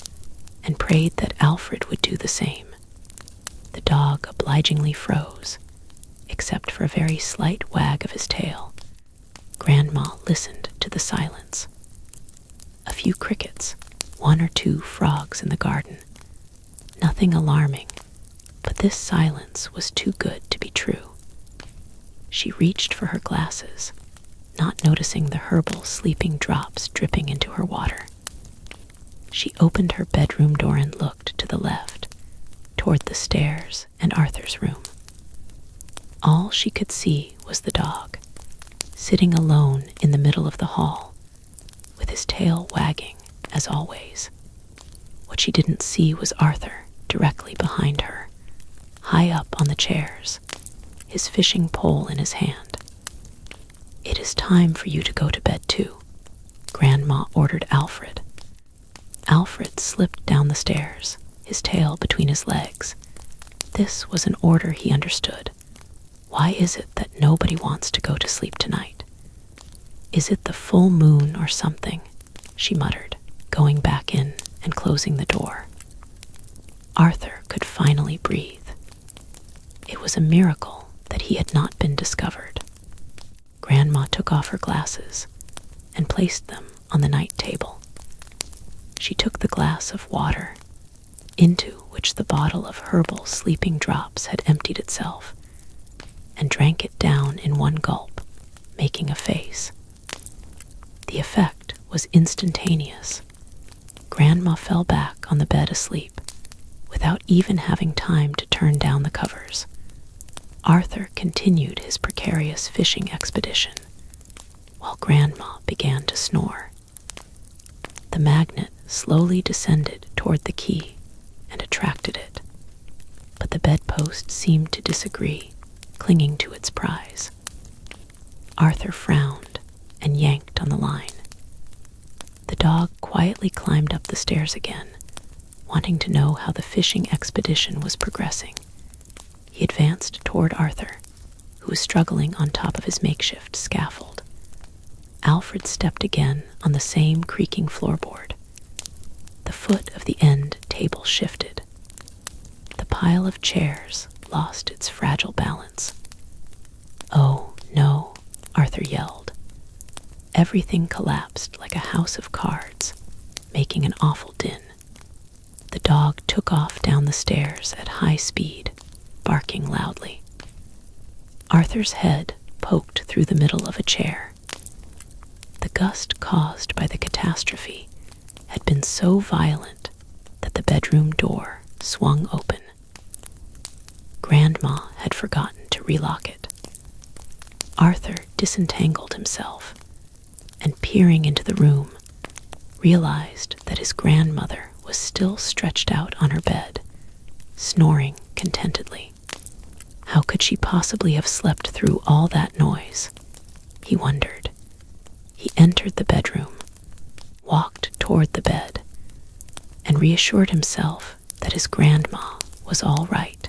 Speaker 1: and prayed that Alfred would do the same. The dog obligingly froze, except for a very slight wag of his tail. Grandma listened to the silence. A few crickets, one or two frogs in the garden. Nothing alarming, but this silence was too good to be true. She reached for her glasses, not noticing the herbal sleeping drops dripping into her water. She opened her bedroom door and looked to the left, toward the stairs and Arthur's room. All she could see was the dog, sitting alone in the middle of the hall, with his tail wagging, as always. What she didn't see was Arthur directly behind her, high up on the chairs, his fishing pole in his hand. "It is time for you to go to bed too," Grandma ordered Alfred. Alfred slipped down the stairs, his tail between his legs. This was an order he understood. Why is it that nobody wants to go to sleep tonight? "Is it the full moon or something?" she muttered, going back in and closing the door. Arthur could finally breathe. It was a miracle that he had not been discovered. Grandma took off her glasses and placed them on the night table. She took the glass of water, into which the bottle of herbal sleeping drops had emptied itself, and drank it down in one gulp, making a face. The effect was instantaneous. Grandma fell back on the bed asleep, without even having time to turn down the covers. Arthur continued his precarious fishing expedition, while Grandma began to snore. The magnet slowly descended toward the key and attracted it, but the bedpost seemed to disagree, clinging to its prize. Arthur frowned and yanked on the line. The dog quietly climbed up the stairs again, wanting to know how the fishing expedition was progressing. He advanced toward Arthur, who was struggling on top of his makeshift scaffold. Alfred stepped again on the same creaking floorboard. The foot of the end table shifted. The pile of chairs lost its fragile balance. "Oh, no," Arthur yelled. Everything collapsed like a house of cards, making an awful din. The dog took off down the stairs at high speed, barking loudly. Arthur's head poked through the middle of a chair. The gust caused by the catastrophe had been so violent that the bedroom door swung open. Grandma had forgotten to relock it. Arthur disentangled himself and, peering into the room, realized that his grandmother was still stretched out on her bed, snoring contentedly. How could she possibly have slept through all that noise? He wondered. He entered the bedroom, walked toward the bed, and reassured himself that his grandma was all right.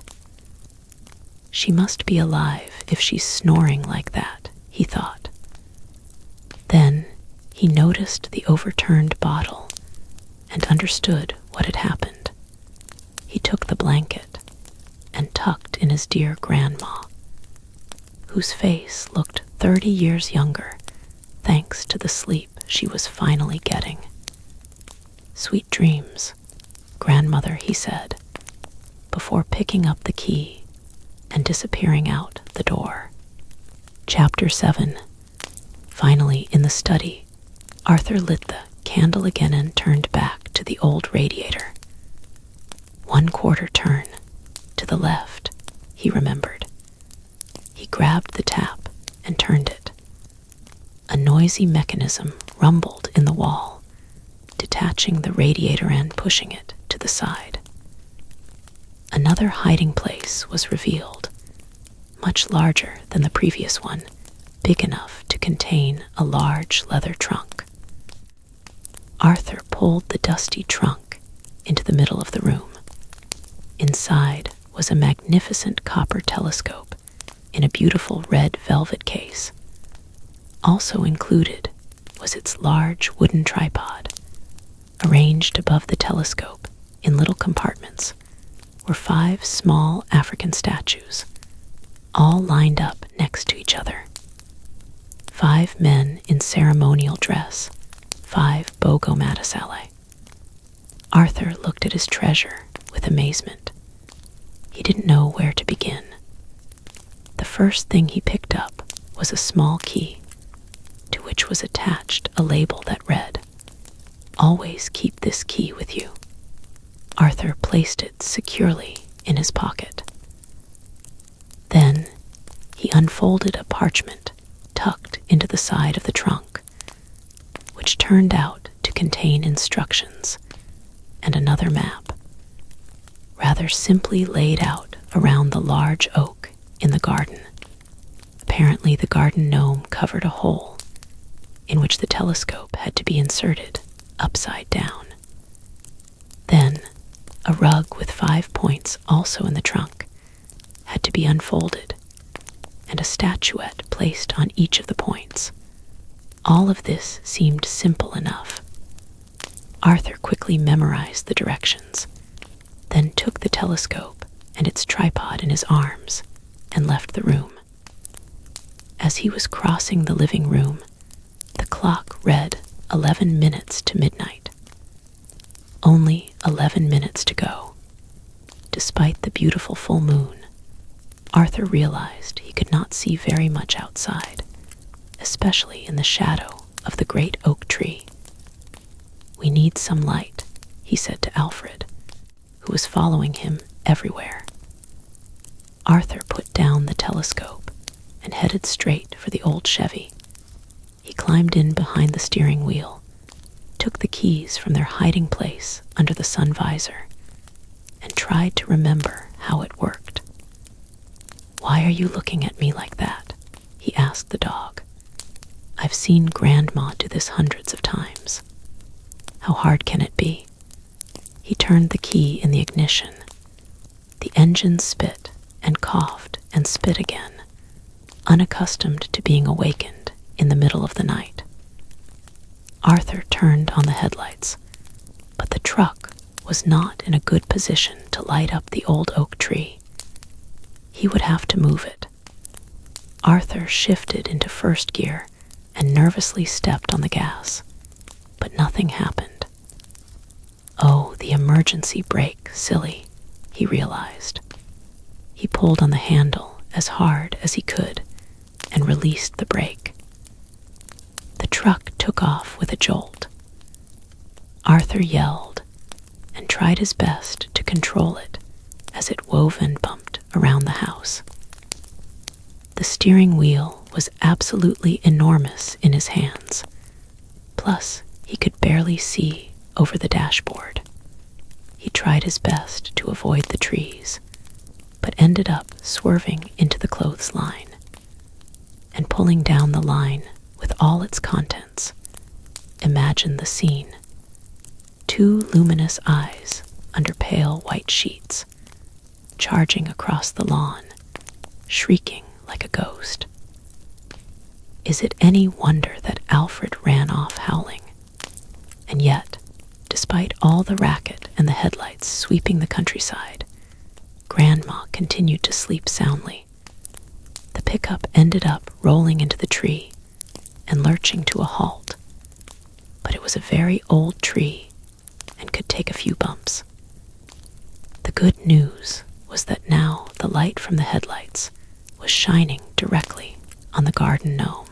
Speaker 1: She must be alive if she's snoring like that, he thought. Then he noticed the overturned bottle and understood what had happened. He took the blanket and tucked in his dear grandma, whose face looked 30 years younger thanks to the sleep she was finally getting. "Sweet dreams, grandmother," he said, before picking up the key and disappearing out the door. Chapter 7. Finally, in the study, Arthur lit the candle again and turned back to the old radiator. 1/4 turn to the left, he remembered. He grabbed the tap and turned it. A noisy mechanism rumbled in the wall, detaching the radiator and pushing it to the side. Another hiding place was revealed, much larger than the previous one, big enough to contain a large leather trunk. Arthur pulled the dusty trunk into the middle of the room. Inside was a magnificent copper telescope in a beautiful red velvet case. Also included was its large wooden tripod. Arranged above the telescope in little compartments were 5 small African statues, all lined up next to each other. 5 men in ceremonial dress, 5 Bogo Matasale. Arthur looked at his treasure with amazement. He didn't know where to begin. The first thing he picked up was a small key, to which was attached a label that read, "Always keep this key with you." Arthur placed it securely in his pocket. Then he unfolded a parchment tucked into the side of the trunk, which turned out to contain instructions and another map, rather simply laid out around the large oak in the garden. Apparently the garden gnome covered a hole in which the telescope had to be inserted upside down. Then a rug with 5 points, also in the trunk, had to be unfolded, and a statuette placed on each of the points. All of this seemed simple enough. Arthur quickly memorized the directions, then took the telescope and its tripod in his arms and left the room. As he was crossing the living room, the clock read 11 minutes to midnight. Only 11 minutes to go. Despite the beautiful full moon, Arthur realized he could not see very much outside, especially in the shadow of the great oak tree. "We need some light," he said to Alfred, who was following him everywhere. Arthur put down the telescope and headed straight for the old Chevy. He climbed in behind the steering wheel, took the keys from their hiding place under the sun visor, and tried to remember how it worked. "Why are you looking at me like that?" he asked the dog. "I've seen Grandma do this hundreds of times. How hard can it be?" He turned the key in the ignition. The engine spit and coughed and spit again, unaccustomed to being awakened in the middle of the night. Arthur turned on the headlights, but the truck was not in a good position to light up the old oak tree. He would have to move it. Arthur shifted into first gear and nervously stepped on the gas, but nothing happened. Oh, the emergency brake, silly, he realized. He pulled on the handle as hard as he could and released the brake. The truck took off with a jolt. Arthur yelled and tried his best to control it as it wove and bumped around the house. The steering wheel was absolutely enormous in his hands. Plus, he could barely see over the dashboard. He tried his best to avoid the trees, but ended up swerving into the clothesline and pulling down the line with all its contents. Imagine the scene. 2 luminous eyes under pale white sheets, charging across the lawn, shrieking like a ghost. Is it any wonder that Alfred ran off howling? And yet, despite all the racket and the headlights sweeping the countryside, Grandma continued to sleep soundly. The pickup ended up rolling into the tree and lurching to a halt, but it was a very old tree and could take a few bumps. The good news was that now the light from the headlights was shining directly on the garden gnome.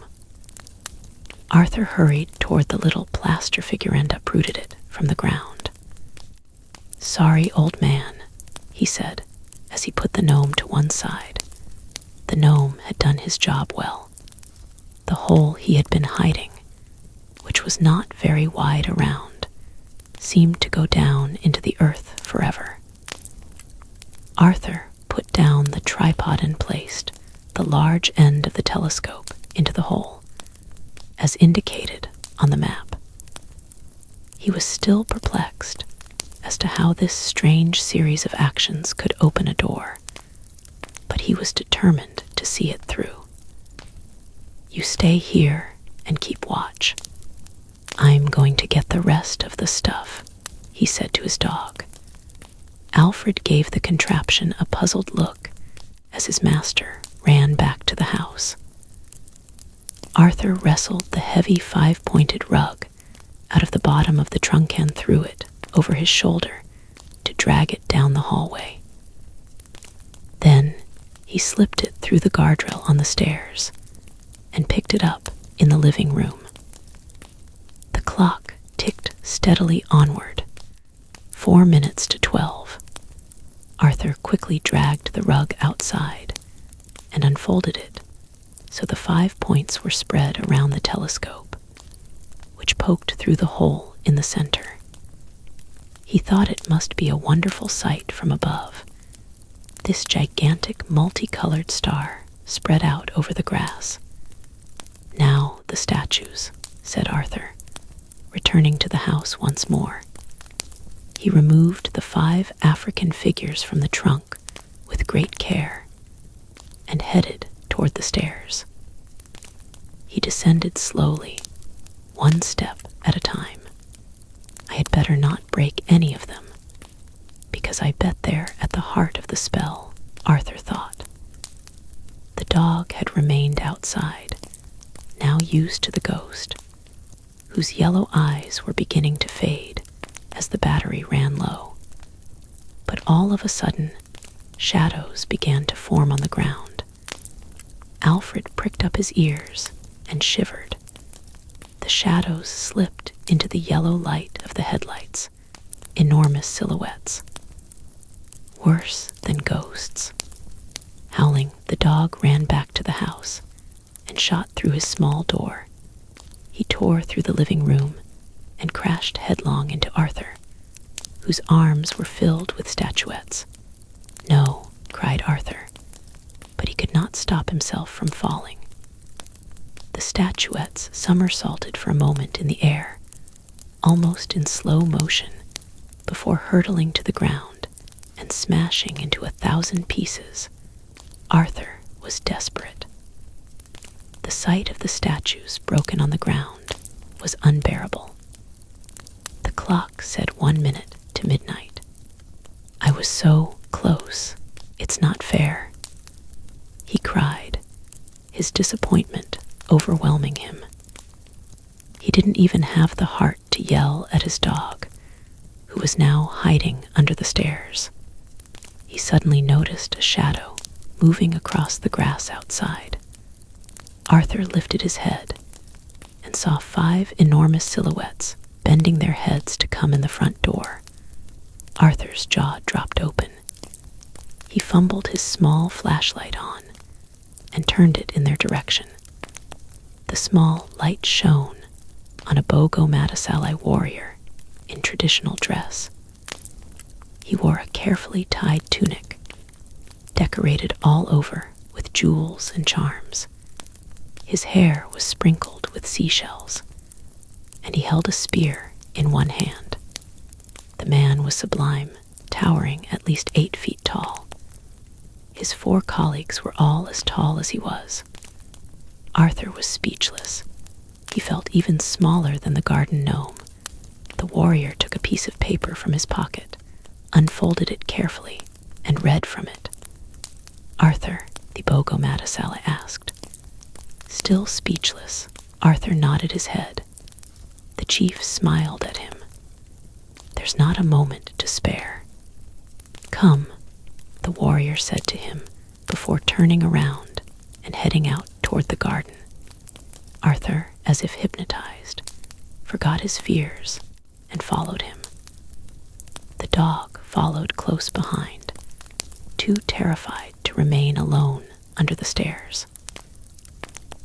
Speaker 1: Arthur hurried toward the little plaster figure and uprooted it from the ground. "Sorry, old man," he said as he put the gnome to one side. The gnome had done his job well. The hole he had been hiding, which was not very wide around, seemed to go down into the earth forever. Arthur put down the tripod and placed the large end of the telescope into the hole, as indicated on the map. He was still perplexed as to how this strange series of actions could open a door, but he was determined to see it through. "You stay here and keep watch. I'm going to get the rest of the stuff," he said to his dog. Alfred gave the contraption a puzzled look as his master ran back to the house. Arthur wrestled the heavy 5-pointed rug out of the bottom of the trunk and threw it over his shoulder to drag it down the hallway. Then he slipped it through the guardrail on the stairs and picked it up in the living room. The clock ticked steadily onward, 4 minutes to 12. Arthur quickly dragged the rug outside and unfolded it so the 5 points were spread around the telescope, which poked through the hole in the center. He thought it must be a wonderful sight from above. This gigantic multicolored star spread out over the grass. "Now the statues," said Arthur, returning to the house once more. He removed the 5 African figures from the trunk with great care and headed toward the stairs. He descended slowly, 1 step at a time. I had better not break any of them, because I bet they're at the heart of the spell, Arthur thought. The dog had remained outside, now used to the ghost, whose yellow eyes were beginning to fade as the battery ran low. But all of a sudden, shadows began to form on the ground. Alfred pricked up his ears and shivered. The shadows slipped into the yellow light of the headlights, enormous silhouettes. Worse than ghosts. Howling, the dog ran back to the house and shot through his small door. He tore through the living room and crashed headlong into Arthur, whose arms were filled with statuettes. "No," cried Arthur, but he could not stop himself from falling. The statuettes somersaulted for a moment in the air, almost in slow motion, before hurtling to the ground and smashing into 1,000 pieces. Arthur was desperate. The sight of the statues broken on the ground was unbearable. The clock said 1 minute to midnight. "I was so close. It's not fair," he cried, his disappointment overwhelming him. He didn't even have the heart to yell at his dog, who was now hiding under the stairs. He suddenly noticed a shadow moving across the grass outside. Arthur lifted his head and saw 5 enormous silhouettes bending their heads to come in the front door. Arthur's jaw dropped open. He fumbled his small flashlight on and turned it in their direction. The small light shone on a Bogo Matasali warrior in traditional dress. He wore a carefully tied tunic, decorated all over with jewels and charms. His hair was sprinkled with seashells, and he held a spear in one hand. The man was sublime, towering at least 8 feet tall. His 4 colleagues were all as tall as he was. Arthur was speechless. He felt even smaller than the garden gnome. The warrior took a piece of paper from his pocket, unfolded it carefully, and read from it. "Arthur," the Bogo Matasali asked. Still speechless, Arthur nodded his head. The chief smiled at him. "There's not a moment to spare." "Come," the warrior said to him before turning around and heading out toward the garden. Arthur, as if hypnotized, forgot his fears and followed him. The dog followed close behind, too terrified to remain alone under the stairs.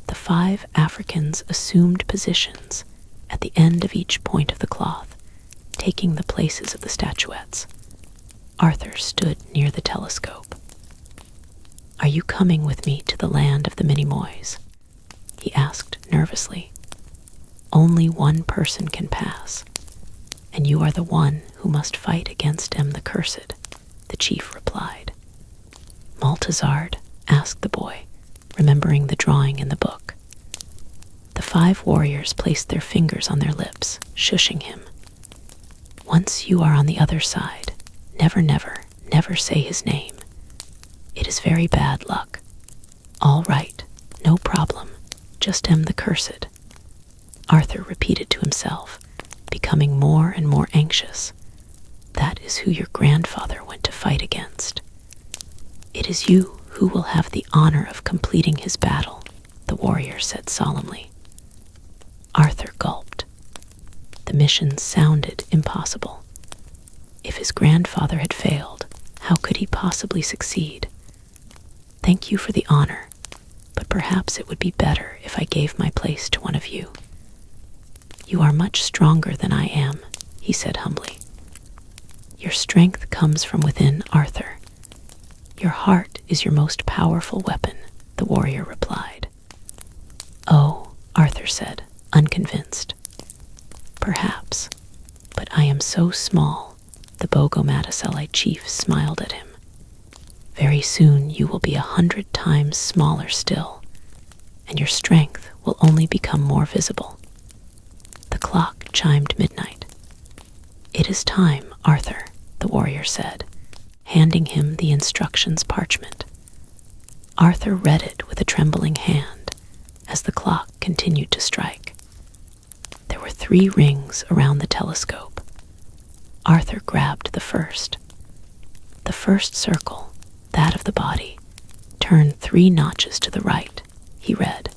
Speaker 1: The 5 Africans assumed positions at the end of each point of the cloth, taking the places of the statuettes. Arthur stood near the telescope. "Are you coming with me to the land of the Minimoys?" he asked nervously. "Only one person can pass, and you are the one who must fight against M the Cursed," the chief replied. "Maltazard?" asked the boy, remembering the drawing in the book. The 5 warriors placed their fingers on their lips, shushing him. "Once you are on the other side, never, never, never say his name. It is very bad luck." "All right, no problem, just M the Cursed," Arthur repeated to himself, becoming more and more anxious. "That is who your grandfather went to fight against. It is you who will have the honor of completing his battle," the warrior said solemnly. Arthur gulped. The mission sounded impossible. If his grandfather had failed, how could he possibly succeed? "Thank you for the honor, but perhaps it would be better if I gave my place to one of you." "You are much stronger than I am," he said humbly. "Your strength comes from within, Arthur. Your heart is your most powerful weapon," the warrior replied. "Oh," Arthur said, unconvinced. "Perhaps, but I am so small," the Bogo Matasali chief smiled at him. "Very soon you will be 100 times smaller still, and your strength will only become more visible." The clock chimed midnight. "It is time, Arthur," the warrior said, handing him the instructions parchment. Arthur read it with a trembling hand as the clock continued to strike. There were 3 rings around the telescope. Arthur grabbed the first. The first circle, that of the body, turned 3 notches to the right, he read,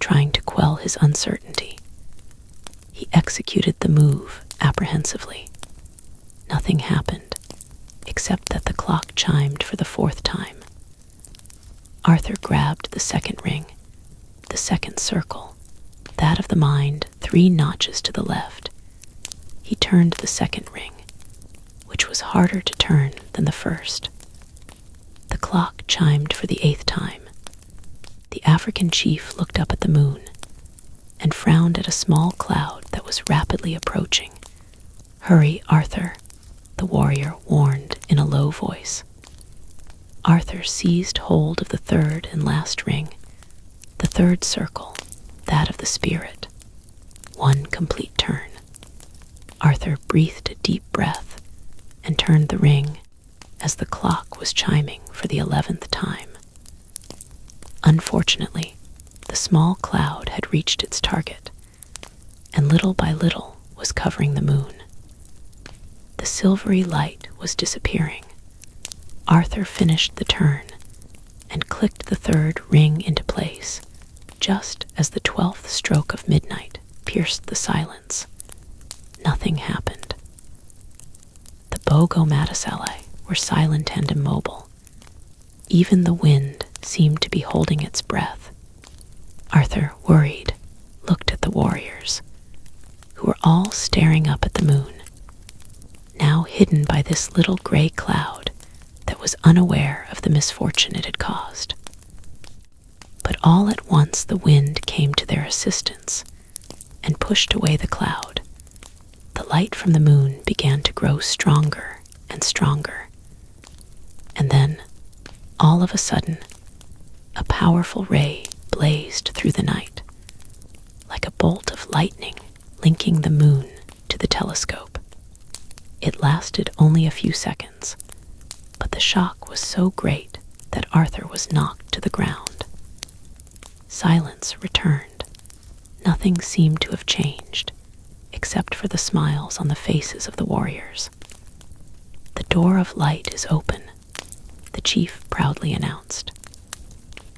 Speaker 1: trying to quell his uncertainty. He executed the move apprehensively. Nothing happened, except that the clock chimed for the 4th time. Arthur grabbed the second ring, the second circle, that of the mind 3 notches to the left. He turned the second ring, which was harder to turn than the first. The clock chimed for the 8th time. The African chief looked up at the moon and frowned at a small cloud that was rapidly approaching. "Hurry, Arthur," the warrior warned in a low voice. Arthur seized hold of the 3rd and last ring, the 3rd circle, that of the spirit. 1 complete turn. Arthur breathed a deep breath and turned the ring as the clock was chiming for the 11th time. Unfortunately, the small cloud had reached its target, and little by little was covering the moon. The silvery light was disappearing. Arthur finished the turn and clicked the 3rd ring into place, just as the 12th stroke of midnight pierced the silence. Nothing happened. The Bogo Mattasali were silent and immobile. Even the wind seemed to be holding its breath. Arthur, worried, looked at the warriors, who were all staring up at the moon, now hidden by this little gray cloud that was unaware of the misfortune it had caused. But all at once the wind came to their assistance and pushed away the cloud. The light from the moon began to grow stronger and stronger. And then, all of a sudden, a powerful ray blazed through the night, like a bolt of lightning linking the moon to the telescope. It lasted only a few seconds, but the shock was so great that Arthur was knocked to the ground. Silence returned. Nothing seemed to have changed, except for the smiles on the faces of the warriors. "The door of light is open," the chief proudly announced.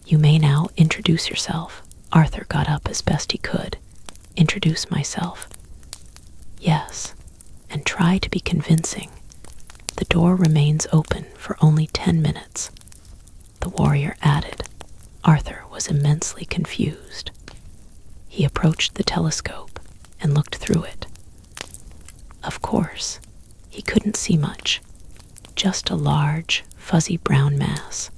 Speaker 1: "You may now introduce yourself." Arthur got up as best he could. "Introduce myself." "Yes, and try to be convincing. The door remains open for only 10 minutes, the warrior added. Arthur was immensely confused. He approached the telescope and looked through it. Of course, he couldn't see much, just a large, fuzzy brown mass.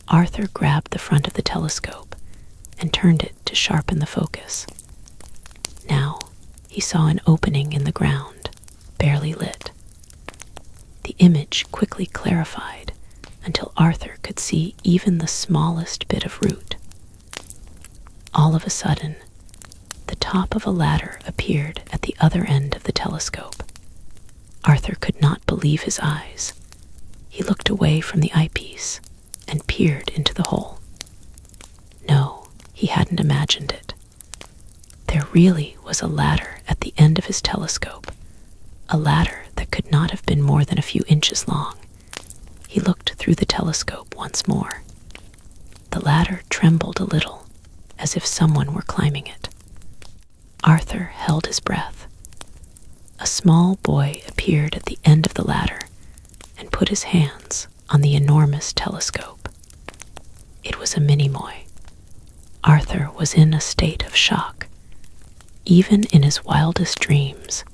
Speaker 1: Arthur grabbed the front of the telescope and turned it to sharpen the focus. Now, he saw an opening in the ground, barely lit. The image quickly clarified until Arthur could see even the smallest bit of root. All of a sudden, the top of a ladder appeared at the other end of the telescope. Arthur could not believe his eyes. He looked away from the eyepiece and peered into the hole. No, he hadn't imagined it. There really was a ladder at the end of his telescope, a ladder that could not have been more than a few inches long. He looked through the telescope once more. The ladder trembled a little, as if someone were climbing it. Arthur held his breath. A small boy appeared at the end of the ladder and put his hands on the enormous telescope. It was a Minimoy. Arthur was in a state of shock. Even in his wildest dreams,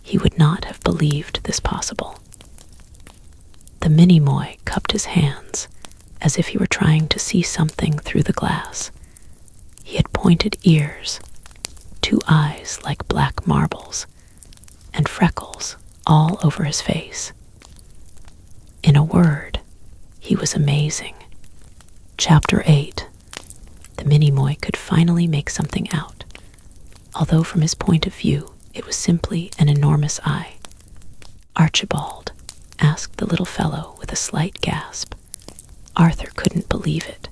Speaker 1: he would not have believed this possible. The Minimoy cupped his hands as if he were trying to see something through the glass. He had pointed ears, 2 eyes like black marbles, and freckles all over his face. In a word, he was amazing. Chapter 8. The Minimoy could finally make something out, although from his point of view, it was simply an enormous eye. "Archibald?" asked the little fellow with a slight gasp. Arthur couldn't believe it.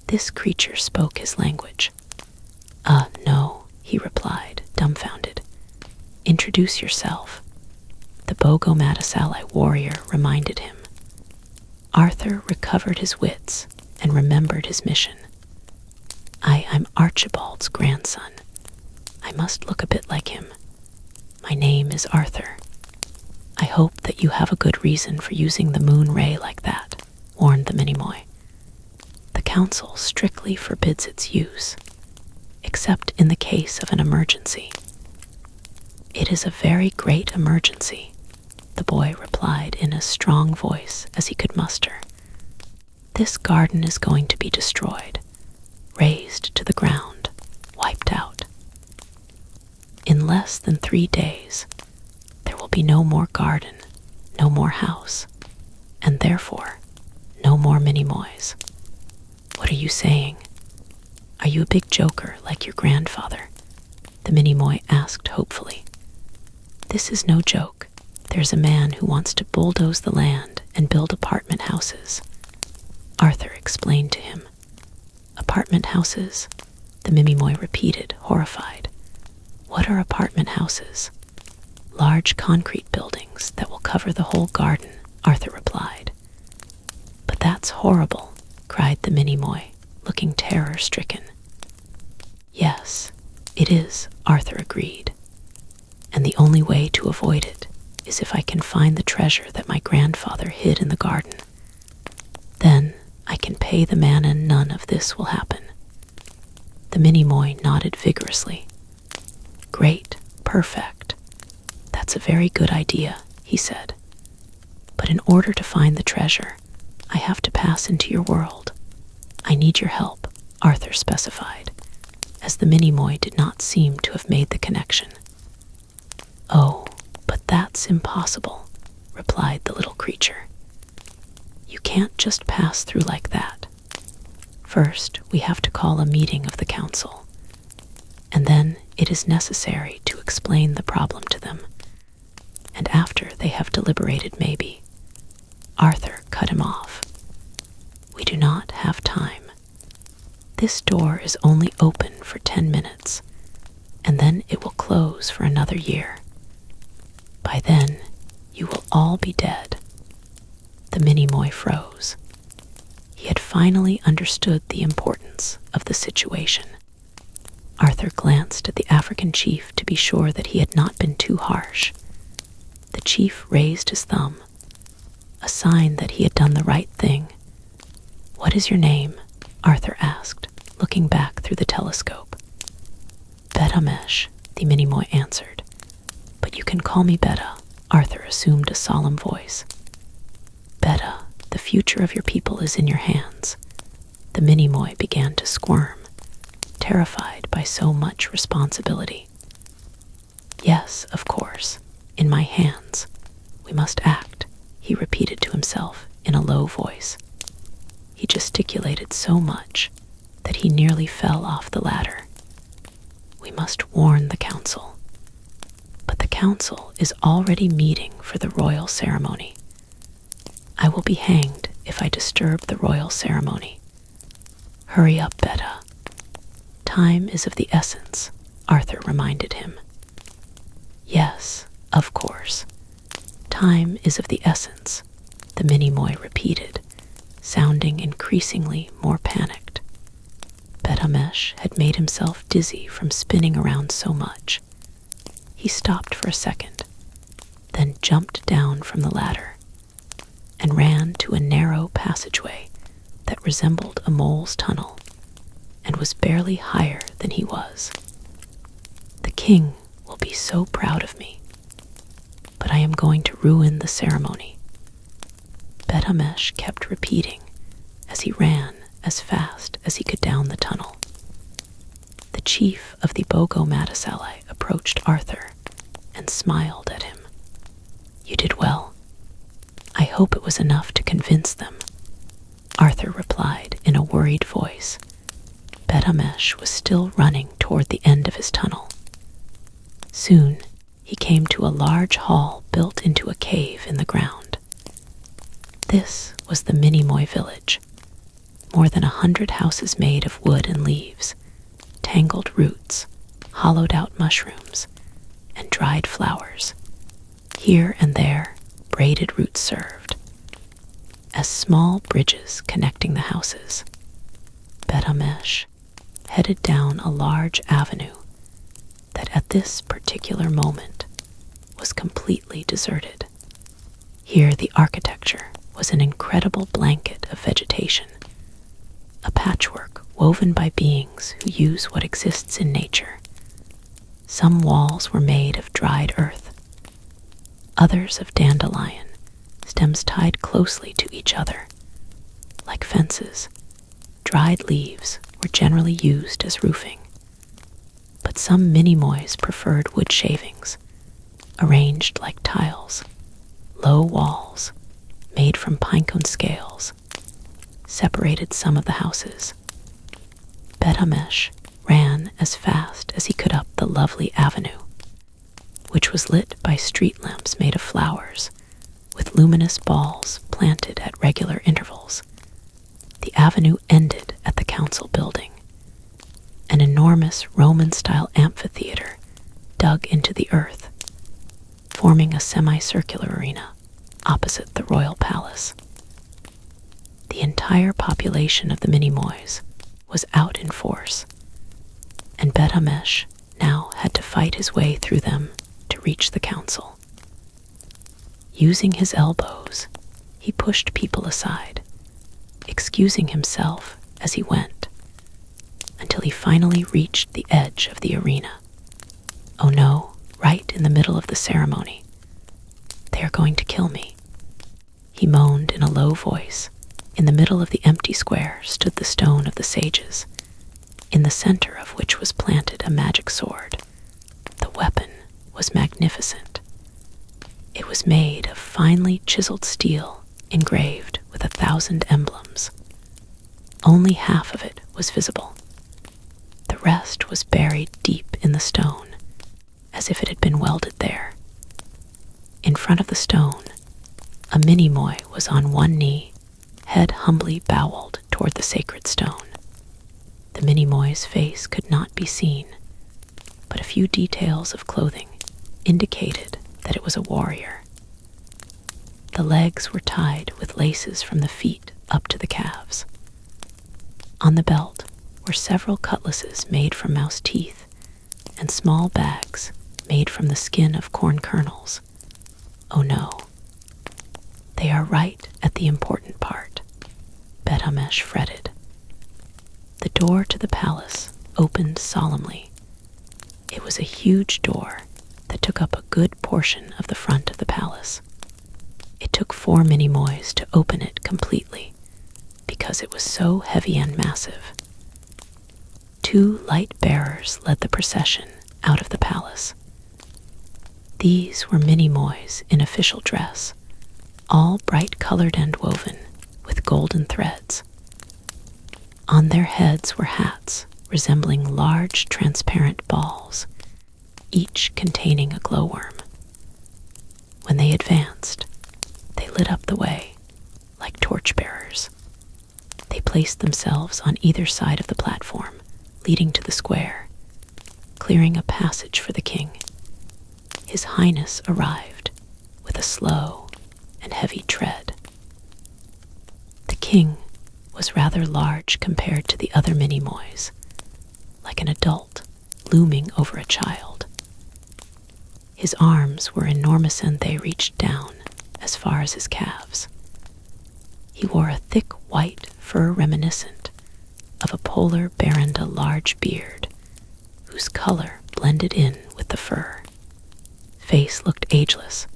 Speaker 1: This creature spoke his language. No," he replied, dumbfounded. "Introduce yourself," the Bogo Mattasali warrior reminded him. Arthur recovered his wits and remembered his mission. I'm Archibald's grandson. I must look a bit like him. My name is Arthur. I hope that you have a good reason for using the moon ray like that," warned the Minimoy. council strictly forbids its use, except in the case of an emergency. It is a very great emergency, the boy replied in as strong voice as he could muster. This garden is going to be destroyed, razed to the ground, wiped out. In less than 3 days, there will be no more garden, no more house, and therefore, no more Minimoys. What are you saying? Are you a big joker like your grandfather? The Minimoy asked hopefully. This is no joke. There's a man who wants to bulldoze the land and build apartment houses. Arthur explained to him. Apartment houses? The Minimoy repeated, horrified. What are apartment houses? Large concrete buildings that will cover the whole garden, Arthur replied. But that's horrible, cried the Minimoy, looking terror-stricken. Yes, it is, Arthur agreed. And the only way to avoid it is if I can find the treasure that my grandfather hid in the garden. Then I can pay the man and none of this will happen. The Minimoy nodded vigorously. Great, perfect. That's a very good idea, he said. But in order to find the treasure, I have to pass into your world. I need your help, Arthur specified, as the Minimoy did not seem to have made the connection. Oh, but that's impossible, replied the little creature. You can't just pass through like that. First, we have to call a meeting of the council, and then it is necessary to explain the problem to them. And after they have deliberated, maybe. Arthur cut him off. We do not have time. This door is only open for 10 minutes, and then it will close for another year. By then, you will all be dead. The Minimoy froze. He had finally understood the importance of the situation. Arthur glanced at the African chief to be sure that he had not been too harsh. The chief raised his thumb, a sign that he had done the right thing. What is your name? Arthur asked, looking back through the telescope. Betamesh, the Minimoy answered. But you can call me Beta, Arthur assumed a solemn voice. Beta, the future of your people is in your hands. The Minimoy began to squirm, terrified by so much responsibility. Yes, of course, in my hands. We must act, he repeated to himself in a low voice. He gesticulated so much that he nearly fell off the ladder. We must warn the council. But the council is already meeting for the royal ceremony. I will be hanged if I disturb the royal ceremony. Hurry up, Beta. Time is of the essence, Arthur reminded him. Yes, of course. Time is of the essence, the Minimoy repeated, sounding increasingly more panicked. Betamesh had made himself dizzy from spinning around so much. He stopped for a second, then jumped down from the ladder and ran to a narrow passageway that resembled a mole's tunnel and was barely higher than he was. The king will be so proud of me, but I am going to ruin the ceremony. Betamesh kept repeating as he ran as fast as he could down the tunnel. The chief of the Bogo Matasali approached Arthur and smiled at him. You did well. I hope it was enough to convince them, Arthur replied in a worried voice. Betamesh was still running toward the end of his tunnel. Soon, he came to a large hall built into a cave in the ground. This was the Minimoy village. More than 100 houses made of wood and leaves, tangled roots, hollowed-out mushrooms, and dried flowers. Here and there, braided roots served. As small bridges connecting the houses, Betamesh headed down a large avenue that at this particular moment was completely deserted. Here the architecture was an incredible blanket of vegetation. a patchwork woven by beings who use what exists in nature. Some walls were made of dried earth, others of dandelion, stems tied closely to each other. Like fences, dried leaves were generally used as roofing, but some minimoys preferred wood shavings, arranged like tiles. Low walls, made from pinecone scales, separated some of the houses. Bet-Hamesh ran as fast as he could up the lovely avenue, which was lit by street lamps made of flowers, with luminous balls planted at regular intervals. The avenue ended at the council building, an enormous Roman-style amphitheater dug into the earth, forming a semicircular arena opposite the royal palace. The entire population of the Minimoys was out in force, and Bet-Hamesh now had to fight his way through them to reach the council. Using his elbows, he pushed people aside, excusing himself as he went, until he finally reached the edge of the arena. Oh no, right in the middle of the ceremony. They are going to kill me, he moaned in a low voice. In the middle of the empty square stood the stone of the sages, in the center of which was planted a magic sword. The weapon was magnificent. It was made of finely chiseled steel, engraved with 1,000 emblems. Only half of it was visible. The rest was buried deep in the stone, as if it had been welded there. In front of the stone, a Minimoy was on one knee, head humbly bowed toward the sacred stone. The Minimoy's face could not be seen, but a few details of clothing indicated that it was a warrior. The legs were tied with laces from the feet up to the calves. On the belt were several cutlasses made from mouse teeth and small bags made from the skin of corn kernels. Oh no. They are right at the important part, Bet-Hamesh fretted. The door to the palace opened solemnly. It was a huge door that took up a good portion of the front of the palace. It took 4 Minimoys to open it completely, because it was so heavy and massive. 2 light bearers led the procession out of the palace. These were Minimoys in official dress, all bright-colored and woven with golden threads. On their heads were hats resembling large transparent balls, each containing a glowworm. When they advanced, they lit up the way like torchbearers. They placed themselves on either side of the platform leading to the square, clearing a passage for the king. His Highness arrived with a slow and heavy tread. The king was rather large compared to the other Minimoys, like an adult looming over a child. His arms were enormous and they reached down as far as his calves. He wore a thick white fur reminiscent of a polar bear and a large beard, whose color blended in with the fur. Face looked ageless,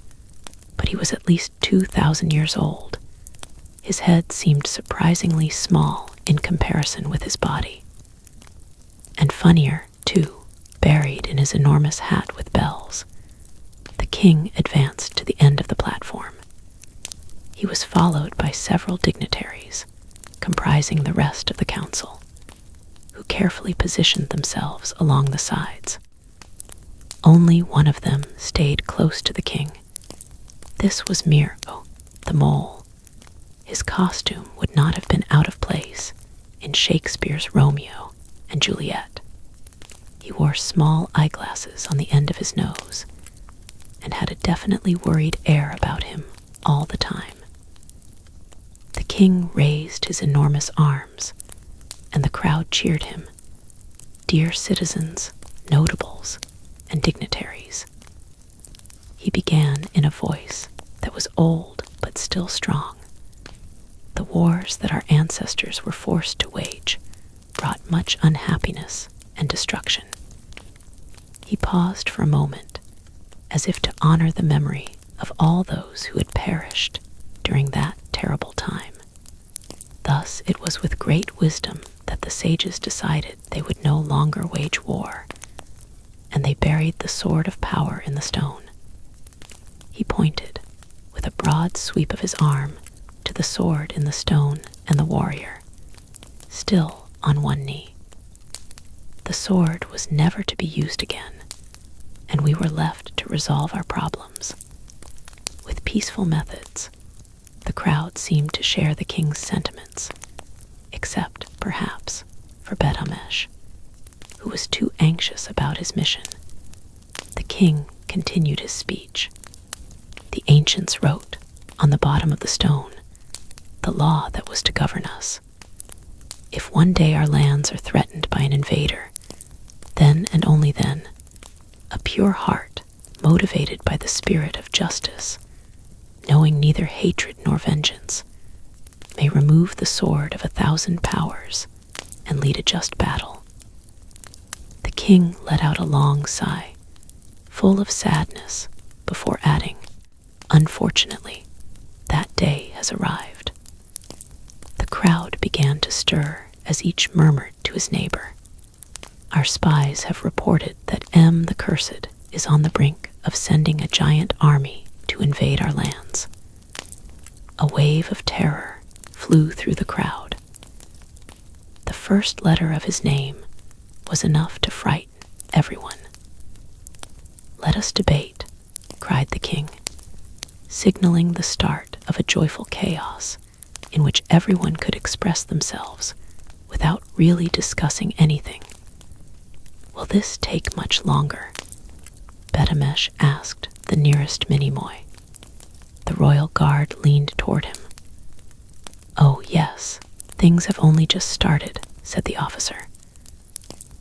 Speaker 1: but he was at least 2,000 years old. His head seemed surprisingly small in comparison with his body. And funnier, too, buried in his enormous hat with bells. The king advanced to the end of the platform. He was followed by several dignitaries, comprising the rest of the council, who carefully positioned themselves along the sides. Only one of them stayed close to the king. This was Miro, the mole. His costume would not have been out of place in Shakespeare's Romeo and Juliet. He wore small eyeglasses on the end of his nose and had a definitely worried air about him all the time. The king raised his enormous arms, and the crowd cheered him. Dear citizens, notables, and dignitaries. He began in a voice that was old but still strong. The wars that our ancestors were forced to wage brought much unhappiness and destruction. He paused for a moment, as if to honor the memory of all those who had perished during that terrible time. Thus it was with great wisdom that the sages decided they would no longer wage war, and they buried the sword of power in the stone. He pointed, with a broad sweep of his arm, to the sword in the stone and the warrior, still on one knee. The sword was never to be used again, and we were left to resolve our problems. With peaceful methods, the crowd seemed to share the king's sentiments, except, perhaps, for Bet-Hamesh, who was too anxious about his mission. The king continued his speech. The ancients wrote, on the bottom of the stone, the law that was to govern us. If one day our lands are threatened by an invader, then and only then, a pure heart, motivated by the spirit of justice, knowing neither hatred nor vengeance, may remove the sword of 1,000 powers and lead a just battle. The king let out a long sigh, full of sadness, before adding, "Unfortunately, that day has arrived." The crowd began to stir as each murmured to his neighbor, "Our spies have reported that M the Cursed is on the brink of sending a giant army to invade our lands." A wave of terror flew through the crowd. The first letter of his name was enough to frighten everyone. "Let us debate," cried the king, signaling the start of a joyful chaos in which everyone could express themselves without really discussing anything. "Will this take much longer?" Bet-Hamesh asked the nearest Minimoy. The royal guard leaned toward him. "Oh, yes, things have only just started," said the officer.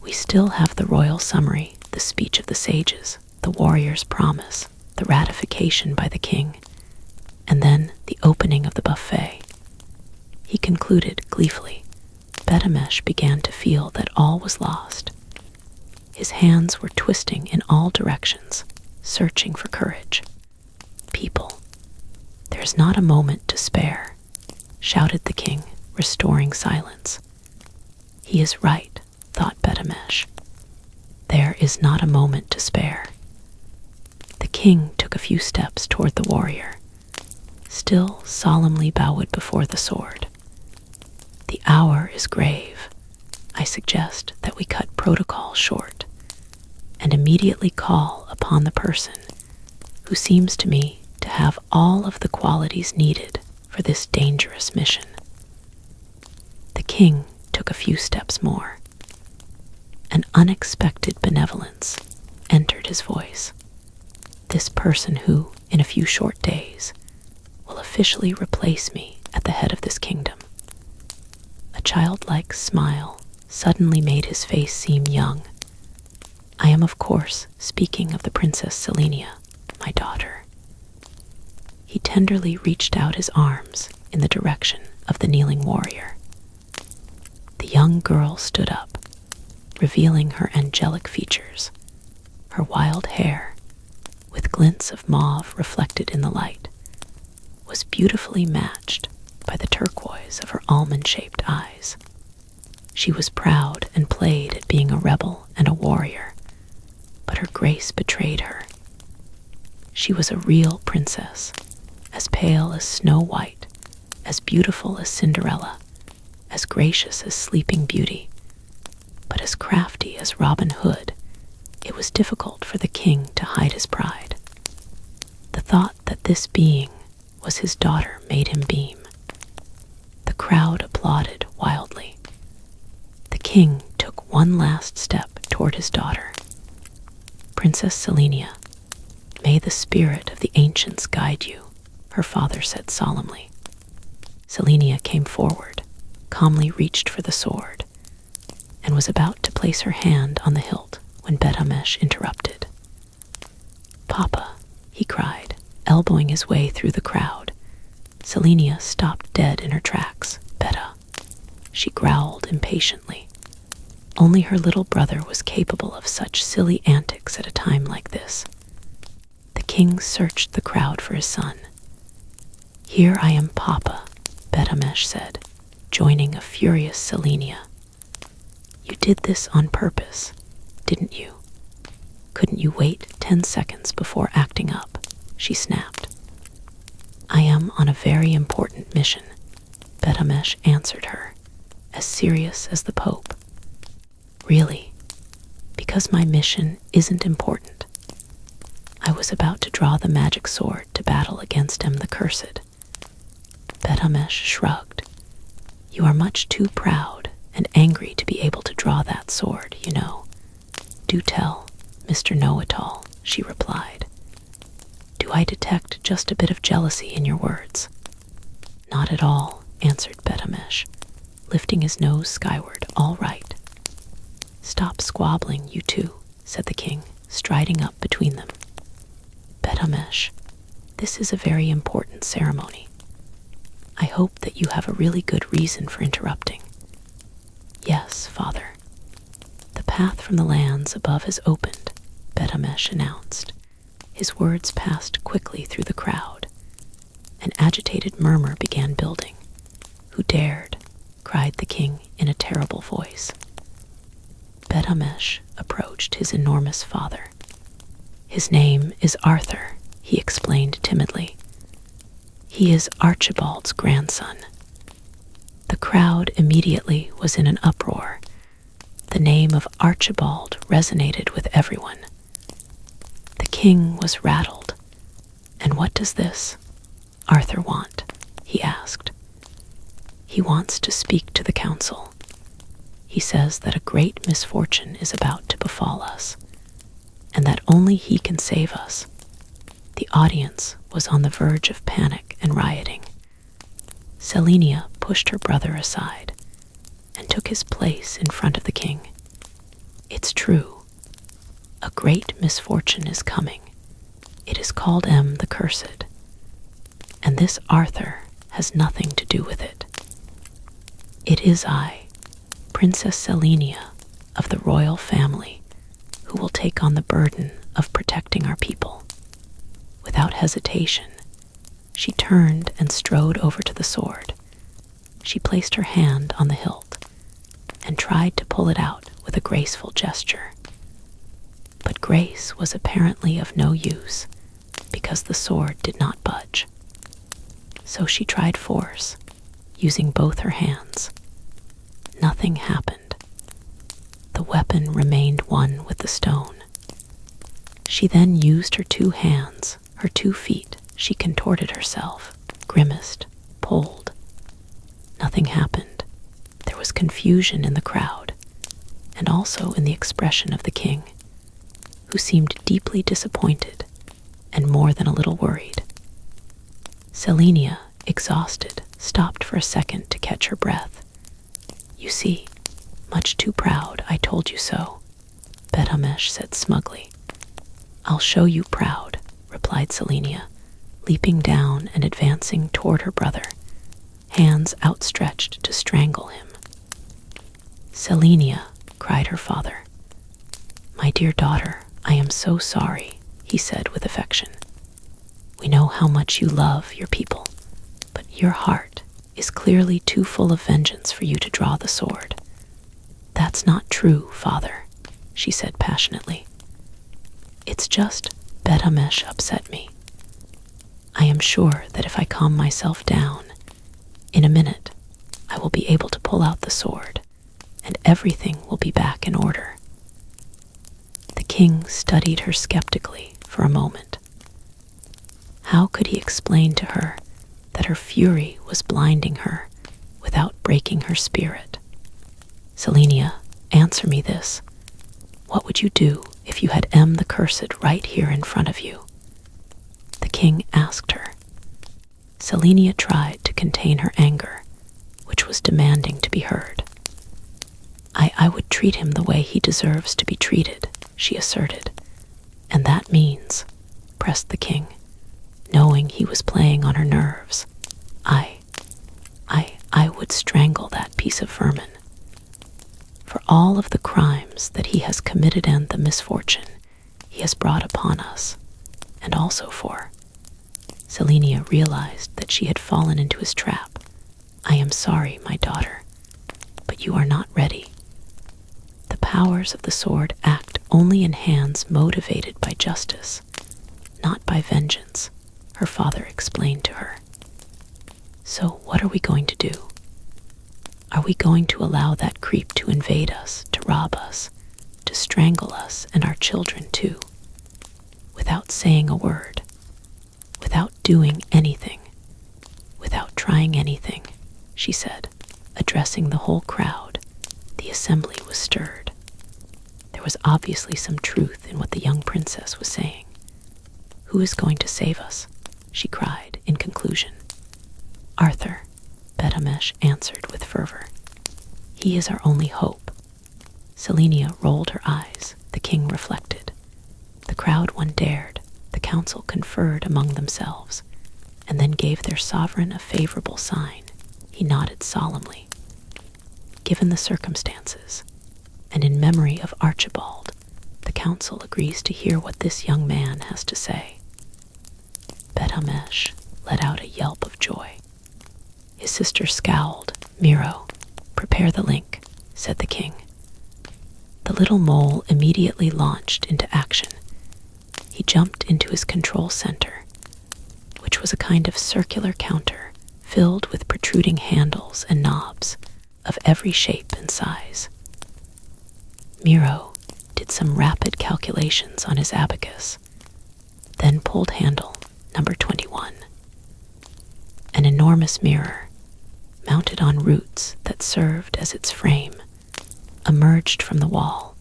Speaker 1: "We still have the royal summary, the speech of the sages, the warrior's promise, the ratification by the king, and then the opening of the buffet." He concluded gleefully. Bet-Hamesh began to feel that all was lost. His hands were twisting in all directions, searching for courage. "People, there is not a moment to spare," shouted the king, restoring silence. "He is right," thought Bet-Hamesh. "There is not a moment to spare." The king took a few steps toward the warrior, still solemnly bowed before the sword. "The hour is grave. I suggest that we cut protocol short and immediately call upon the person who seems to me to have all of the qualities needed for this dangerous mission." The king took a few steps more. An unexpected benevolence entered his voice. "This person who, in a few short days, will officially replace me at the head of this kingdom." A childlike smile suddenly made his face seem young. "I am, of course, speaking of the Princess Selenia, my daughter." He tenderly reached out his arms in the direction of the kneeling warrior. The young girl stood up, revealing her angelic features. Her wild hair, with glints of mauve reflected in the light, was beautifully matched by the turquoise of her almond-shaped eyes. She was proud and played at being a rebel and a warrior, but her grace betrayed her. She was a real princess, as pale as Snow White, as beautiful as Cinderella, as gracious as Sleeping Beauty, but as crafty as Robin Hood. It was difficult for the king to hide his pride. The thought that this being was his daughter made him beam. The crowd applauded wildly. The king took one last step toward his daughter. "Princess Selenia, may the spirit of the ancients guide you," her father said solemnly. Selenia came forward, calmly reached for the sword, and was about to place her hand on the hilt when Bet-Hamesh interrupted. "Papa," he cried, elbowing his way through the crowd, Selenia stopped dead in her tracks. Beta, she growled impatiently. Only her little brother was capable of such silly antics at a time like this. The king searched the crowd for his son. "Here I am, Papa," Betamesh said, joining a furious Selenia. "You did this on purpose, didn't you? Couldn't you wait 10 seconds before acting up?" she snapped. "I am on a very important mission," Betamesh answered her, as serious as the Pope. "Really? Because my mission isn't important. I was about to draw the magic sword to battle against him, the Cursed." Betamesh shrugged. "You are much too proud and angry to be able to draw that sword, you know. Do tell, Mr. Know-it-all," she replied. "Do I detect just a bit of jealousy in your words?" "Not at all," answered Betamesh, lifting his nose skyward. "All right." "Stop squabbling, you two," said the king, striding up between them. "Betamesh, this is a very important ceremony. I hope that you have a really good reason for interrupting." "Yes, father. The path from the lands above has opened," Betamesh announced. His words passed quickly through the crowd. An agitated murmur began building. "Who dared?" cried the king in a terrible voice. Betamesh approached his enormous father. "His name is Arthur," he explained timidly. "He is Archibald's grandson." The crowd immediately was in an uproar. The name of Archibald resonated with everyone. The king was rattled. "And what does this Arthur want?" he asked. "He wants to speak to the council. He says that a great misfortune is about to befall us, and that only he can save us." The audience was on the verge of panic and rioting. Selenia pushed her brother aside and took his place in front of the king. "It's true. A great misfortune is coming. It is called the Cursed, and this Arthur has nothing to do with it. It is I, Princess Selenia of the royal family, who will take on the burden of protecting our people." Without hesitation, she turned and strode over to the sword. She placed her hand on the hilt and tried to pull it out with a graceful gesture. But grace was apparently of no use, because the sword did not budge. So she tried force, using both her hands. Nothing happened. The weapon remained one with the stone. She then used her two hands, her 2 feet. She contorted herself, grimaced, pulled. Nothing happened. There was confusion in the crowd, and also in the expression of the king, who seemed deeply disappointed and more than a little worried. Selenia, exhausted, stopped for a second to catch her breath. "You see, much too proud, I told you so," Betamesh said smugly. "I'll show you proud," replied Selenia, leaping down and advancing toward her brother, hands outstretched to strangle him. "Selenia," cried her father. "My dear daughter, I am so sorry," he said with affection. "We know how much you love your people, but your heart is clearly too full of vengeance for you to draw the sword." "That's not true, father," she said passionately. "It's just Betamesh upset me. I am sure that if I calm myself down, in a minute, I will be able to pull out the sword, and everything will be back in order." The king studied her skeptically for a moment. How could he explain to her that her fury was blinding her without breaking her spirit? "Selenia, answer me this. What would you do if you had the Cursed right here in front of you?" The king asked her. Selenia tried to contain her anger, which was demanding to be heard. I would treat him the way he deserves to be treated," she asserted. "And that means," pressed the king, knowing he was playing on her nerves, I, I would strangle that piece of vermin. For all of the crimes that he has committed and the misfortune he has brought upon us, and also for. Selenia realized that she had fallen into his trap. I am sorry, my daughter, but you are not ready. The powers of the sword act only in hands motivated by justice, not by vengeance, her father explained to her. So what are we going to do? Are we going to allow that creep to invade us, to rob us, to strangle us and our children too, without saying a word, without doing anything, without trying anything, she said, addressing the whole crowd? The assembly was stirred. There was obviously some truth in what the young princess was saying. Who is going to save us? She cried in conclusion. Arthur, Betamesh answered with fervor. He is our only hope. Selenia rolled her eyes. The king reflected. The crowd one dared. The council conferred among themselves, and then gave their sovereign a favorable sign. He nodded solemnly. Given the circumstances, and in memory of Archibald, the council agrees to hear what this young man has to say. Betamesh let out a yelp of joy. His sister scowled. Miro, prepare the link, said the king. The little mole immediately launched into action. He jumped into his control center, which was a kind of circular counter filled with protruding handles and knobs of every shape and size. Miro did some rapid calculations on his abacus, then pulled handle number 21. An enormous mirror, mounted on roots that served as its frame, emerged from the wall,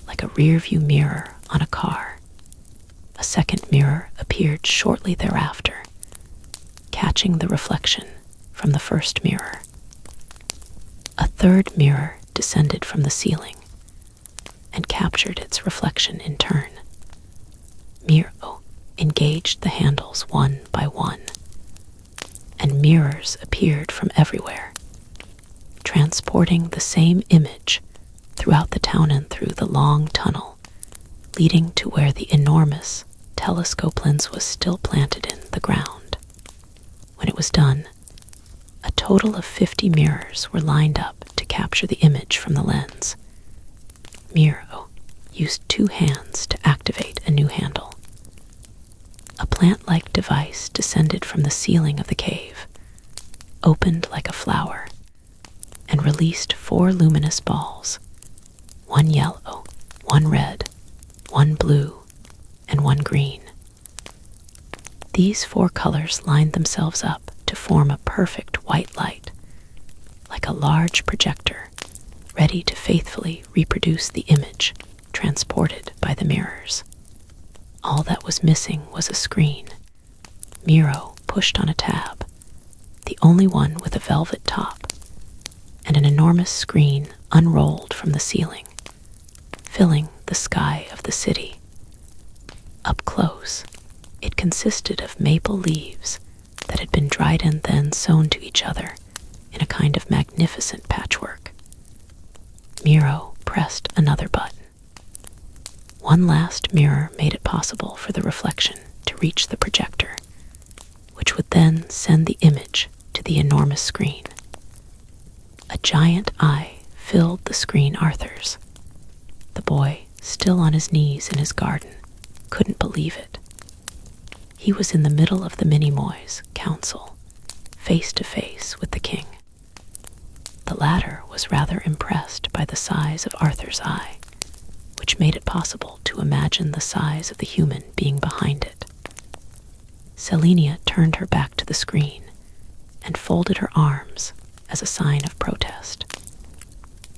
Speaker 1: like a rear-view mirror on a car. A second mirror appeared shortly thereafter, catching the reflection from the first mirror. A third mirror descended from the ceiling and captured its reflection in turn. Miro engaged the handles one by one, and mirrors appeared from everywhere, transporting the same image throughout the town and through the long tunnel, leading to where the enormous telescope lens was still planted in the ground. When it was done, a total of 50 mirrors were lined up to capture the image from the lens. Miro used 2 hands to activate a new handle. A plant-like device descended from the ceiling of the cave, opened like a flower, and released 4 luminous balls, 1 yellow, 1 red, 1 blue, and 1 green. These 4 colors lined themselves up to form a perfect white light, like a large projector, ready to faithfully reproduce the image transported by the mirrors. All that was missing was a screen. Miro pushed on a tab, the only one with a velvet top, and an enormous screen unrolled from the ceiling, filling the sky of the city. Up close, it consisted of maple leaves that had been dried and then sewn to each other in a kind of magnificent patchwork. Miro pressed another button. One last mirror made it possible for the reflection to reach the projector, which would then send the image to the enormous screen. A giant eye filled the screen Arthur's. The boy, still on his knees in his garden, couldn't believe it. He was in the middle of the Minimoys' council, face to face with the king. The latter was rather impressed by the size of Arthur's eye, which made it possible to imagine the size of the human being behind it. Selenia turned her back to the screen and folded her arms as a sign of protest.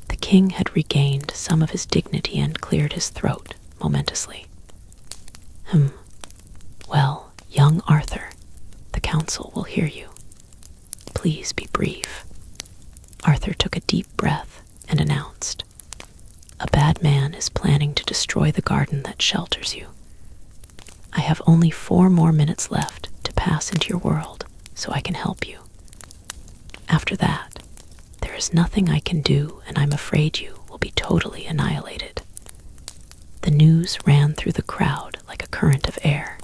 Speaker 1: The king had regained some of his dignity and cleared his throat momentously. Well, young Arthur, the council will hear you. Please be brief. Arthur took a deep breath and announced, A bad man is planning to destroy the garden that shelters you. I have only 4 more minutes left to pass into your world, so I can help you. After that, there is nothing I can do, and I'm afraid you will be totally annihilated." The news ran through the crowd like a current of air.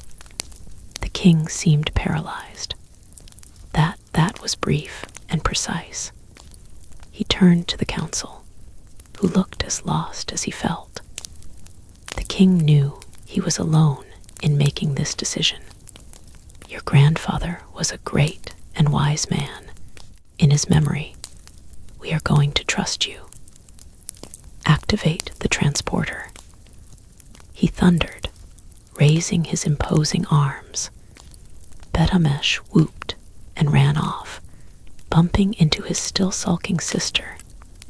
Speaker 1: The king seemed paralyzed. That was brief and precise. He turned to the council, who looked as lost as he felt. The king knew he was alone in making this decision. "Your grandfather was a great and wise man. In his memory, we are going to trust you. Activate the transporter." He thundered, raising his imposing arms. Betamesh whooped and ran off, bumping into his still sulking sister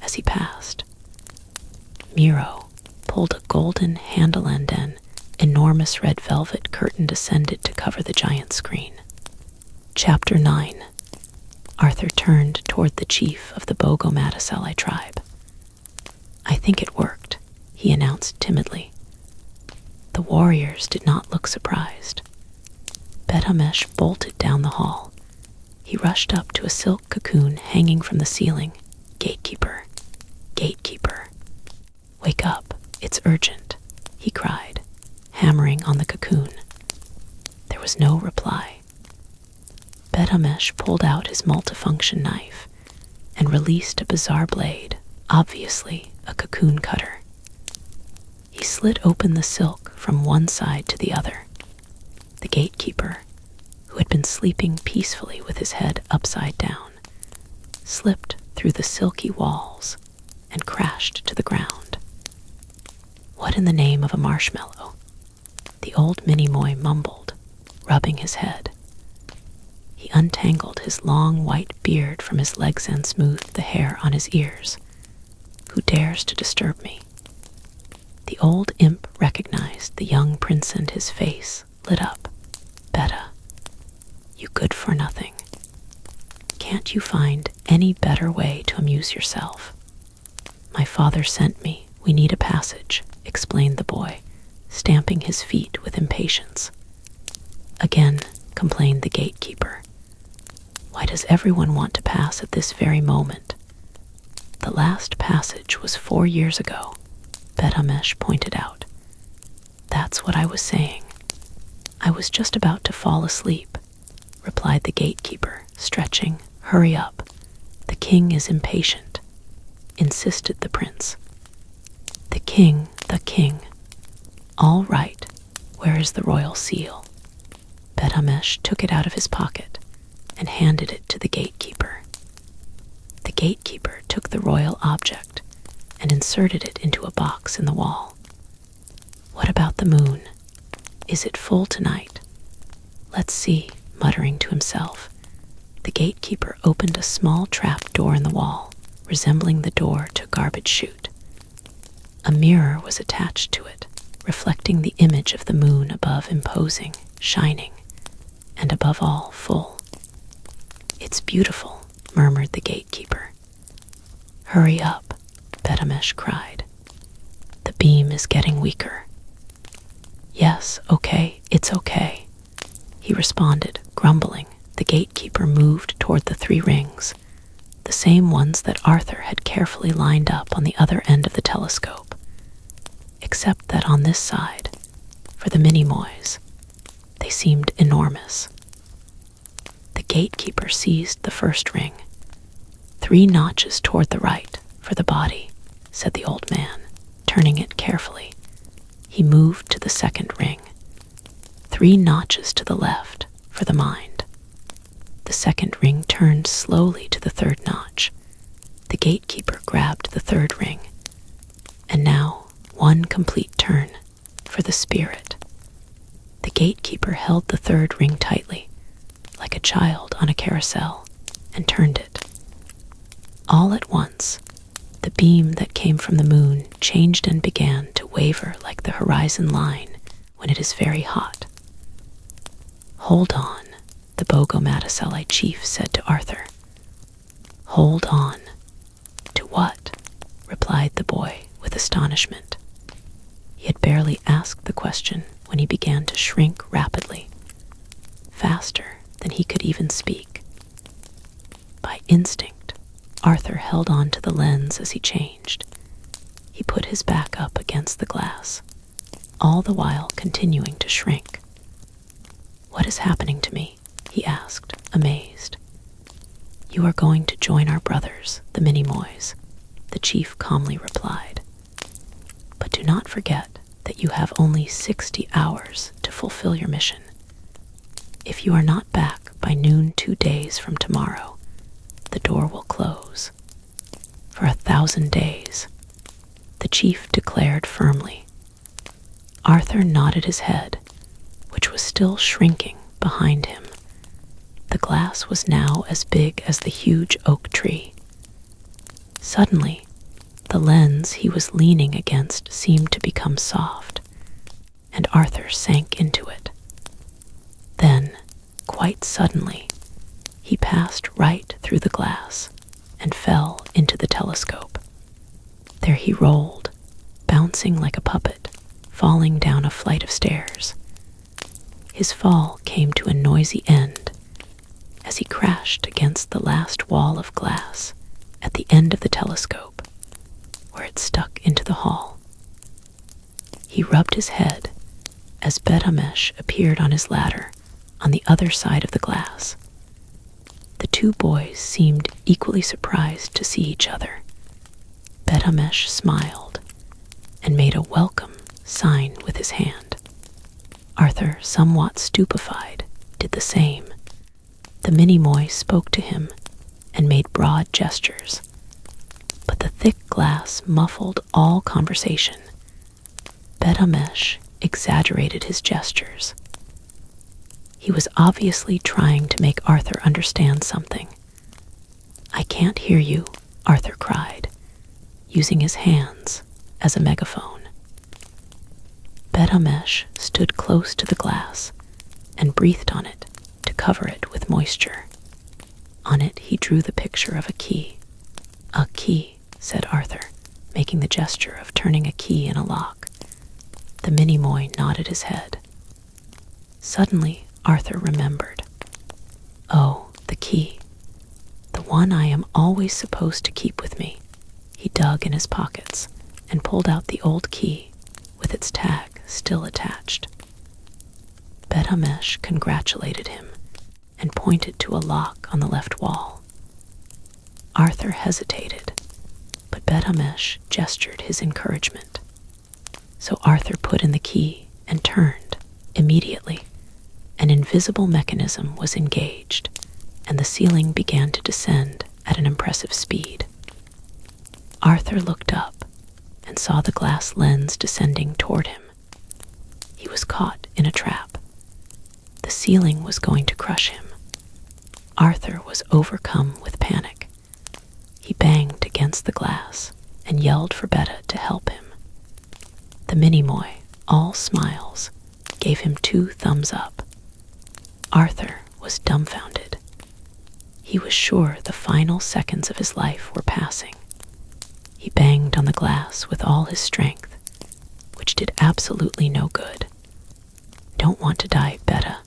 Speaker 1: as he passed. Miro pulled a golden handle and an enormous red velvet curtain descended to cover the giant screen. Chapter 9. Arthur turned toward the chief of the Bogomatasali tribe. "I think it worked," he announced timidly. The warriors did not look surprised. Betamesh bolted down the hall. He rushed up to a silk cocoon hanging from the ceiling. "Gatekeeper, gatekeeper, wake up, it's urgent," he cried, hammering on the cocoon. There was no reply. Betamesh pulled out his multifunction knife and released a bizarre blade, obviously a cocoon cutter. He slit open the silk from one side to the other. The gatekeeper, who had been sleeping peacefully with his head upside down, slipped through the silky walls and crashed to the ground. "What in the name of a marshmallow?" the old Minimoy mumbled, rubbing his head. He untangled his long white beard from his legs and smoothed the hair on his ears. "Who dares to disturb me?" The old imp recognized the young prince and his face lit up. "Beta, you good for nothing. Can't you find any better way to amuse yourself?" "My father sent me. We need a passage," explained the boy, stamping his feet with impatience. Again, complained the gatekeeper. "Why does everyone want to pass at this very moment?" "The last passage was 4 years ago," Betamesh pointed out. "That's what I was saying. I was just about to fall asleep," replied the gatekeeper, stretching. "Hurry up. The king is impatient," insisted the prince. The king. All right, where is the royal seal?" Betamesh took it out of his pocket and handed it to the gatekeeper. The gatekeeper took the royal object and inserted it into a box in the wall. "What about the moon? Is it full tonight?" "Let's see," muttering to himself. The gatekeeper opened a small trap door in the wall, resembling the door to a garbage chute. A mirror was attached to it, reflecting the image of the moon above, imposing, shining, and above all, full. "It's beautiful," murmured the gatekeeper. "Hurry up," Betamesh cried. "The beam is getting weaker." "Yes, okay, it's okay," he responded, grumbling. The gatekeeper moved toward the 3 rings, the same ones that Arthur had carefully lined up on the other end of the telescope, except that on this side, for the Minimoys, they seemed enormous. The gatekeeper seized the first ring. 3 notches toward the right, for the body, said the old man, turning it carefully. He moved to the second ring. 3 notches to the left, for the mind. The second ring turned slowly to the 3rd notch. The gatekeeper grabbed the 3rd ring. And now, 1 complete turn, for the spirit. The gatekeeper held the 3rd ring tightly, like a child on a carousel, and turned it. All at once, the beam that came from the moon changed and began to waver like the horizon line when it is very hot. "Hold on," the Bogomatasali chief said to Arthur. "Hold on." "To what?" replied the boy with astonishment. He had barely asked the question when he began to shrink rapidly, faster than he could even speak. put his back up against the glass, all the while continuing to shrink. "What is happening to me?" he asked, amazed. "You are going to join our brothers, the Minimoys," the chief calmly replied. "But do not forget that you have only 60 hours to fulfill your mission. If you are not back by noon 2 days from tomorrow, the door will close. For 1,000 days," the chief declared firmly. Arthur nodded his head, which was still shrinking behind him. The glass was now as big as the huge oak tree. Suddenly, the lens he was leaning against seemed to become soft, and Arthur sank into it. Then, quite suddenly, he passed right through the glass and fell into the telescope. There he rolled, bouncing like a puppet, falling down a flight of stairs. His fall came to a noisy end as he crashed against the last wall of glass at the end of the telescope, where it stuck into the hall. He rubbed his head as Bet-Amesh appeared on his ladder on the other side of the glass. The two boys seemed equally surprised to see each other. Bet-Amesh smiled and made a welcome sign with his hand. Arthur, somewhat stupefied, did the same. The Minimoy spoke to him and made broad gestures, but the thick glass muffled all conversation. Bet-Amesh exaggerated his gestures. He was obviously trying to make Arthur understand something. "I can't hear you," Arthur cried, using his hands as a megaphone. Bet-Amesh stood close to the glass and breathed on it to cover it with moisture. On it he drew the picture of a key. "A key," said Arthur, making the gesture of turning a key in a lock. The Minimoy nodded his head. Suddenly, Arthur remembered. "Oh, the key. The one I am always supposed to keep with me." He dug in his pockets and pulled out the old key with its tag still attached. Bet-Amesh congratulated him and pointed to a lock on the left wall. Arthur hesitated, but Bet-Amesh gestured his encouragement. So Arthur put in the key and turned. Immediately, an invisible mechanism was engaged, and the ceiling began to descend at an impressive speed. Arthur looked up and saw the glass lens descending toward him. He was caught in a trap. The ceiling was going to crush him. Arthur was overcome with panic. He banged against the glass and yelled for Betta to help him. The Minimoy, all smiles, gave him 2 thumbs up. Arthur was dumbfounded. He was sure the final seconds of his life were passing. He banged on the glass with all his strength, which did absolutely no good. "Don't want to die, Betta.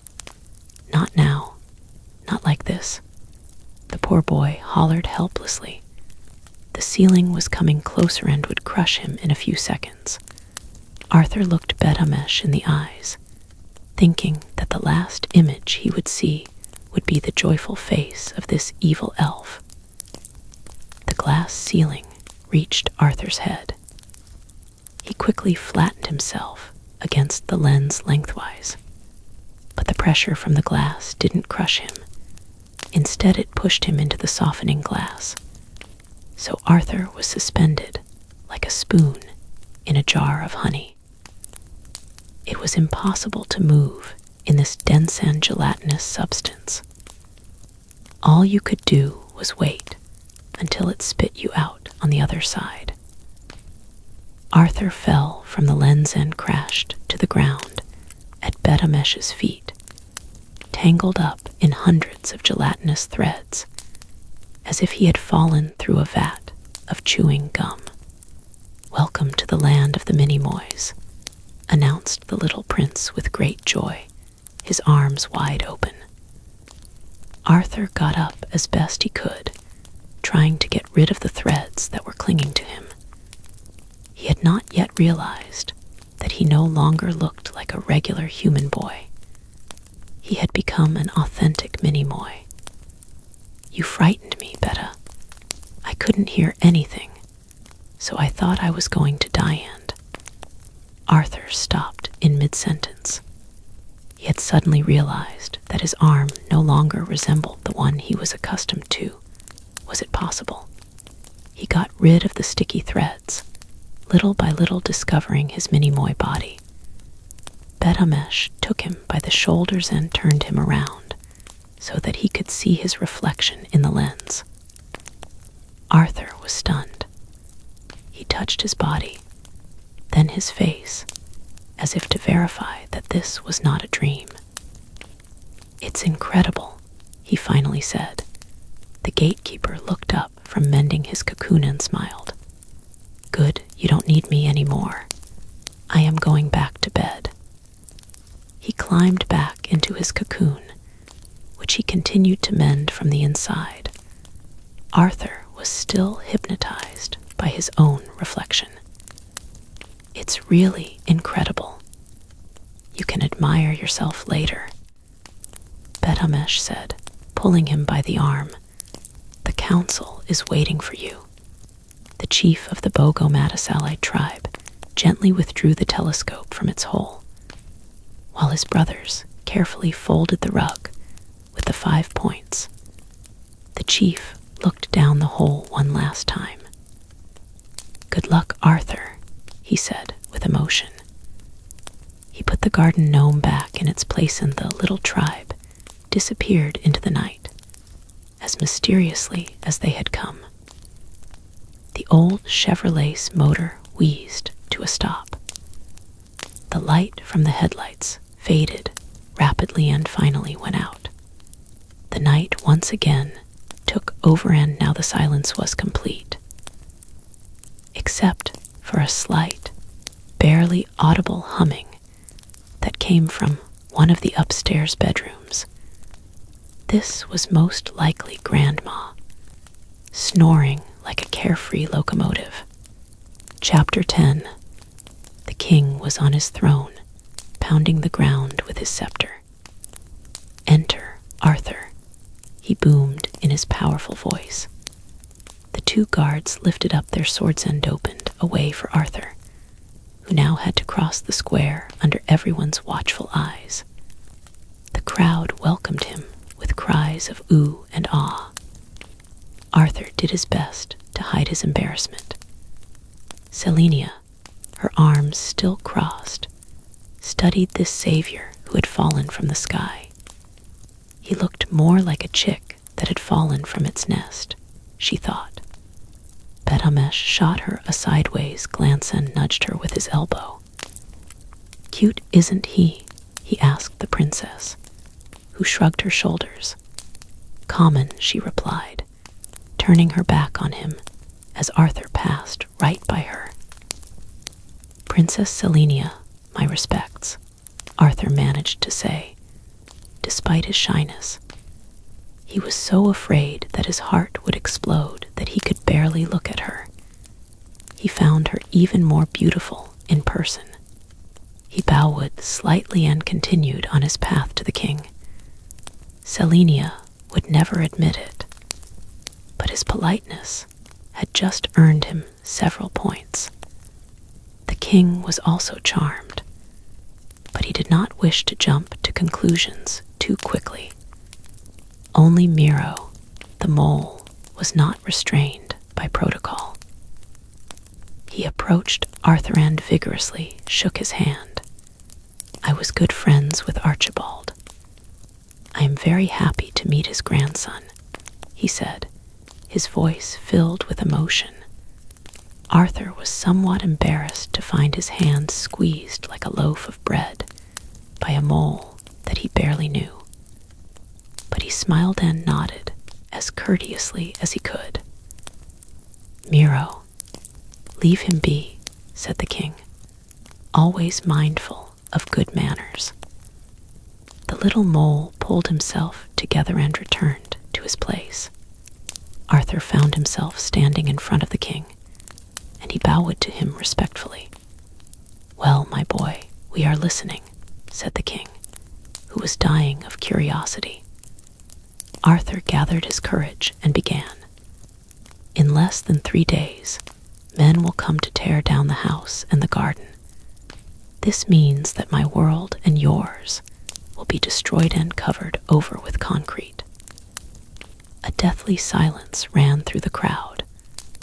Speaker 1: Not now. Not like this." The poor boy hollered helplessly. The ceiling was coming closer and would crush him in a few seconds. Arthur looked Bet-Amesh in the eyes, thinking that the last image he would see would be the joyful face of this evil elf. The glass ceiling reached Arthur's head. He quickly flattened himself against the lens lengthwise, but the pressure from the glass didn't crush him. Instead, it pushed him into the softening glass. So Arthur was suspended like a spoon in a jar of honey. It was impossible to move in this dense and gelatinous substance. All you could do was wait until it spit you out on the other side. Arthur fell from the lens and crashed to the ground at Bet-Amesh's feet, tangled up in hundreds of gelatinous threads, as if he had fallen through a vat of chewing gum. "Welcome to the land of the Minimoys," announced the little prince with great joy, his arms wide open. Arthur got up as best he could, trying to get rid of the threads that were clinging to him. He had had not yet realized that he no longer looked like a regular human boy. He had become an authentic mini-moy. "You frightened me, Betta. I couldn't hear anything, so I thought I was going to die." And Arthur stopped in mid-sentence. He had suddenly realized that his arm no longer resembled the one he was accustomed to. Was it possible? He got rid of the sticky threads, little by little discovering his mini-moy body. Betamesh took him by the shoulders and turned him around so that he could see his reflection in the lens. Arthur was stunned. He touched his body, then his face, as if to verify that this was not a dream. "It's incredible," he finally said. The gatekeeper looked up from mending his cocoon and smiled. "Good, you don't need me anymore. I am going back to bed." He climbed back into his cocoon, which he continued to mend from the inside. Arthur was still hypnotized by his own reflection. "It's really incredible. You can admire yourself later," Betamesh said, pulling him by the arm. "The council is waiting for you." The chief of the Bogo-Matasalite tribe gently withdrew the telescope from its hole, while his brothers carefully folded the rug with the 5 points. The chief looked down the hole one last time. "Good luck, Arthur," he said with emotion. He put the garden gnome back in its place and the little tribe disappeared into the night, as mysteriously as they had come. The old Chevrolet's motor wheezed to a stop. The light from the headlights faded rapidly and finally went out. The night once again took over and now the silence was complete, except for a slight, barely audible humming that came from one of the upstairs bedrooms. This was most likely Grandma, snoring like a carefree locomotive. Chapter 10. The king was on his throne, pounding the ground with his scepter. "Enter, Arthur," he boomed in his powerful voice. The 2 guards lifted up their swords and opened a way for Arthur, who now had to cross the square under everyone's watchful eyes. The crowd welcomed him with cries of ooh and ah. Arthur did his best to hide his embarrassment. Selenia, her arms still crossed, studied this savior who had fallen from the sky. He looked more like a chick that had fallen from its nest, she thought. Betamesh shot her a sideways glance and nudged her with his elbow. "Cute, isn't he?" he asked the princess, who shrugged her shoulders. "Common," she replied, turning her back on him as Arthur passed right by her. "Princess Selenia, my respects," Arthur managed to say, despite his shyness. He was so afraid that his heart would explode that he could barely look at her. He found her even more beautiful in person. He bowed slightly and continued on his path to the king. Selenia would never admit it, but his politeness had just earned him several points. The king was also charmed, but he did not wish to jump to conclusions too quickly. Only Miro, the mole, was not restrained by protocol. He approached Arthur and vigorously shook his hand. "I was good friends with Archibald. I am very happy to meet his grandson," he said, his voice filled with emotion. Arthur was somewhat embarrassed to find his hand squeezed like a loaf of bread by a mole that he barely knew. But he smiled and nodded as courteously as he could. "Miro, leave him be," said the king, always mindful of good manners. The little mole pulled himself together and returned to his place. Arthur found himself standing in front of the king, and he bowed to him respectfully. "Well, my boy, we are listening," said the king, who was dying of curiosity. Arthur gathered his courage and began. "In less than 3 days, men will come to tear down the house and the garden. This means that my world and yours will be destroyed and covered over with concrete." A deathly silence ran through the crowd,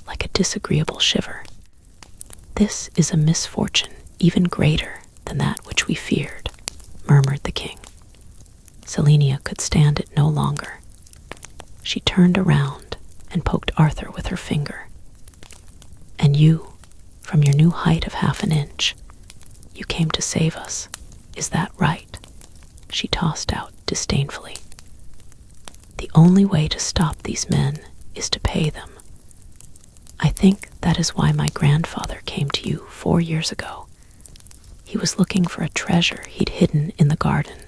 Speaker 1: like a disagreeable shiver. "This is a misfortune even greater than that which we feared," murmured the king. Selenia could stand it no longer. She turned around and poked Arthur with her finger. "And you, from your new height of 1/2 inch, you came to save us, is that right?" she tossed out disdainfully. "The only way to stop these men is to pay them. I think that is why my grandfather came to you 4 years ago. He was looking for a treasure he'd hidden in the garden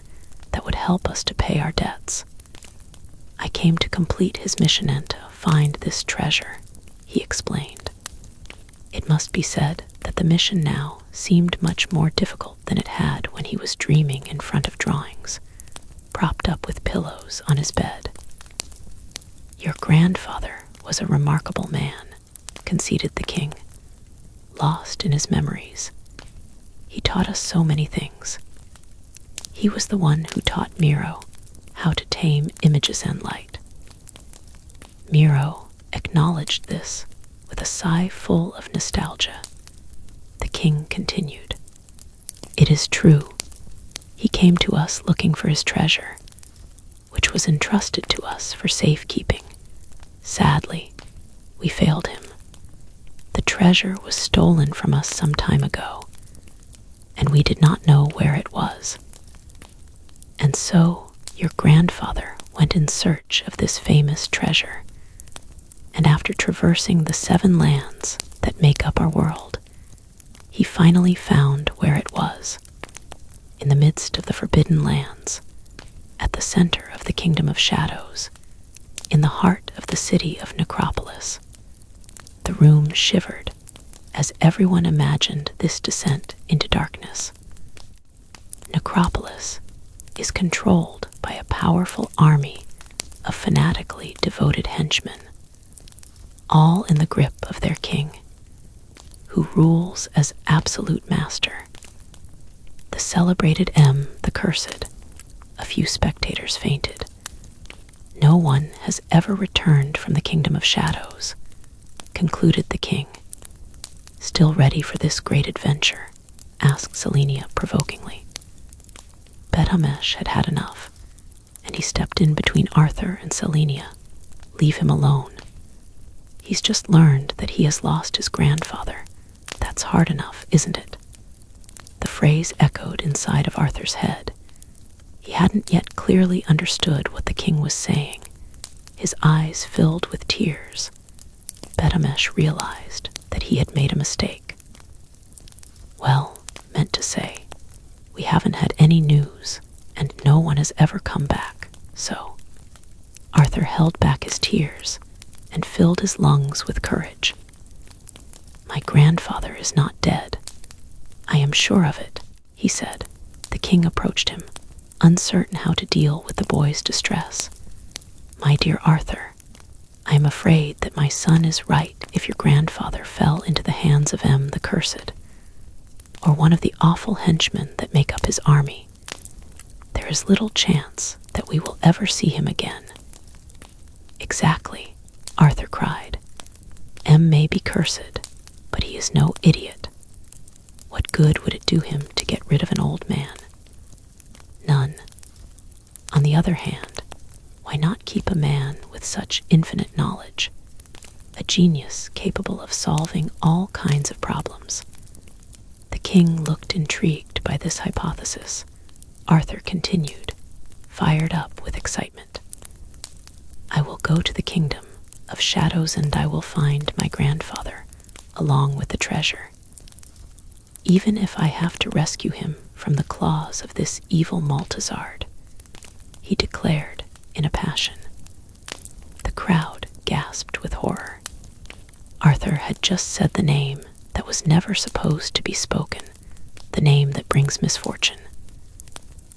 Speaker 1: that would help us to pay our debts. I came to complete his mission and to find this treasure," he explained. It must be said that the mission now seemed much more difficult than it had when he was dreaming in front of drawings, propped up with pillows on his bed. "Your grandfather was a remarkable man," conceded the king, lost in his memories. "He taught us so many things. He was the one who taught Miro how to tame images and light." Miro acknowledged this with a sigh full of nostalgia. The king continued. "It is true. He came to us looking for his treasure, which was entrusted to us for safekeeping. Sadly, we failed him. The treasure was stolen from us some time ago, and we did not know where it was. And so your grandfather went in search of this famous treasure, and after traversing the 7 lands that make up our world, he finally found where it was, in the midst of the Forbidden Lands, at the center of the Kingdom of Shadows, in the heart of the city of Necropolis. The room shivered as everyone imagined this descent into darkness. Necropolis is controlled by a powerful army of fanatically devoted henchmen, all in the grip of their king, who rules as absolute master. The celebrated M, the Cursed. A few spectators fainted. No one has ever returned from the Kingdom of Shadows, concluded the king. Still ready for this great adventure? Asked Selenia provokingly. Bet-Hamesh had had enough, and he stepped in between Arthur and Selenia. Leave him alone. He's just learned that he has lost his grandfather. That's hard enough, isn't it? The phrase echoed inside of Arthur's head. He hadn't yet clearly understood what the king was saying. His eyes filled with tears. Bet-Hamesh realized that he had made a mistake. Well, meant to say, we haven't had any news, and no one has ever come back, so... Arthur held back his tears and filled his lungs with courage. My grandfather is not dead. I am sure of it, he said. The king approached him, uncertain how to deal with the boy's distress. My dear Arthur, I am afraid that my son is right if your grandfather fell into the hands of M the Cursed, or one of the awful henchmen that make up his army. There is little chance that we will ever see him again. Exactly, Arthur cried. M may be cursed, but he is no idiot. What good would it do him to get rid of an old man? None. On the other hand, why not keep a man with such infinite knowledge, a genius capable of solving all kinds of problems? The king looked intrigued by this hypothesis. Arthur continued, fired up with excitement. I will go to the kingdom of shadows and I will find my grandfather, along with the treasure. Even if I have to rescue him from the claws of this evil Maltazard, he declared in a passion. The crowd gasped with horror. Arthur had just said the name that was never supposed to be spoken, the name that brings misfortune.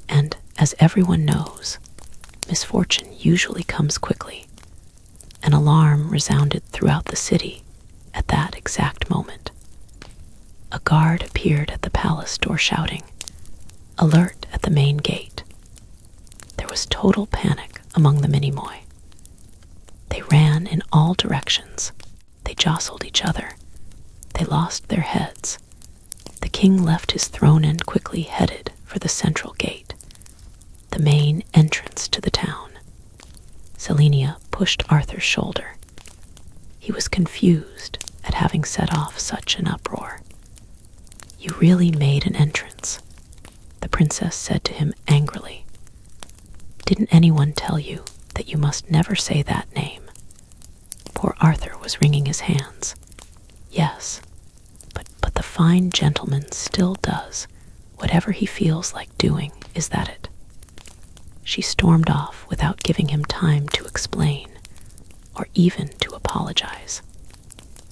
Speaker 1: And, as everyone knows, misfortune usually comes quickly. An alarm resounded throughout the city at that exact moment. A guard appeared at the palace door shouting, "Alert at the main gate." There was total panic among the Minimoy. They ran in all directions. They jostled each other. They lost their heads. The king left his throne and quickly headed for the central gate, the main entrance to the town. Selenia pushed Arthur's shoulder. He was confused at having set off such an uproar. "You really made an entrance," the princess said to him angrily. "Didn't anyone tell you that you must never say that name?" Poor Arthur was wringing his hands. "Yes, but the fine gentleman still does whatever he feels like doing, is that it?" She stormed off without giving him time to explain or even to apologize.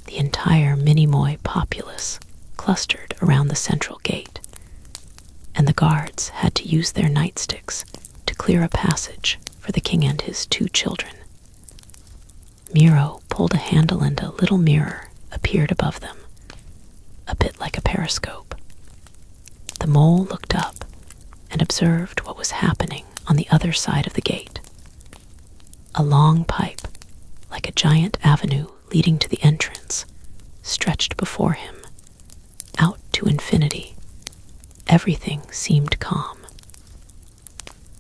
Speaker 1: The entire Minimoy populace clustered around the central gate, and the guards had to use their nightsticks to clear a passage for the king and his 2 children. Miro pulled a handle and a little mirror appeared above them, a bit like a periscope. The mole looked up and observed what was happening on the other side of the gate. A long pipe, like a giant avenue leading to the entrance, stretched before him, out to infinity. Everything seemed calm.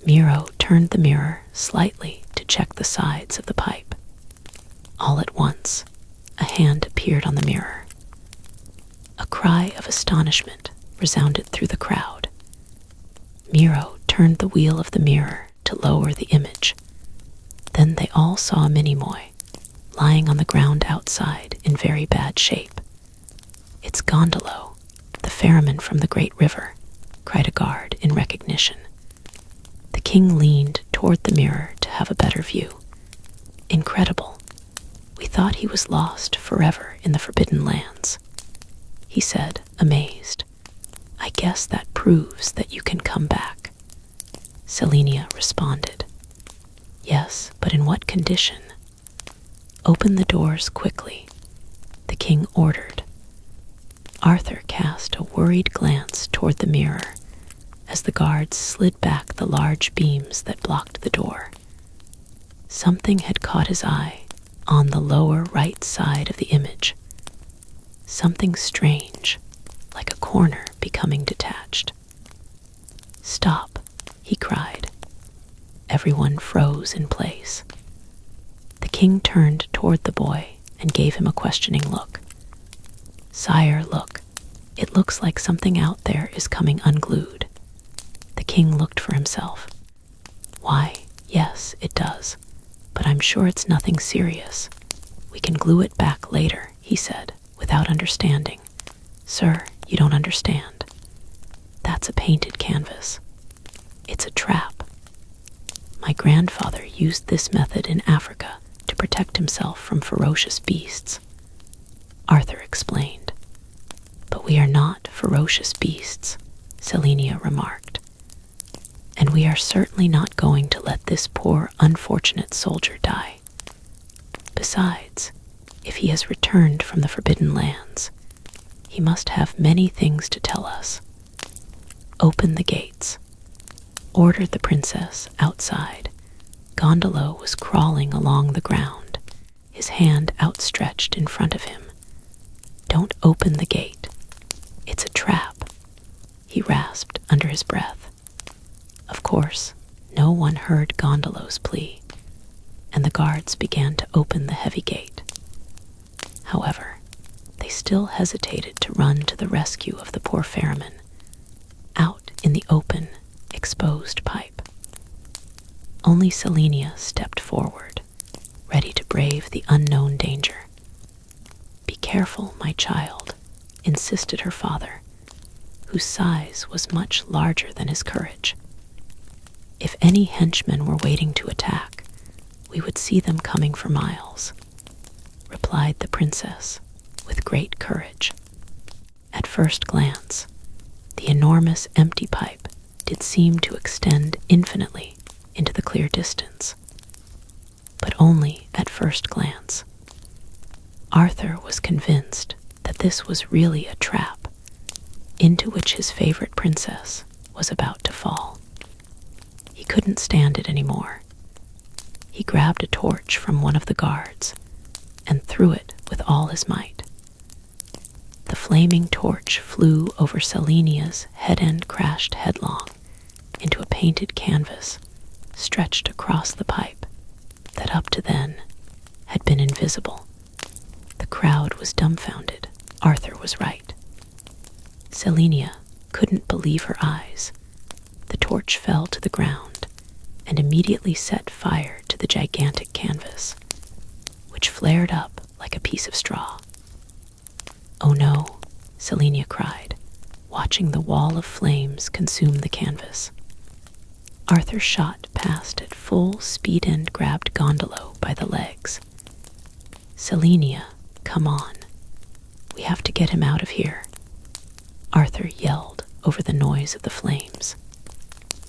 Speaker 1: Miro turned the mirror slightly to check the sides of the pipe. All at once, a hand appeared on the mirror. A cry of astonishment resounded through the crowd. Miro turned the wheel of the mirror to lower the image. Then they all saw a Minimoy lying on the ground outside in very bad shape. "It's Gondolo, the ferryman from the great river," cried a guard in recognition. The king leaned toward the mirror to have a better view. "Incredible. We thought he was lost forever in the Forbidden Lands," he said, amazed. "I guess that proves that you can come back." Selenia responded, "Yes, but in what condition?" "Open the doors quickly," the king ordered. Arthur cast a worried glance toward the mirror as the guards slid back the large beams that blocked the door. Something had caught his eye on the lower right side of the image. Something strange, like a corner becoming detached. "Stop," he cried. Everyone froze in place. The king turned toward the boy and gave him a questioning look. "Sire, look. It looks like something out there is coming unglued." The king looked for himself. "Why, yes, it does. But I'm sure it's nothing serious. We can glue it back later," he said, without understanding. "Sir, you don't understand. That's a painted canvas. It's a trap. My grandfather used this method in Africa to protect himself from ferocious beasts," Arthur explained. "But we are not ferocious beasts," Selenia remarked. "And we are certainly not going to let this poor, unfortunate soldier die. Besides, if he has returned from the Forbidden Lands, he must have many things to tell us. Open the gates," ordered the princess outside. Gondolo was crawling along the ground, his hand outstretched in front of him. "Don't open the gate. It's a trap," he rasped under his breath. Of course, no one heard Gondolo's plea, and the guards began to open the heavy gate. However, they still hesitated to run to the rescue of the poor ferryman, out in the open, exposed pipe. Only Selenia stepped forward, ready to brave the unknown danger. "Be careful, my child," insisted her father, whose size was much larger than his courage. "If any henchmen were waiting to attack, we would see them coming for miles," replied the princess with great courage. At first glance, the enormous empty pipe did seem to extend infinitely into the clear distance. But only at first glance. Arthur was convinced that this was really a trap into which his favorite princess was about to fall. He couldn't stand it anymore. He grabbed a torch from one of the guards and threw it with all his might. The flaming torch flew over Selenia's head and crashed headlong into a painted canvas stretched across the pipe that up to then had been invisible. The crowd was dumbfounded. Arthur was right. Selenia couldn't believe her eyes. The torch fell to the ground and immediately set fire to the gigantic canvas, which flared up like a piece of straw. "Oh no," Selenia cried, watching the wall of flames consume the canvas. Arthur shot past at full speed and grabbed Gondolo by the legs. "Selenia, come on. We have to get him out of here," Arthur yelled over the noise of the flames.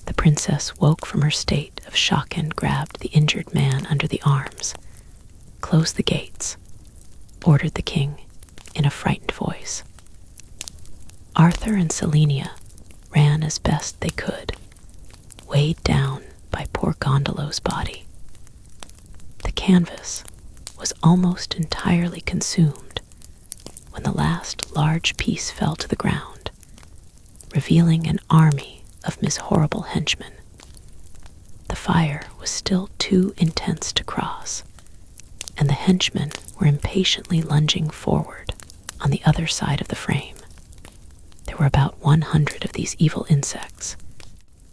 Speaker 1: The princess woke from her state of shock and grabbed the injured man under the arms. "Close the gates," ordered the king in a frightened voice. Arthur and Selenia ran as best they could, weighed down by poor Gondolo's body. The canvas was almost entirely consumed when the last large piece fell to the ground, revealing an army of Miss Horrible henchmen. The fire was still too intense to cross, and the henchmen were impatiently lunging forward on the other side of the frame. There were about 100 of these evil insects,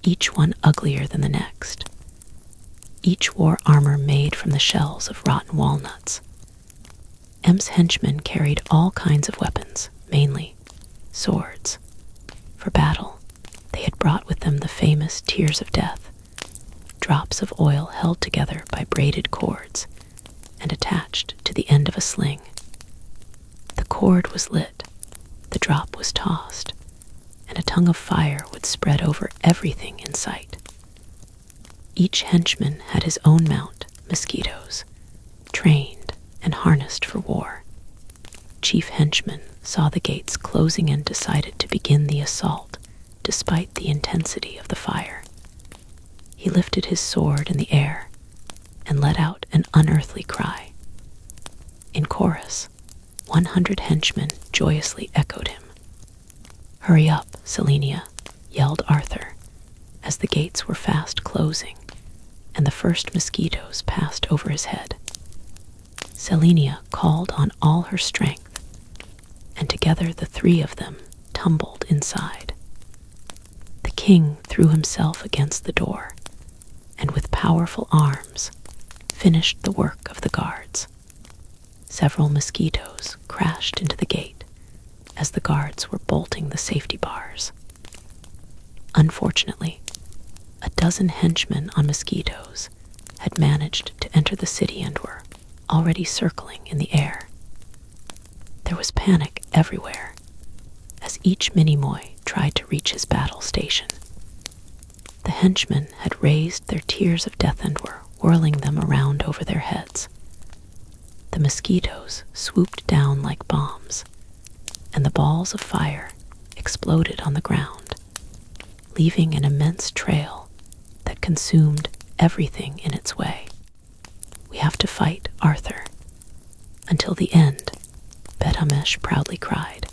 Speaker 1: each one uglier than the next. Each wore armor made from the shells of rotten walnuts. M's henchmen carried all kinds of weapons, mainly swords. For battle, they had brought with them the famous tears of death, drops of oil held together by braided cords and attached to the end of a sling. The cord was lit, the drop was tossed, and a tongue of fire would spread over everything in sight. Each henchman had his own mount, mosquitoes, trained and harnessed for war. Chief henchman saw the gates closing and decided to begin the assault despite the intensity of the fire. He lifted his sword in the air and let out an unearthly cry. In chorus, 100 henchmen joyously echoed him. "Hurry up, Selenia," yelled Arthur, as the gates were fast closing and the first mosquitoes passed over his head. Selenia called on all her strength, and together the three of them tumbled inside. The king threw himself against the door, and with powerful arms finished the work of the guards. Several mosquitoes crashed into the gate as the guards were bolting the safety bars. Unfortunately, a dozen henchmen on mosquitoes had managed to enter the city and were already circling in the air. There was panic everywhere as each Minimoy tried to reach his battle station. The henchmen had raised their tears of death and were whirling them around over their heads. The mosquitoes swooped down like bombs, and the balls of fire exploded on the ground, leaving an immense trail that consumed everything in its way. "We have to fight, Arthur, until the end," Bet-Hamesh proudly cried.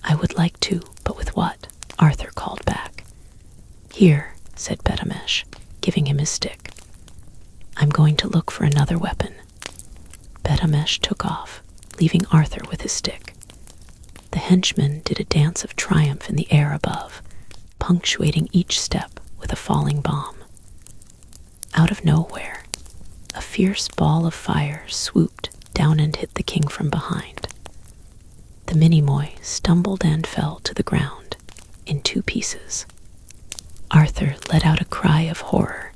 Speaker 1: "I would like to, but with what?" Arthur called back. "Here," said Bet-Hamesh, giving him his stick. "I'm going to look for another weapon." Bet-Hamesh took off, leaving Arthur with his stick. The henchmen did a dance of triumph in the air above, punctuating each step with a falling bomb. Out of nowhere, a fierce ball of fire swooped down and hit the king from behind. The Minimoy stumbled and fell to the ground in 2 pieces. Arthur let out a cry of horror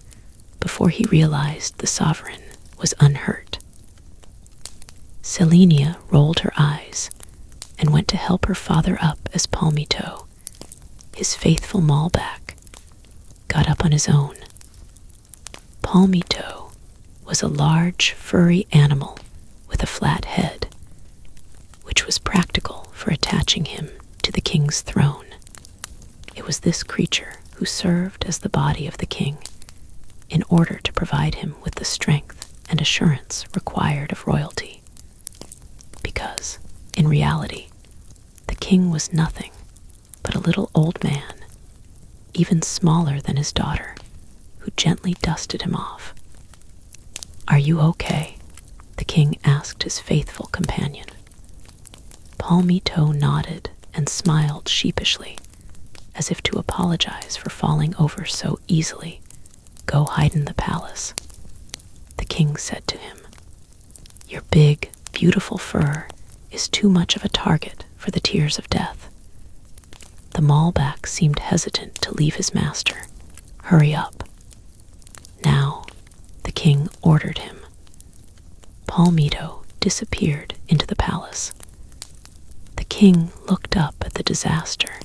Speaker 1: before he realized the sovereign was unhurt. Selenia rolled her eyes and went to help her father up as Palmito, his faithful Malbec, got up on his own. Palmito was a large, furry animal with a flat head, which was practical for attaching him to the king's throne. It was this creature who served as the body of the king in order to provide him with the strength and assurance required of royalty. Because, in reality, the king was nothing but a little old man, even smaller than his daughter, who gently dusted him off. "Are you okay?" the king asked his faithful companion. Palmito nodded and smiled sheepishly, as if to apologize for falling over so easily. "Go hide in the palace," the king said to him. "Your big, beautiful fur is too much of a target for the tears of death." The Malbec seemed hesitant to leave his master. "Hurry up." "Now," the king ordered him. Palmito disappeared into the palace. The king looked up at the disaster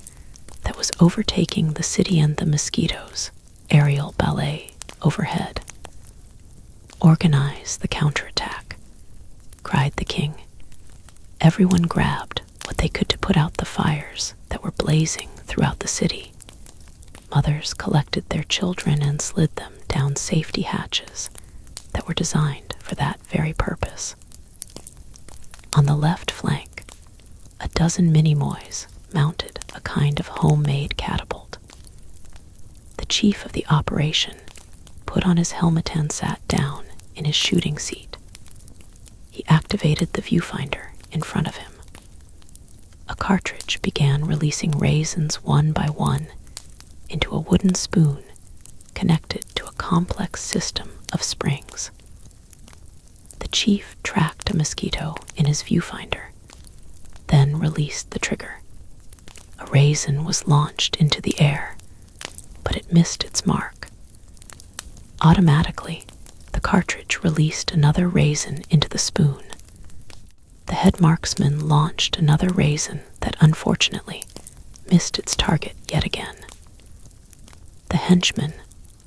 Speaker 1: that was overtaking the city and the mosquitoes, aerial ballet overhead. "Organize the counterattack," cried the king. Everyone grabbed what they could to put out the fires that were blazing throughout the city. Mothers collected their children and slid them down safety hatches that were designed for that very purpose. On the left flank, a dozen mini-moys mounted a kind of homemade catapult. The chief of the operation put on his helmet and sat down in his shooting seat. He activated the viewfinder in front of him. A cartridge began releasing raisins one by one into a wooden spoon connected to a complex system of springs. The chief tracked a mosquito in his viewfinder, then released the trigger. A raisin was launched into the air, but it missed its mark. Automatically, the cartridge released another raisin into the spoon. The head marksman launched another raisin that unfortunately missed its target yet again. The henchman,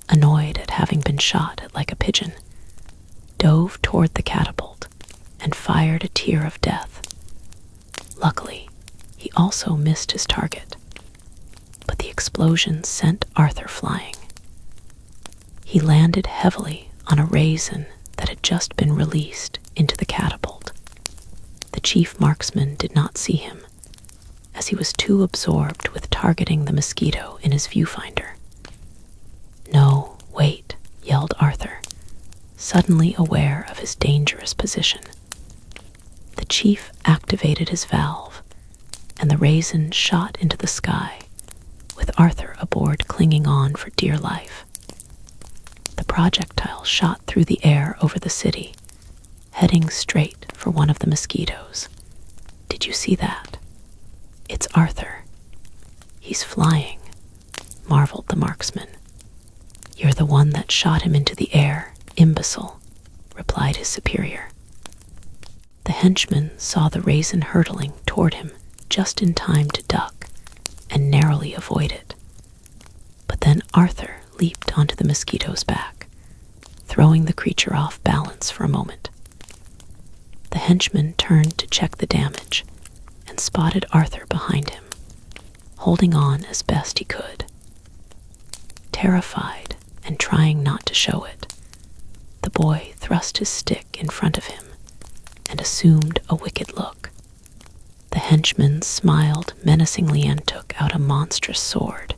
Speaker 1: annoyed at having been shot at like a pigeon, dove toward the catapult and fired a tear of death. Luckily, he also missed his target, but the explosion sent Arthur flying. He landed heavily on a raisin that had just been released into the catapult. The chief marksman did not see him, as he was too absorbed with targeting the mosquito in his viewfinder. "No, wait," yelled Arthur, suddenly aware of his dangerous position. The chief activated his valve, and the raisin shot into the sky, with Arthur aboard clinging on for dear life. The projectile shot through the air over the city, heading straight for one of the mosquitoes. "Did you see that? It's Arthur. He's flying," marveled the marksman. "You're the one that shot him into the air, imbecile," replied his superior. The henchman saw the raisin hurtling toward him just in time to duck and narrowly avoid it. But then Arthur leaped onto the mosquito's back, throwing the creature off balance for a moment. The henchman turned to check the damage and spotted Arthur behind him, holding on as best he could. Terrified and trying not to show it, the boy thrust his stick in front of him and assumed a wicked look. The henchman smiled menacingly and took out a monstrous sword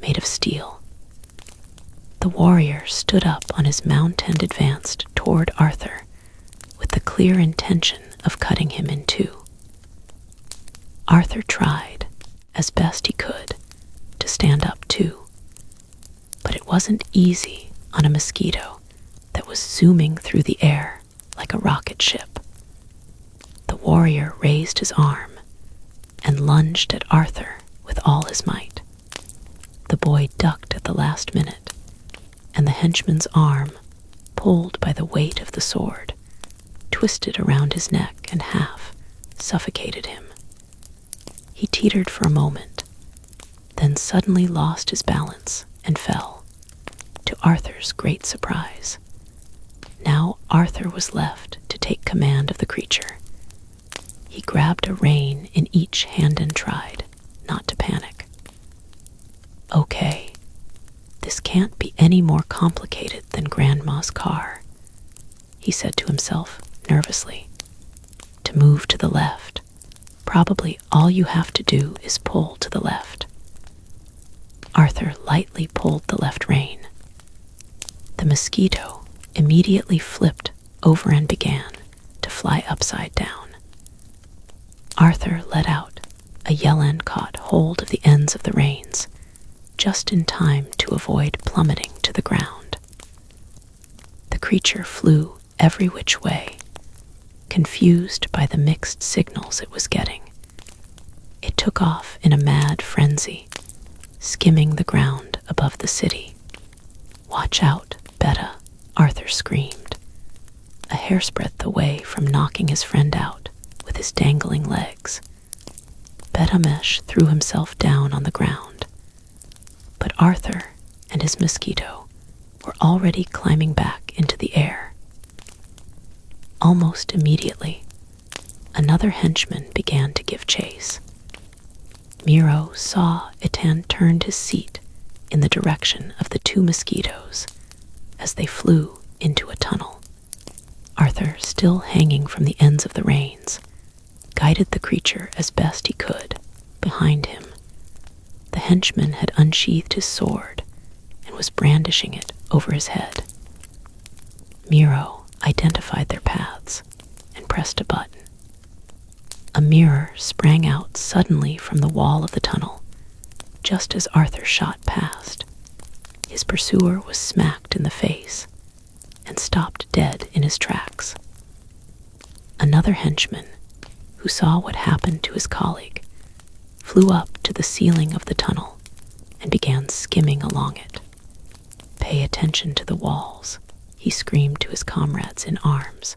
Speaker 1: made of steel. The warrior stood up on his mount and advanced toward Arthur with the clear intention of cutting him in two. Arthur tried, as best he could, to stand up too, but it wasn't easy on a mosquito that was zooming through the air like a rocket ship. The warrior raised his arm and lunged at Arthur with all his might. The boy ducked at the last minute, and the henchman's arm, pulled by the weight of the sword, twisted around his neck and half suffocated him. He teetered for a moment, then suddenly lost his balance and fell, to Arthur's great surprise. Now Arthur was left to take command of the creature. He grabbed a rein in each hand and tried not to panic. Okay, this can't be any more complicated than Grandma's car, he said to himself nervously. To move to the left, probably all you have to do is pull to the left. Arthur lightly pulled the left rein. The mosquito immediately flipped over and began to fly upside down. Arthur let out a yell and caught hold of the ends of the reins, just in time to avoid plummeting to the ground. The creature flew every which way, confused by the mixed signals it was getting. It took off in a mad frenzy, skimming the ground above the city. "Watch out, Betta," Arthur screamed, a hairsbreadth away from knocking his friend out with his dangling legs. Betamesh threw himself down on the ground, but Arthur and his mosquito were already climbing back into the air. Almost immediately, another henchman began to give chase. Miro saw Etan turned his seat in the direction of the two mosquitoes as they flew into a tunnel. Arthur, still hanging from the ends of the reins, guided the creature as best he could behind him. The henchman had unsheathed his sword and was brandishing it over his head. Miro identified their paths and pressed a button. A mirror sprang out suddenly from the wall of the tunnel, just as Arthur shot past. His pursuer was smacked in the face and stopped dead in his tracks. Another henchman, who saw what happened to his colleague, flew up to the ceiling of the tunnel and began skimming along it. "Pay attention to the walls," he screamed to his comrades in arms.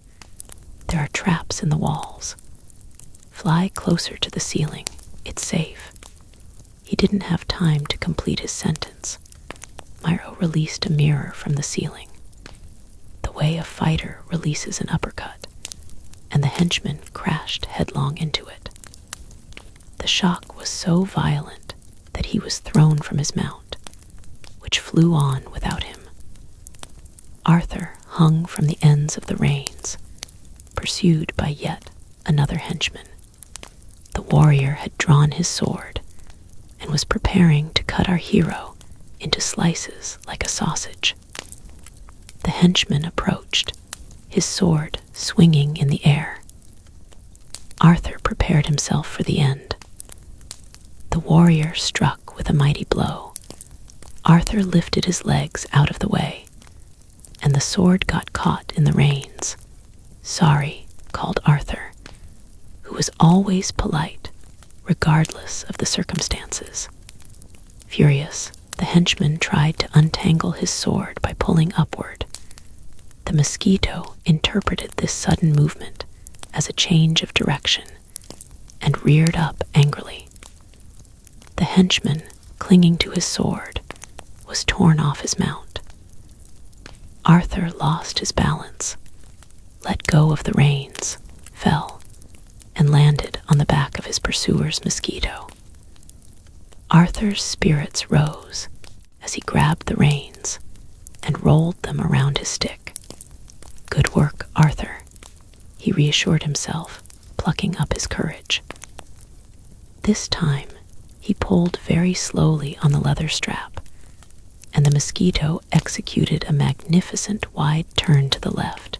Speaker 1: "There are traps in the walls. Fly closer to the ceiling. It's safe." He didn't have time to complete his sentence. Miro released a mirror from the ceiling, the way a fighter releases an uppercut, and the henchman crashed headlong into it. The shock was so violent that he was thrown from his mount, which flew on without him. Arthur hung from the ends of the reins, pursued by yet another henchman. The warrior had drawn his sword and was preparing to cut our hero into slices like a sausage. The henchman approached, his sword swinging in the air. Arthur prepared himself for the end. The warrior struck with a mighty blow. Arthur lifted his legs out of the way, and the sword got caught in the reins. "Sorry," called Arthur, who was always polite, regardless of the circumstances. Furious, the henchman tried to untangle his sword by pulling upward. The mosquito interpreted this sudden movement as a change of direction and reared up angrily. The henchman, clinging to his sword, was torn off his mount. Arthur lost his balance, let go of the reins, fell, and landed on the back of his pursuer's mosquito. Arthur's spirits rose as he grabbed the reins and rolled them around his stick. "Good work, Arthur," he reassured himself, plucking up his courage. This time, he pulled very slowly on the leather strap, and the mosquito executed a magnificent wide turn to the left.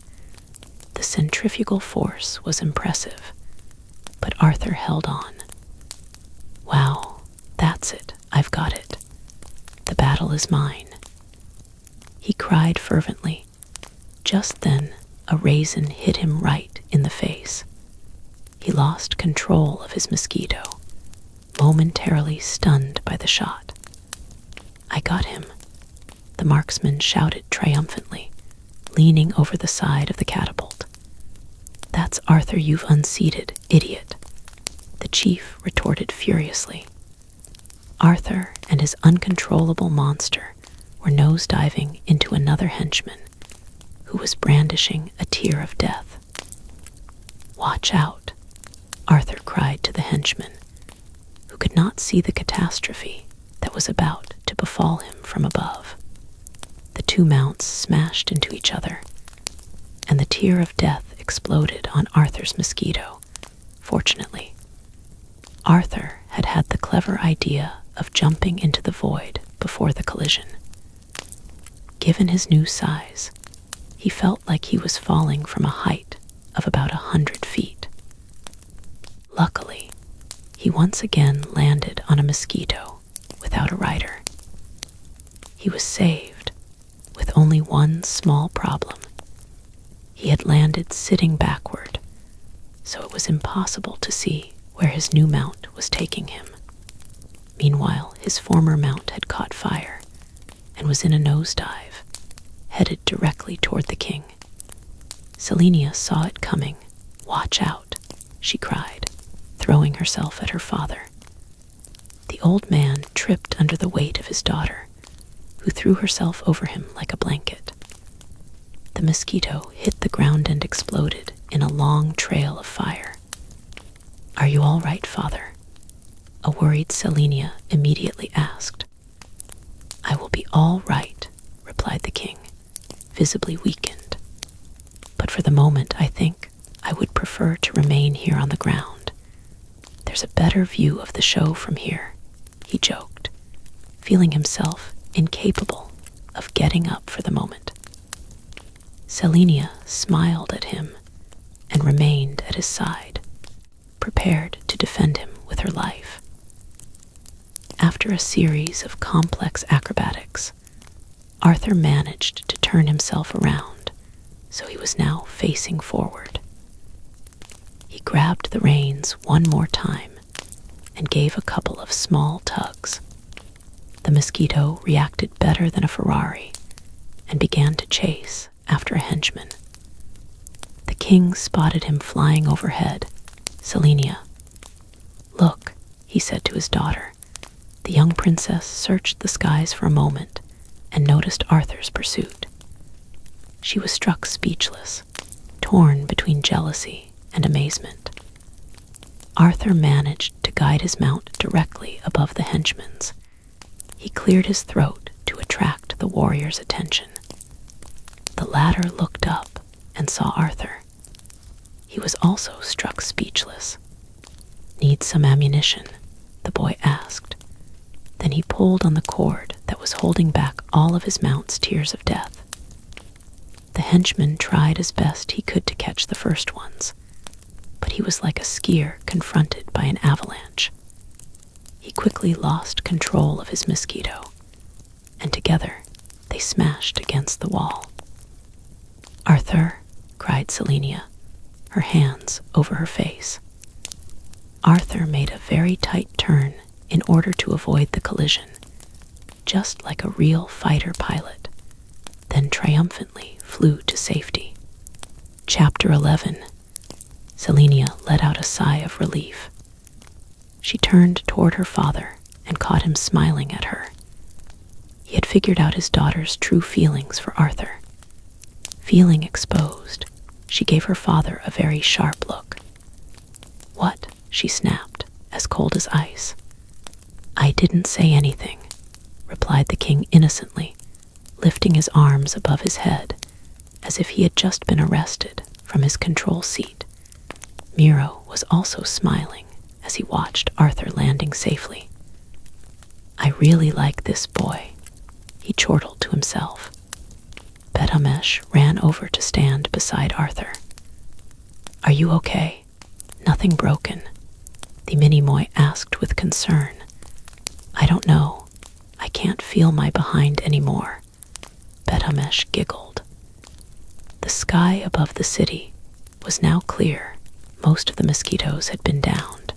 Speaker 1: The centrifugal force was impressive, but Arthur held on. "Wow, that's it, I've got it. The battle is mine," he cried fervently. Just then, a raisin hit him right in the face. He lost control of his mosquito, momentarily stunned by the shot. "I got him," the marksman shouted triumphantly, leaning over the side of the catapult. "That's Arthur you've unseated, idiot," the chief retorted furiously. Arthur and his uncontrollable monster were nosediving into another henchman who was brandishing a tear of death. "Watch out," Arthur cried to the henchman, who could not see the catastrophe that was about to befall him from above. The two mounts smashed into each other, and the tear of death exploded on Arthur's mosquito. Fortunately, Arthur had had the clever idea of jumping into the void before the collision. Given his new size, he felt like he was falling from a height of about 100 feet. Luckily, he once again landed on a mosquito without a rider. He was saved with only one small problem. He had landed sitting backward, so it was impossible to see where his new mount was taking him. Meanwhile, his former mount had caught fire and was in a nosedive, headed directly toward the king. Selenia saw it coming. "Watch out," she cried, throwing herself at her father. The old man tripped under the weight of his daughter, who threw herself over him like a blanket. The mosquito hit the ground and exploded in a long trail of fire. "Are you all right, father?" a worried Selenia immediately asked. "I will be all right," replied the king, visibly weakened. "But for the moment, I think I would prefer to remain here on the ground. There's a better view of the show from here," he joked, feeling himself incapable of getting up for the moment. Selenia smiled at him and remained at his side, prepared to defend him with her life. After a series of complex acrobatics, Arthur managed to turn himself around, so he was now facing forward. He grabbed the reins one more time and gave a couple of small tugs. The mosquito reacted better than a Ferrari and began to chase after a henchman. The king spotted him flying overhead. "Selenia, look," he said to his daughter. The young princess searched the skies for a moment and noticed Arthur's pursuit. She was struck speechless, torn between jealousy and amazement. Arthur managed to guide his mount directly above the henchman's. He cleared his throat to attract the warrior's attention. The latter looked up and saw Arthur. He was also struck speechless. "Need some ammunition?" the boy asked. Then he pulled on the cord that was holding back all of his mount's tears of death. The henchman tried as best he could to catch the first ones, but he was like a skier confronted by an avalanche. He quickly lost control of his mosquito, and together they smashed against the wall. "Arthur," cried Selenia, her hands over her face. Arthur made a very tight turn in order to avoid the collision, just like a real fighter pilot, then triumphantly flew to safety. Chapter 11. Selenia let out a sigh of relief. She turned toward her father and caught him smiling at her. He had figured out his daughter's true feelings for Arthur. Feeling exposed, she gave her father a very sharp look. "What?" she snapped, as cold as ice. "I didn't say anything," replied the king innocently, lifting his arms above his head, as if he had just been arrested from his control seat. Miro was also smiling as he watched Arthur landing safely. "I really like this boy," he chortled to himself. Bet-Hamesh ran over to stand beside Arthur. "Are you okay? Nothing broken?" the Minimoy asked with concern. "I don't know. I can't feel my behind anymore," Bet-Hamesh giggled. The sky above the city was now clear. Most of the mosquitoes had been downed,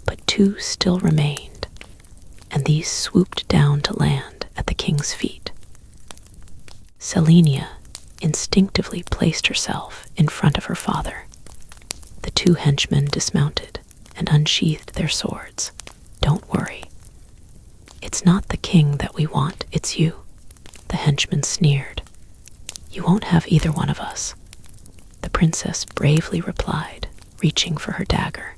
Speaker 1: but two still remained, and these swooped down to land at the king's feet. Selenia instinctively placed herself in front of her father. two henchmen dismounted and unsheathed their swords. "Don't worry. It's not the king that we want, it's you," the henchman sneered. "You won't have either one of us," the princess bravely replied, reaching for her dagger.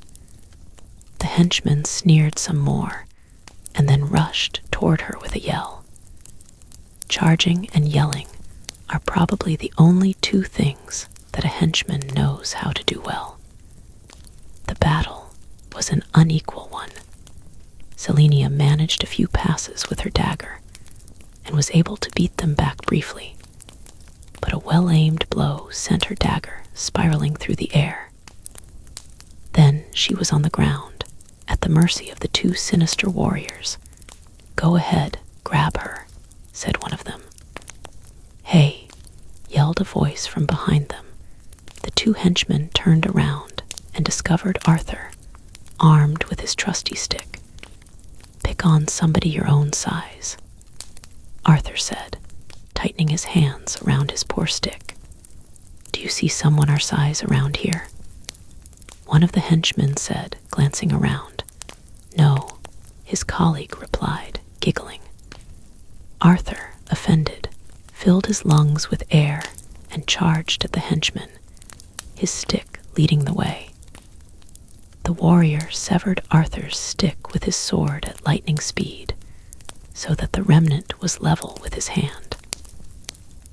Speaker 1: The henchman sneered some more and then rushed toward her with a yell. Charging and yelling are probably the only two things that a henchman knows how to do well. The battle was an unequal one. Selenia managed a few passes with her dagger and was able to beat them back briefly, but a well-aimed blow sent her dagger spiraling through the air. Then she was on the ground, at the mercy of the two sinister warriors. "Go ahead, grab her," said one of them. "Hey," yelled a voice from behind them. The two henchmen turned around and discovered Arthur, armed with his trusty stick. "Pick on somebody your own size," Arthur said, tightening his hands around his poor stick. "Do you see someone our size around here?" One of the henchmen said, glancing around. "No," his colleague replied, giggling. Arthur, offended, filled his lungs with air and charged at the henchman, his stick leading the way. The warrior severed Arthur's stick with his sword at lightning speed, so that the remnant was level with his hand.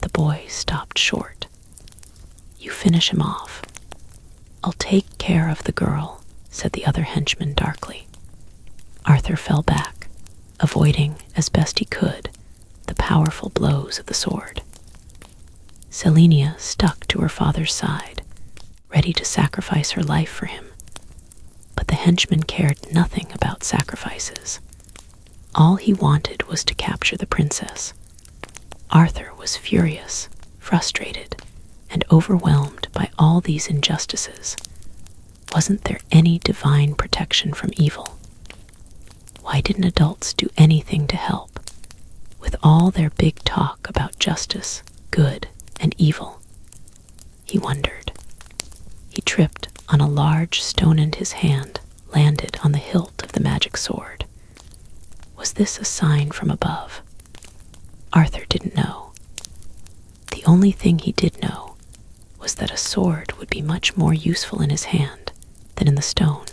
Speaker 1: The boy stopped short. "You finish him off." "I'll take care of the girl," said the other henchman darkly. Arthur fell back, avoiding, as best he could, the powerful blows of the sword. Selenia stuck to her father's side, ready to sacrifice her life for him. But the henchman cared nothing about sacrifices. All he wanted was to capture the princess. Arthur was furious, frustrated, and overwhelmed by all these injustices. Wasn't there any divine protection from evil? Why didn't adults do anything to help? With all their big talk about justice, good, and evil, he wondered. He tripped on a large stone and his hand landed on the hilt of the magic sword. Was this a sign from above? Arthur didn't know. The only thing he did know was that a sword would be much more useful in his hand than in the stone.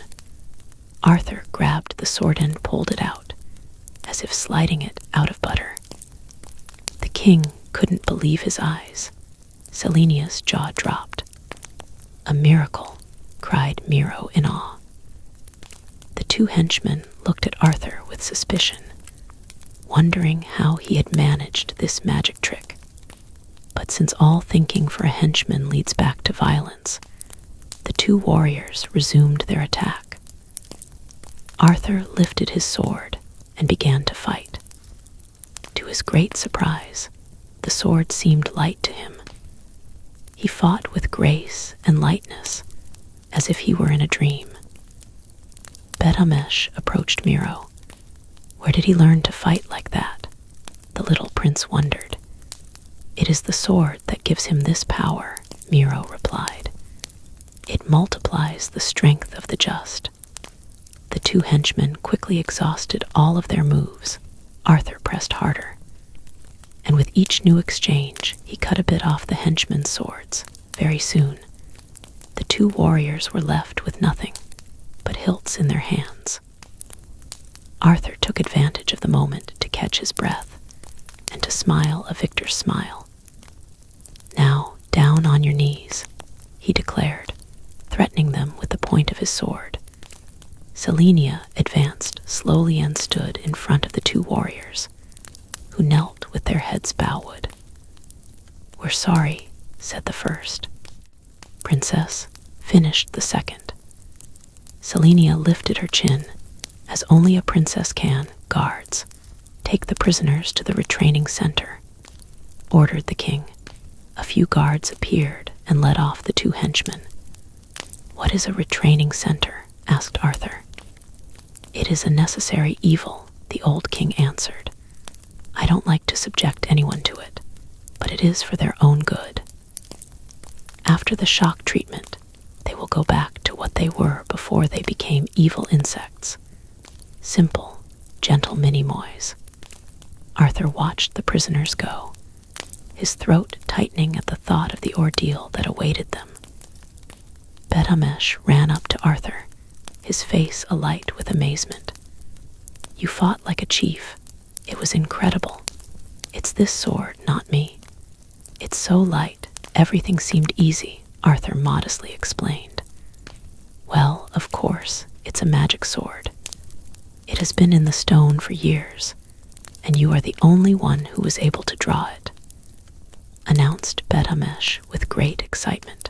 Speaker 1: Arthur grabbed the sword and pulled it out, as if sliding it out of butter. The king couldn't believe his eyes. Selenia's jaw dropped. "A miracle," cried Miro in awe. The two henchmen looked at Arthur with suspicion, wondering how he had managed this magic trick. But since all thinking for a henchman leads back to violence, the two warriors resumed their attack. Arthur lifted his sword and began to fight. To his great surprise, the sword seemed light to him. He fought with grace and lightness, as if he were in a dream. Betamesh approached Miro. Where did he learn to fight like that? The little prince wondered. "It is the sword that gives him this power," Miro replied. "It multiplies the strength of the just." The two henchmen quickly exhausted all of their moves. Arthur pressed harder, and with each new exchange, he cut a bit off the henchmen's swords. Very soon, the two warriors were left with nothing but hilts in their hands. Arthur took advantage of the moment to catch his breath and to smile a victor's smile. "Now, down on your knees," he declared, threatening them with the point of his sword. Selenia advanced slowly and stood in front of the two warriors, who knelt with their heads bowed. "We're sorry," said the first. "Princess," finished the second. Selenia lifted her chin, as only a princess can. "Guards, take the prisoners to the retraining center," ordered the king. A few guards appeared and led off the two henchmen. "What is a retraining center?" asked Arthur. "It is a necessary evil," the old king answered. "I don't like to subject anyone to it, but it is for their own good. After the shock treatment, they will go back to what they were before they became evil insects. Simple, gentle Minimoys. Arthur watched the prisoners go, his throat tightening at the thought of the ordeal that awaited them. Bet-Hamesh ran up to Arthur, his face alight with amazement. "You fought like a chief. It was incredible. It's this sword, not me. It's so light, everything seemed easy," Arthur modestly explained. "Well, of course, it's a magic sword. It has been in the stone for years, and you are the only one who was able to draw it," announced Bet-Hamesh with great excitement.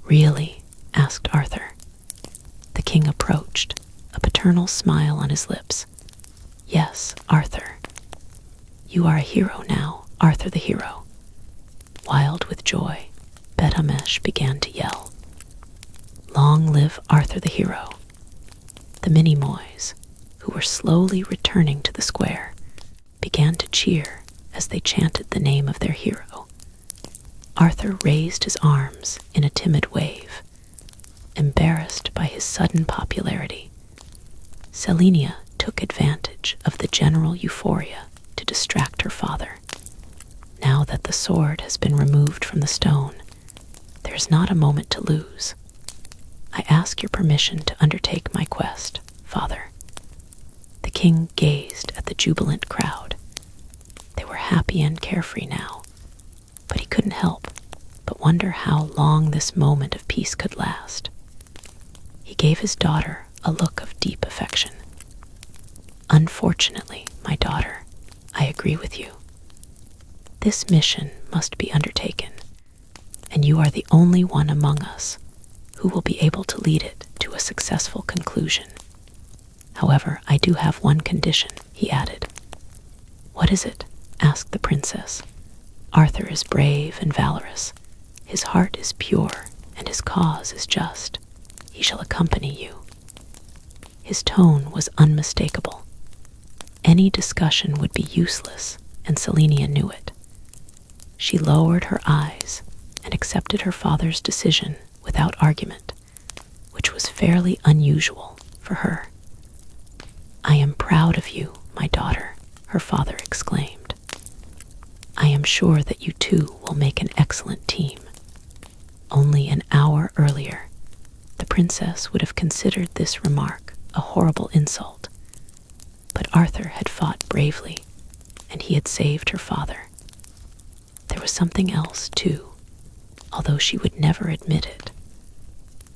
Speaker 1: "Really?" asked Arthur. The king approached, a paternal smile on his lips. "Yes, Arthur. You are a hero now, Arthur the hero." Wild with joy, Bet-Hamesh began to yell, "Long live Arthur the hero!" The Minimoys, who were slowly returning to the square, began to cheer as they chanted the name of their hero. Arthur raised his arms in a timid wave, embarrassed by his sudden popularity. Selenia took advantage of the general euphoria to distract her father. Now that the sword has been removed from the stone, there is not a moment to lose. "I ask your permission to undertake my quest, Father." The king gazed at the jubilant crowd. They were happy and carefree now, but he couldn't help but wonder how long this moment of peace could last. He gave his daughter a look of deep affection. "Unfortunately, my daughter, I agree with you. This mission must be undertaken, and you are the only one among us who will be able to lead it to a successful conclusion. However, I do have one condition," he added. "What is it?" asked the princess. "Arthur is brave and valorous. His heart is pure, and his cause is just. He shall accompany you." His tone was unmistakable. Any discussion would be useless, and Selenia knew it. She lowered her eyes and accepted her father's decision without argument, which was fairly unusual for her. "I am proud of you, my daughter," her father exclaimed. "I am sure that you two will make an excellent team." Only an hour earlier, the princess would have considered this remark a horrible insult. But Arthur had fought bravely, and he had saved her father. There was something else, too, although she would never admit it.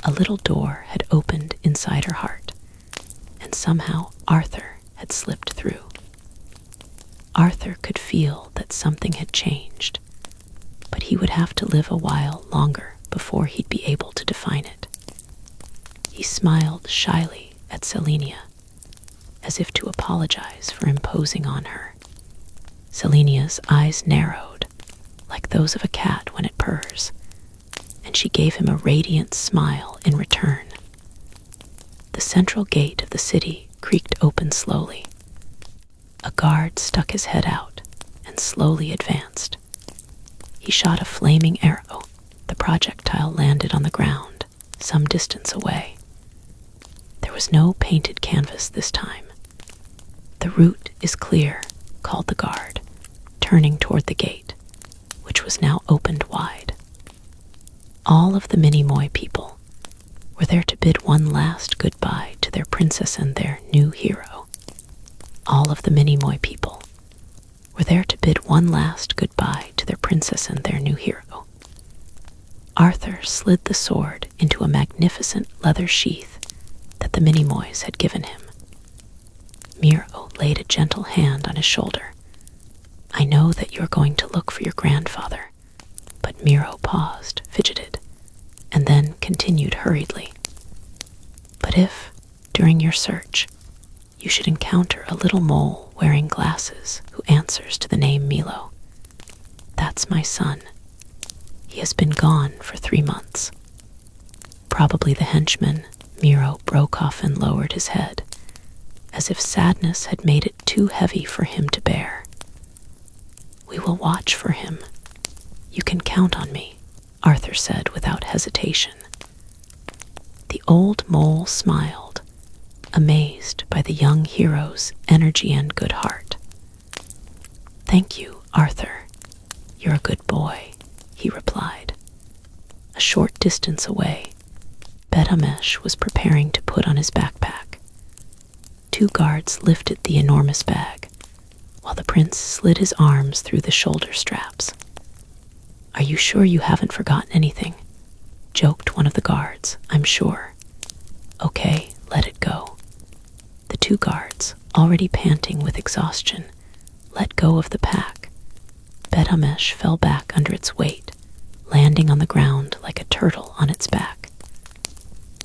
Speaker 1: A little door had opened inside her heart, and somehow Arthur had slipped through. Arthur could feel that something had changed, but he would have to live a while longer before he'd be able to define it. He smiled shyly at Selenia, as if to apologize for imposing on her. Selenia's eyes narrowed, like those of a cat when it purrs, and she gave him a radiant smile in return. The central gate of the city creaked open slowly. A guard stuck his head out and slowly advanced. He shot a flaming arrow. The projectile landed on the ground, some distance away. There was no painted canvas this time. "The route is clear," called the guard, turning toward the gate, which was now opened wide. All of the Minimoy people were there to bid one last goodbye to their princess and their new hero. All of the Minimoy people were there to bid one last goodbye to their princess and their new hero. Arthur slid the sword into a magnificent leather sheath that the Minimoys had given him. Miro laid a gentle hand on his shoulder. "I know that you're going to look for your grandfather," but Miro paused, fidgeted, and then continued hurriedly. "But if, during your search, you should encounter a little mole wearing glasses who answers to the name Milo, that's my son. He has been gone for 3 months." Probably the henchman, Miro broke off and lowered his head, as if sadness had made it too heavy for him to bear. "We will watch for him. You can count on me," Arthur said without hesitation. The old mole smiled, amazed by the young hero's energy and good heart. "Thank you, Arthur. You're a good boy," he replied. A short distance away, Bet-Hamesh was preparing to put on his backpack. Two guards lifted the enormous bag, while the prince slid his arms through the shoulder straps. "Are you sure you haven't forgotten anything?" joked one of the guards. "I'm sure." "Okay, let it go." The two guards, already panting with exhaustion, let go of the pack. Bet-Hamesh fell back under its weight, landing on the ground like a turtle on its back.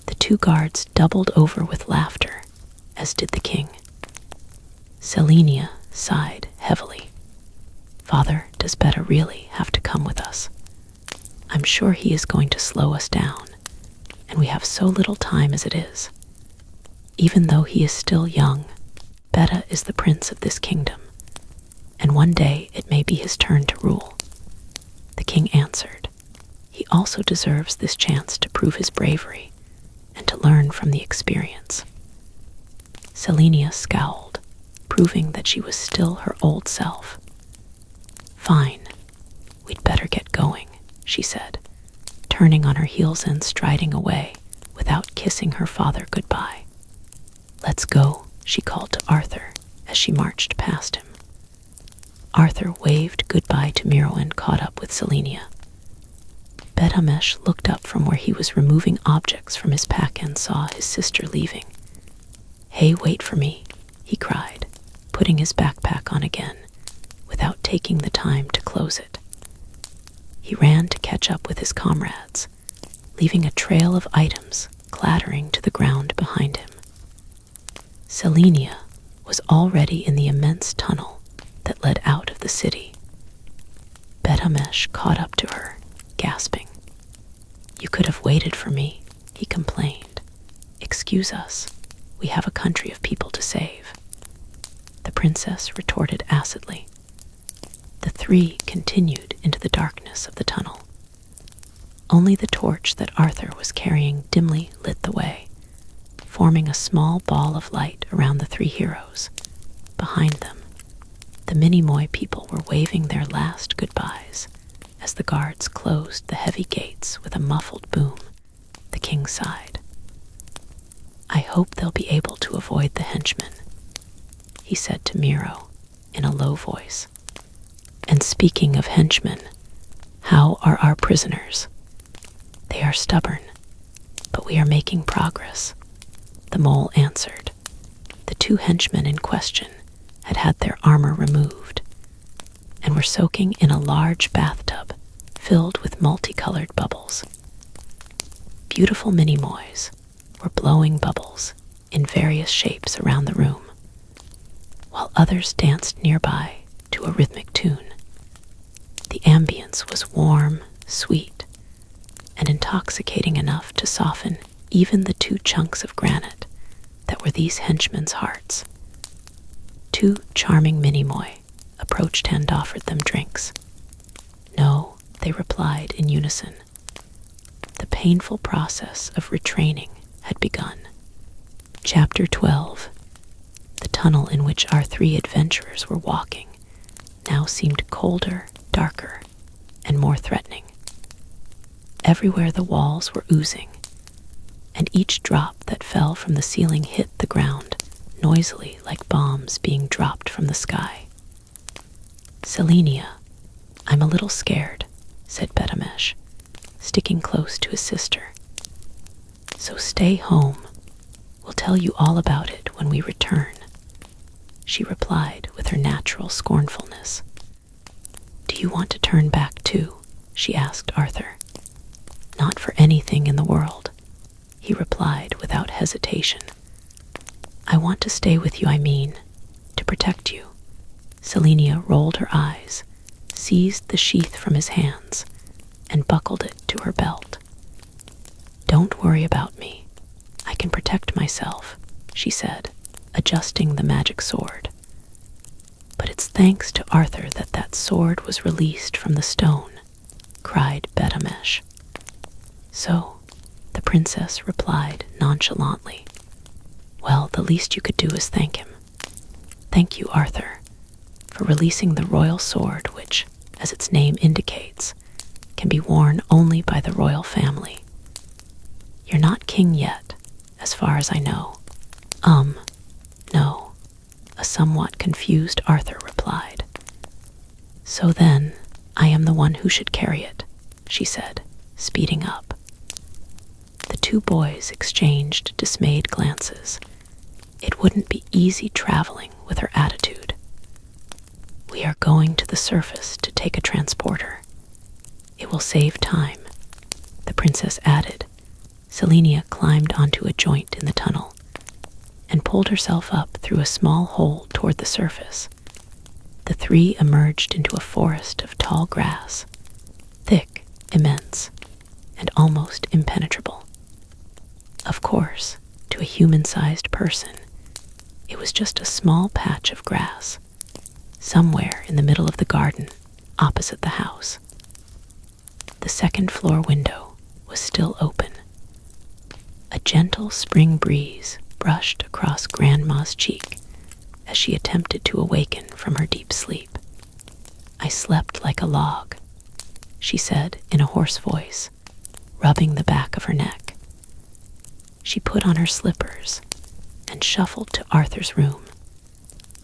Speaker 1: The two guards doubled over with laughter, as did the king. Selenia sighed heavily. "Father, does Beta really have to come with us? I'm sure he is going to slow us down, and we have so little time as it is. Even though he is still young, Beta is the prince of this kingdom, and one day it may be his turn to rule." The king answered, "He also deserves this chance to prove his bravery and to learn from the experience." Selenia scowled, proving that she was still her old self. "Fine, we'd better get going," she said, turning on her heels and striding away without kissing her father goodbye. "Let's go," she called to Arthur as she marched past him. Arthur waved goodbye to Miro and caught up with Selenia. Bet-Hamesh looked up from where he was removing objects from his pack and saw his sister leaving. "Hey, wait for me," he cried, putting his backpack on again, without taking the time to close it. He ran to catch up with his comrades, leaving a trail of items clattering to the ground behind him. Selenia was already in the immense tunnel that led out of the city. Bet-Hamesh caught up to her, gasping. "You could have waited for me," he complained. "Excuse us, we have a country of people to save." The princess retorted acidly. The three continued into the darkness of the tunnel. Only the torch that Arthur was carrying dimly lit the way, forming a small ball of light around the three heroes. Behind them, the Minimoy people were waving their last goodbyes as the guards closed the heavy gates with a muffled boom. The king sighed. "I hope they'll be able to avoid the henchmen," he said to Miro in a low voice. "And speaking of henchmen, how are our prisoners?" "They are stubborn, but we are making progress," the mole answered. The two henchmen in question had had their armor removed and were soaking in a large bathtub filled with multicolored bubbles. Beautiful Minimoys were blowing bubbles in various shapes around the room, while others danced nearby to a rhythmic tune. The ambience was warm, sweet, and intoxicating enough to soften even the 2 chunks of granite that were these henchmen's hearts. 2 charming Minimoy approached and offered them drinks. "No," they replied in unison. The painful process of retraining had begun. Chapter 12. The tunnel in which our 3 adventurers were walking now seemed colder, darker, and more threatening. Everywhere the walls were oozing, and each drop that fell from the ceiling hit the ground noisily like bombs being dropped from the sky. "Selenia, I'm a little scared," said Bet-Hamesh, sticking close to his sister. "So stay home. We'll tell you all about it when we return," she replied with her natural scornfulness. "Do you want to turn back too?" she asked Arthur. "Not for anything in the world," he replied without hesitation. "I want to stay with you, to protect you." Selenia rolled her eyes, seized the sheath from his hands, and buckled it to her belt. "Don't worry about me. I can protect myself," she said, adjusting the magic sword. "But it's thanks to Arthur that that sword was released from the stone," cried Bet-Hamesh. So, the princess replied nonchalantly. Well, the least you could do is thank him. Thank you, Arthur, for releasing the royal sword which, as its name indicates, can be worn only by the royal family. You're not king yet, as far as I know. No, a somewhat confused Arthur replied. So then, I am the one who should carry it, she said, speeding up. The two boys exchanged dismayed glances. It wouldn't be easy traveling with her attitude. We are going to the surface to take a transporter. It will save time, the princess added. Selenia climbed onto a joint in the tunnel and pulled herself up through a small hole toward the surface. The three emerged into a forest of tall grass, thick, immense, and almost impenetrable. Of course, to a human-sized person, it was just a small patch of grass, somewhere in the middle of the garden, opposite the house. The second-floor window was still open. A gentle spring breeze brushed across Grandma's cheek as she attempted to awaken from her deep sleep. I slept like a log, she said in a hoarse voice, rubbing the back of her neck. She put on her slippers and shuffled to Arthur's room.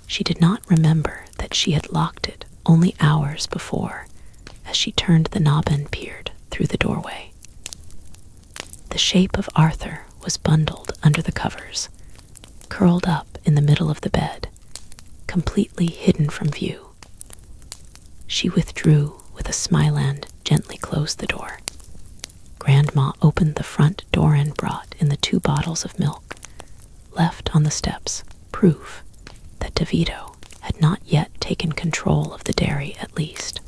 Speaker 1: She did not remember that she had locked it only hours before as she turned the knob and peered through the doorway. The shape of Arthur was bundled under the covers, curled up in the middle of the bed, completely hidden from view. She withdrew with a smile and gently closed the door. Grandma opened the front door and brought in the 2 bottles of milk, left on the steps, proof that DeVito had not yet taken control of the dairy at least.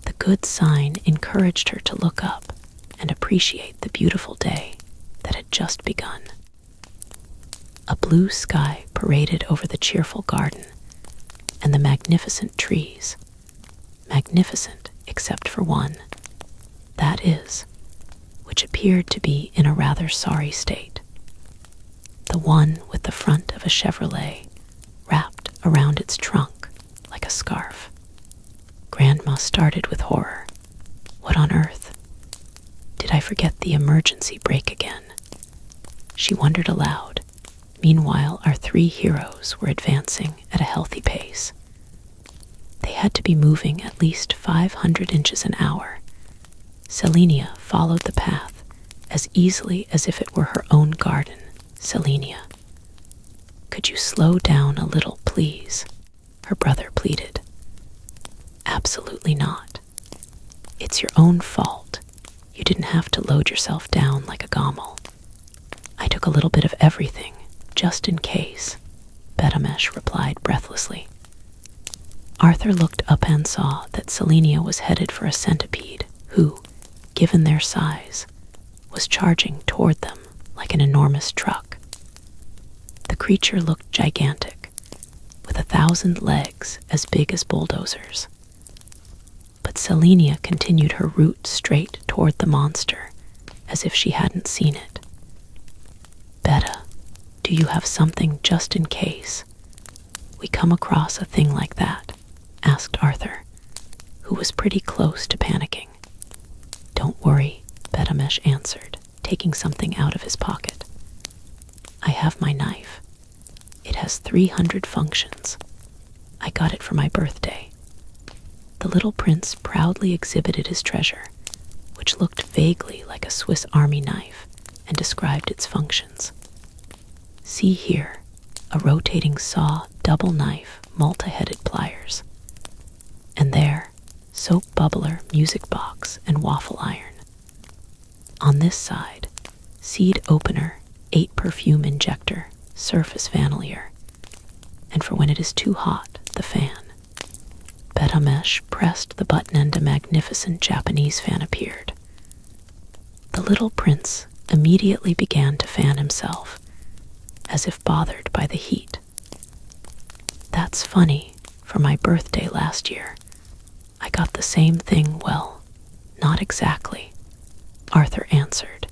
Speaker 1: The good sign encouraged her to look up and appreciate the beautiful day that had just begun. A blue sky paraded over the cheerful garden and the magnificent trees. Magnificent except for one, that is, which appeared to be in a rather sorry state. The one with the front of a Chevrolet wrapped around its trunk like a scarf. Grandma started with horror. What on earth? Did I forget the emergency brake again? She wondered aloud. Meanwhile, our 3 heroes were advancing at a healthy pace. They had to be moving at least 500 inches an hour. Selenia followed the path as easily as if it were her own garden. Selenia. Could you slow down a little, please? Her brother pleaded. Absolutely not. It's your own fault. You didn't have to load yourself down like a gommel. I took a little bit of everything, just in case, Betamesh replied breathlessly. Arthur looked up and saw that Selenia was headed for a centipede who, given their size, was charging toward them like an enormous truck. The creature looked gigantic, with 1,000 legs as big as bulldozers. But Selenia continued her route straight toward the monster, as if she hadn't seen it. Beta, do you have something just in case we come across a thing like that? Asked Arthur, who was pretty close to panicking. Don't worry, Betamesh answered, taking something out of his pocket. I have my knife. It has 300 functions. I got it for my birthday. The little prince proudly exhibited his treasure, which looked vaguely like a Swiss Army knife, and described its functions. See here, a rotating saw, double knife, multi-headed pliers. And there, soap bubbler, music box, and waffle iron. On this side, seed opener, 8 perfume injector, surface vanillier, and for when it is too hot, the fan. Betamesh pressed the button and a magnificent Japanese fan appeared. The little prince immediately began to fan himself, as if bothered by the heat. That's funny. For my birthday last year, I got the same thing. Well, not exactly, Arthur answered,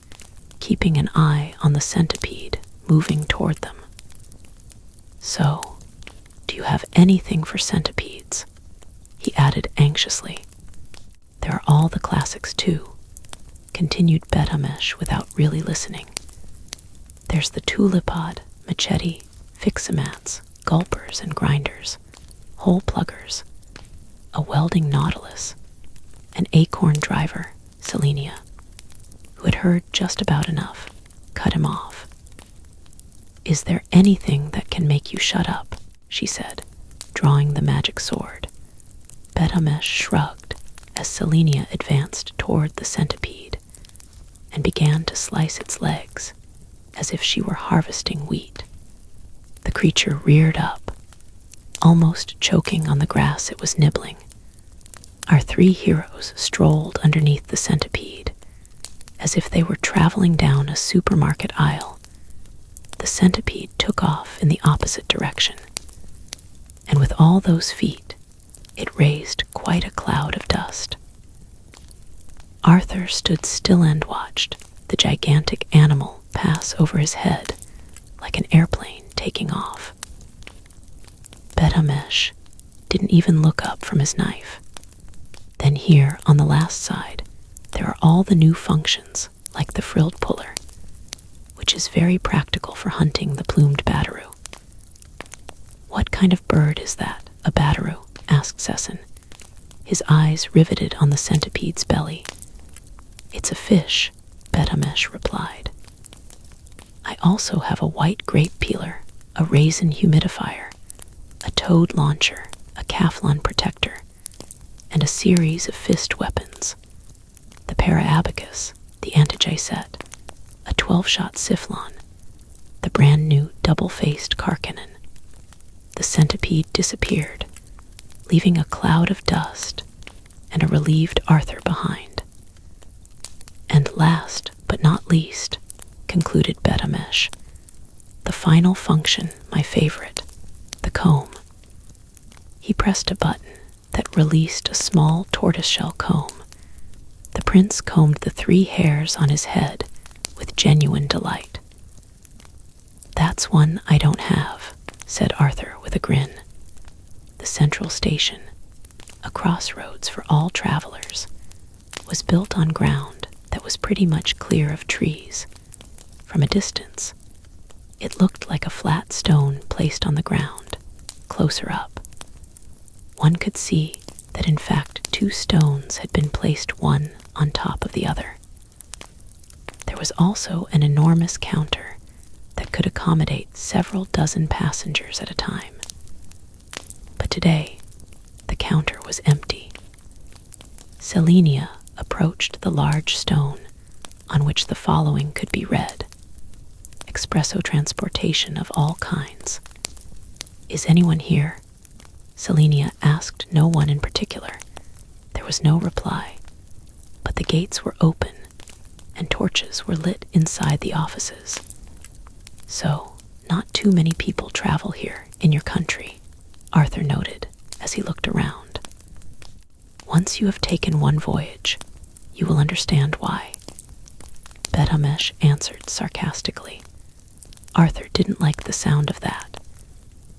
Speaker 1: keeping an eye on the centipede moving toward them. "So, do you have anything for centipedes?" he added anxiously. "There are all the classics too," continued Bet-Amesh without really listening. "There's the tulipod, machete, fixamats, gulpers and grinders, hole pluggers, a welding nautilus, an acorn driver, Selenia," who had heard just about enough, cut him off. "Is there anything that can make you shut up?" she said, drawing the magic sword. Bet-Amesh shrugged as Selenia advanced toward the centipede and began to slice its legs as if she were harvesting wheat. The creature reared up, almost choking on the grass it was nibbling. Our three heroes strolled underneath the centipede as if they were traveling down a supermarket aisle. The centipede took off in the opposite direction, and with all those feet, it raised quite a cloud of dust. Arthur stood still and watched the gigantic animal pass over his head like an airplane taking off. Bet-Amesh didn't even look up from his knife. Then here, on the last side, there are all the new functions, like the frilled puller, which is very practical for hunting the plumed bataroo. "What kind of bird is that, a bataroo?" asked Sesson, his eyes riveted on the centipede's belly. "It's a fish," Bet-Amesh replied. "I also have a white grape peeler, a raisin humidifier, a toad launcher, a Kaflon protector, and a series of fist weapons. The para-abacus, the anti-set, a 12-shot Sifflon, the brand new double-faced Karkanen." The centipede disappeared, leaving a cloud of dust and a relieved Arthur behind. "And last but not least," concluded Bet-Amesh, "the final function, my favorite, the comb." He pressed a button that released a small tortoiseshell comb. The prince combed the 3 hairs on his head with genuine delight. "That's one I don't have," said Arthur with a grin. The central station, a crossroads for all travelers, was built on ground that was pretty much clear of trees. From a distance, it looked like a flat stone placed on the ground. Closer up, one could see that in fact 2 stones had been placed one on top of the other. There was also an enormous counter that could accommodate several dozen passengers at a time. But today, the counter was empty. Selenia approached the large stone on which the following could be read: "Espresso transportation of all kinds." "Is anyone here?" Selenia asked no one in particular. There was no reply, but the gates were open and torches were lit inside the offices. "So, not too many people travel here in your country," Arthur noted as he looked around. "Once you have taken one voyage, you will understand why." Bet-Amesh answered sarcastically. Arthur didn't like the sound of that,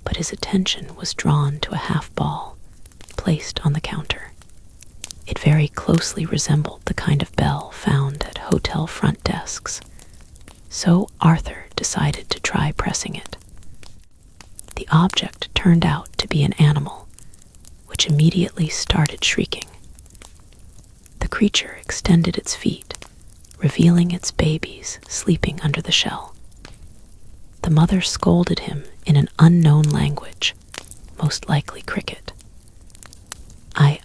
Speaker 1: but his attention was drawn to a half ball placed on the counter. It very closely resembled the kind of bell found at hotel front desks, so Arthur decided to try pressing it. The object turned out to be an animal, which immediately started shrieking. The creature extended its feet, revealing its babies sleeping under the shell. The mother scolded him in an unknown language, most likely cricket.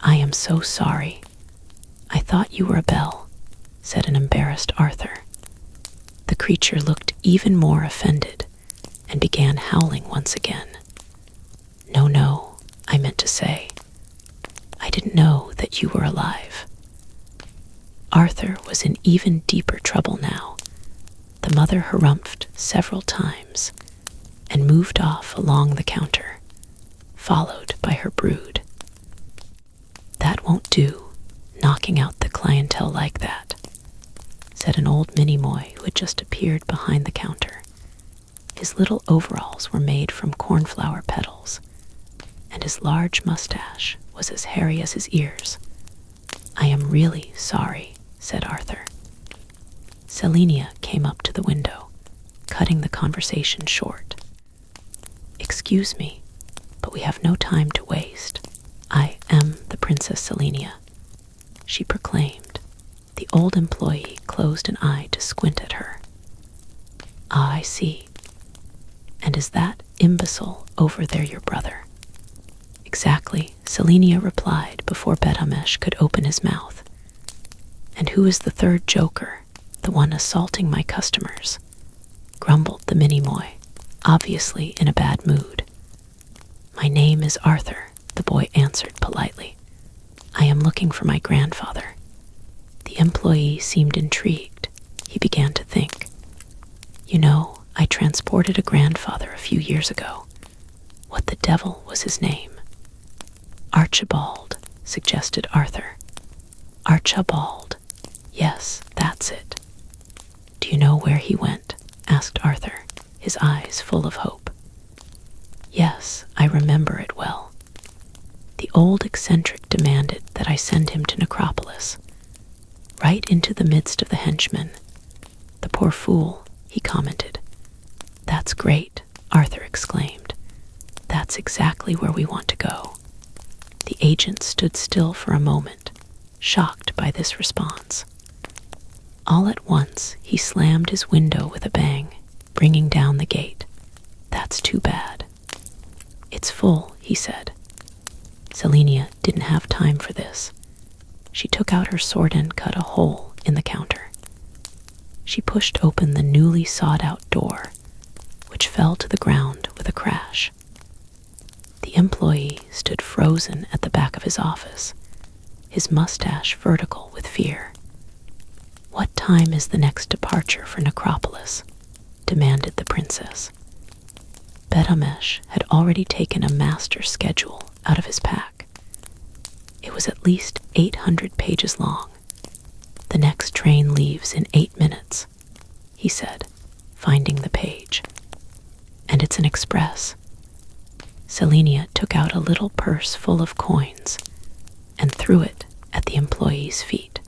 Speaker 1: I am so sorry. I thought you were a bell," said an embarrassed Arthur. The creature looked even more offended and began howling once again. No, I meant to say, I didn't know that you were alive." Arthur was in even deeper trouble now. The mother harumphed several times and moved off along the counter, followed by her brood. "That won't do, knocking out the clientele like that," said an old Minimoy who had just appeared behind the counter. His little overalls were made from cornflower petals, and his large mustache was as hairy as his ears. "I am really sorry," said Arthur. Selenia came up to the window, cutting the conversation short. "Excuse me, but we have no time to waste. I am the Princess Selenia," she proclaimed. The old employee closed an eye to squint at her. "Ah, I see. And is that imbecile over there your brother?" "Exactly," Selenia replied before Bet-Hamesh could open his mouth. "And who is the third joker, the one assaulting my customers?" grumbled the Minimoy, obviously in a bad mood. "My name is Arthur," the boy answered politely. "I am looking for my grandfather." The employee seemed intrigued. He began to think. "You know, I transported a grandfather a few years ago. What the devil was his name?" "Archibald," suggested Arthur. "Archibald. Yes, that's it." "Do you know where he went?" asked Arthur, his eyes full of hope. "Yes, I remember it well. The old eccentric demanded that I send him to Necropolis, right into the midst of the henchmen. The poor fool," he commented. "That's great," Arthur exclaimed. "That's exactly where we want to go." The agent stood still for a moment, shocked by this response. All at once, he slammed his window with a bang, bringing down the gate. "That's too bad." "It's full," he said. Selenia didn't have time for this. She took out her sword and cut a hole in the counter. She pushed open the newly sawed-out door, which fell to the ground with a crash. The employee stood frozen at the back of his office, his mustache vertical with fear. "What time is the next departure for Necropolis?" demanded the princess. Bet-Hamesh had already taken a master schedule out of his pack. It was at least 800 pages long. "The next train leaves in 8 minutes, he said, finding the page. "And it's an express." Selenia took out a little purse full of coins and threw it at the employee's feet.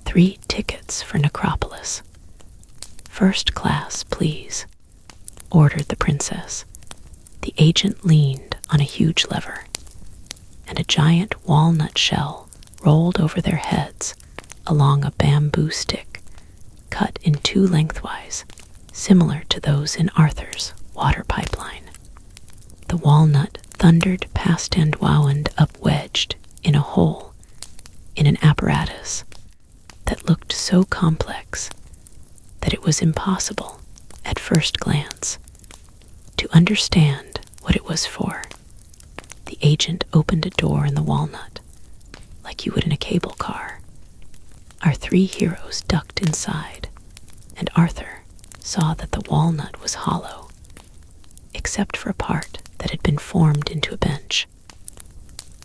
Speaker 1: "3 tickets for Necropolis. First class, please," ordered the princess. The agent leaned on a huge lever, and a giant walnut shell rolled over their heads along a bamboo stick, cut in 2 lengthwise, similar to those in Arthur's water pipeline. The walnut thundered past and wound up wedged in a hole in an apparatus that looked so complex that it was impossible, at first glance, to understand what it was for. The agent opened a door in the walnut, like you would in a cable car. Our 3 heroes ducked inside, and Arthur saw that the walnut was hollow, except for a part that had been formed into a bench.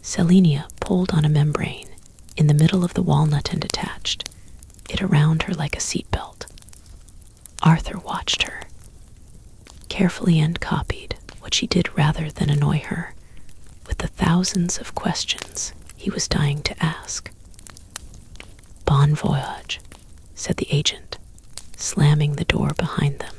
Speaker 1: Selenia pulled on a membrane in the middle of the walnut and attached it around her like a seatbelt. Arthur watched her, carefully, and copied what she did rather than annoy her with the thousands of questions he was dying to ask. "Bon voyage," said the agent, slamming the door behind them.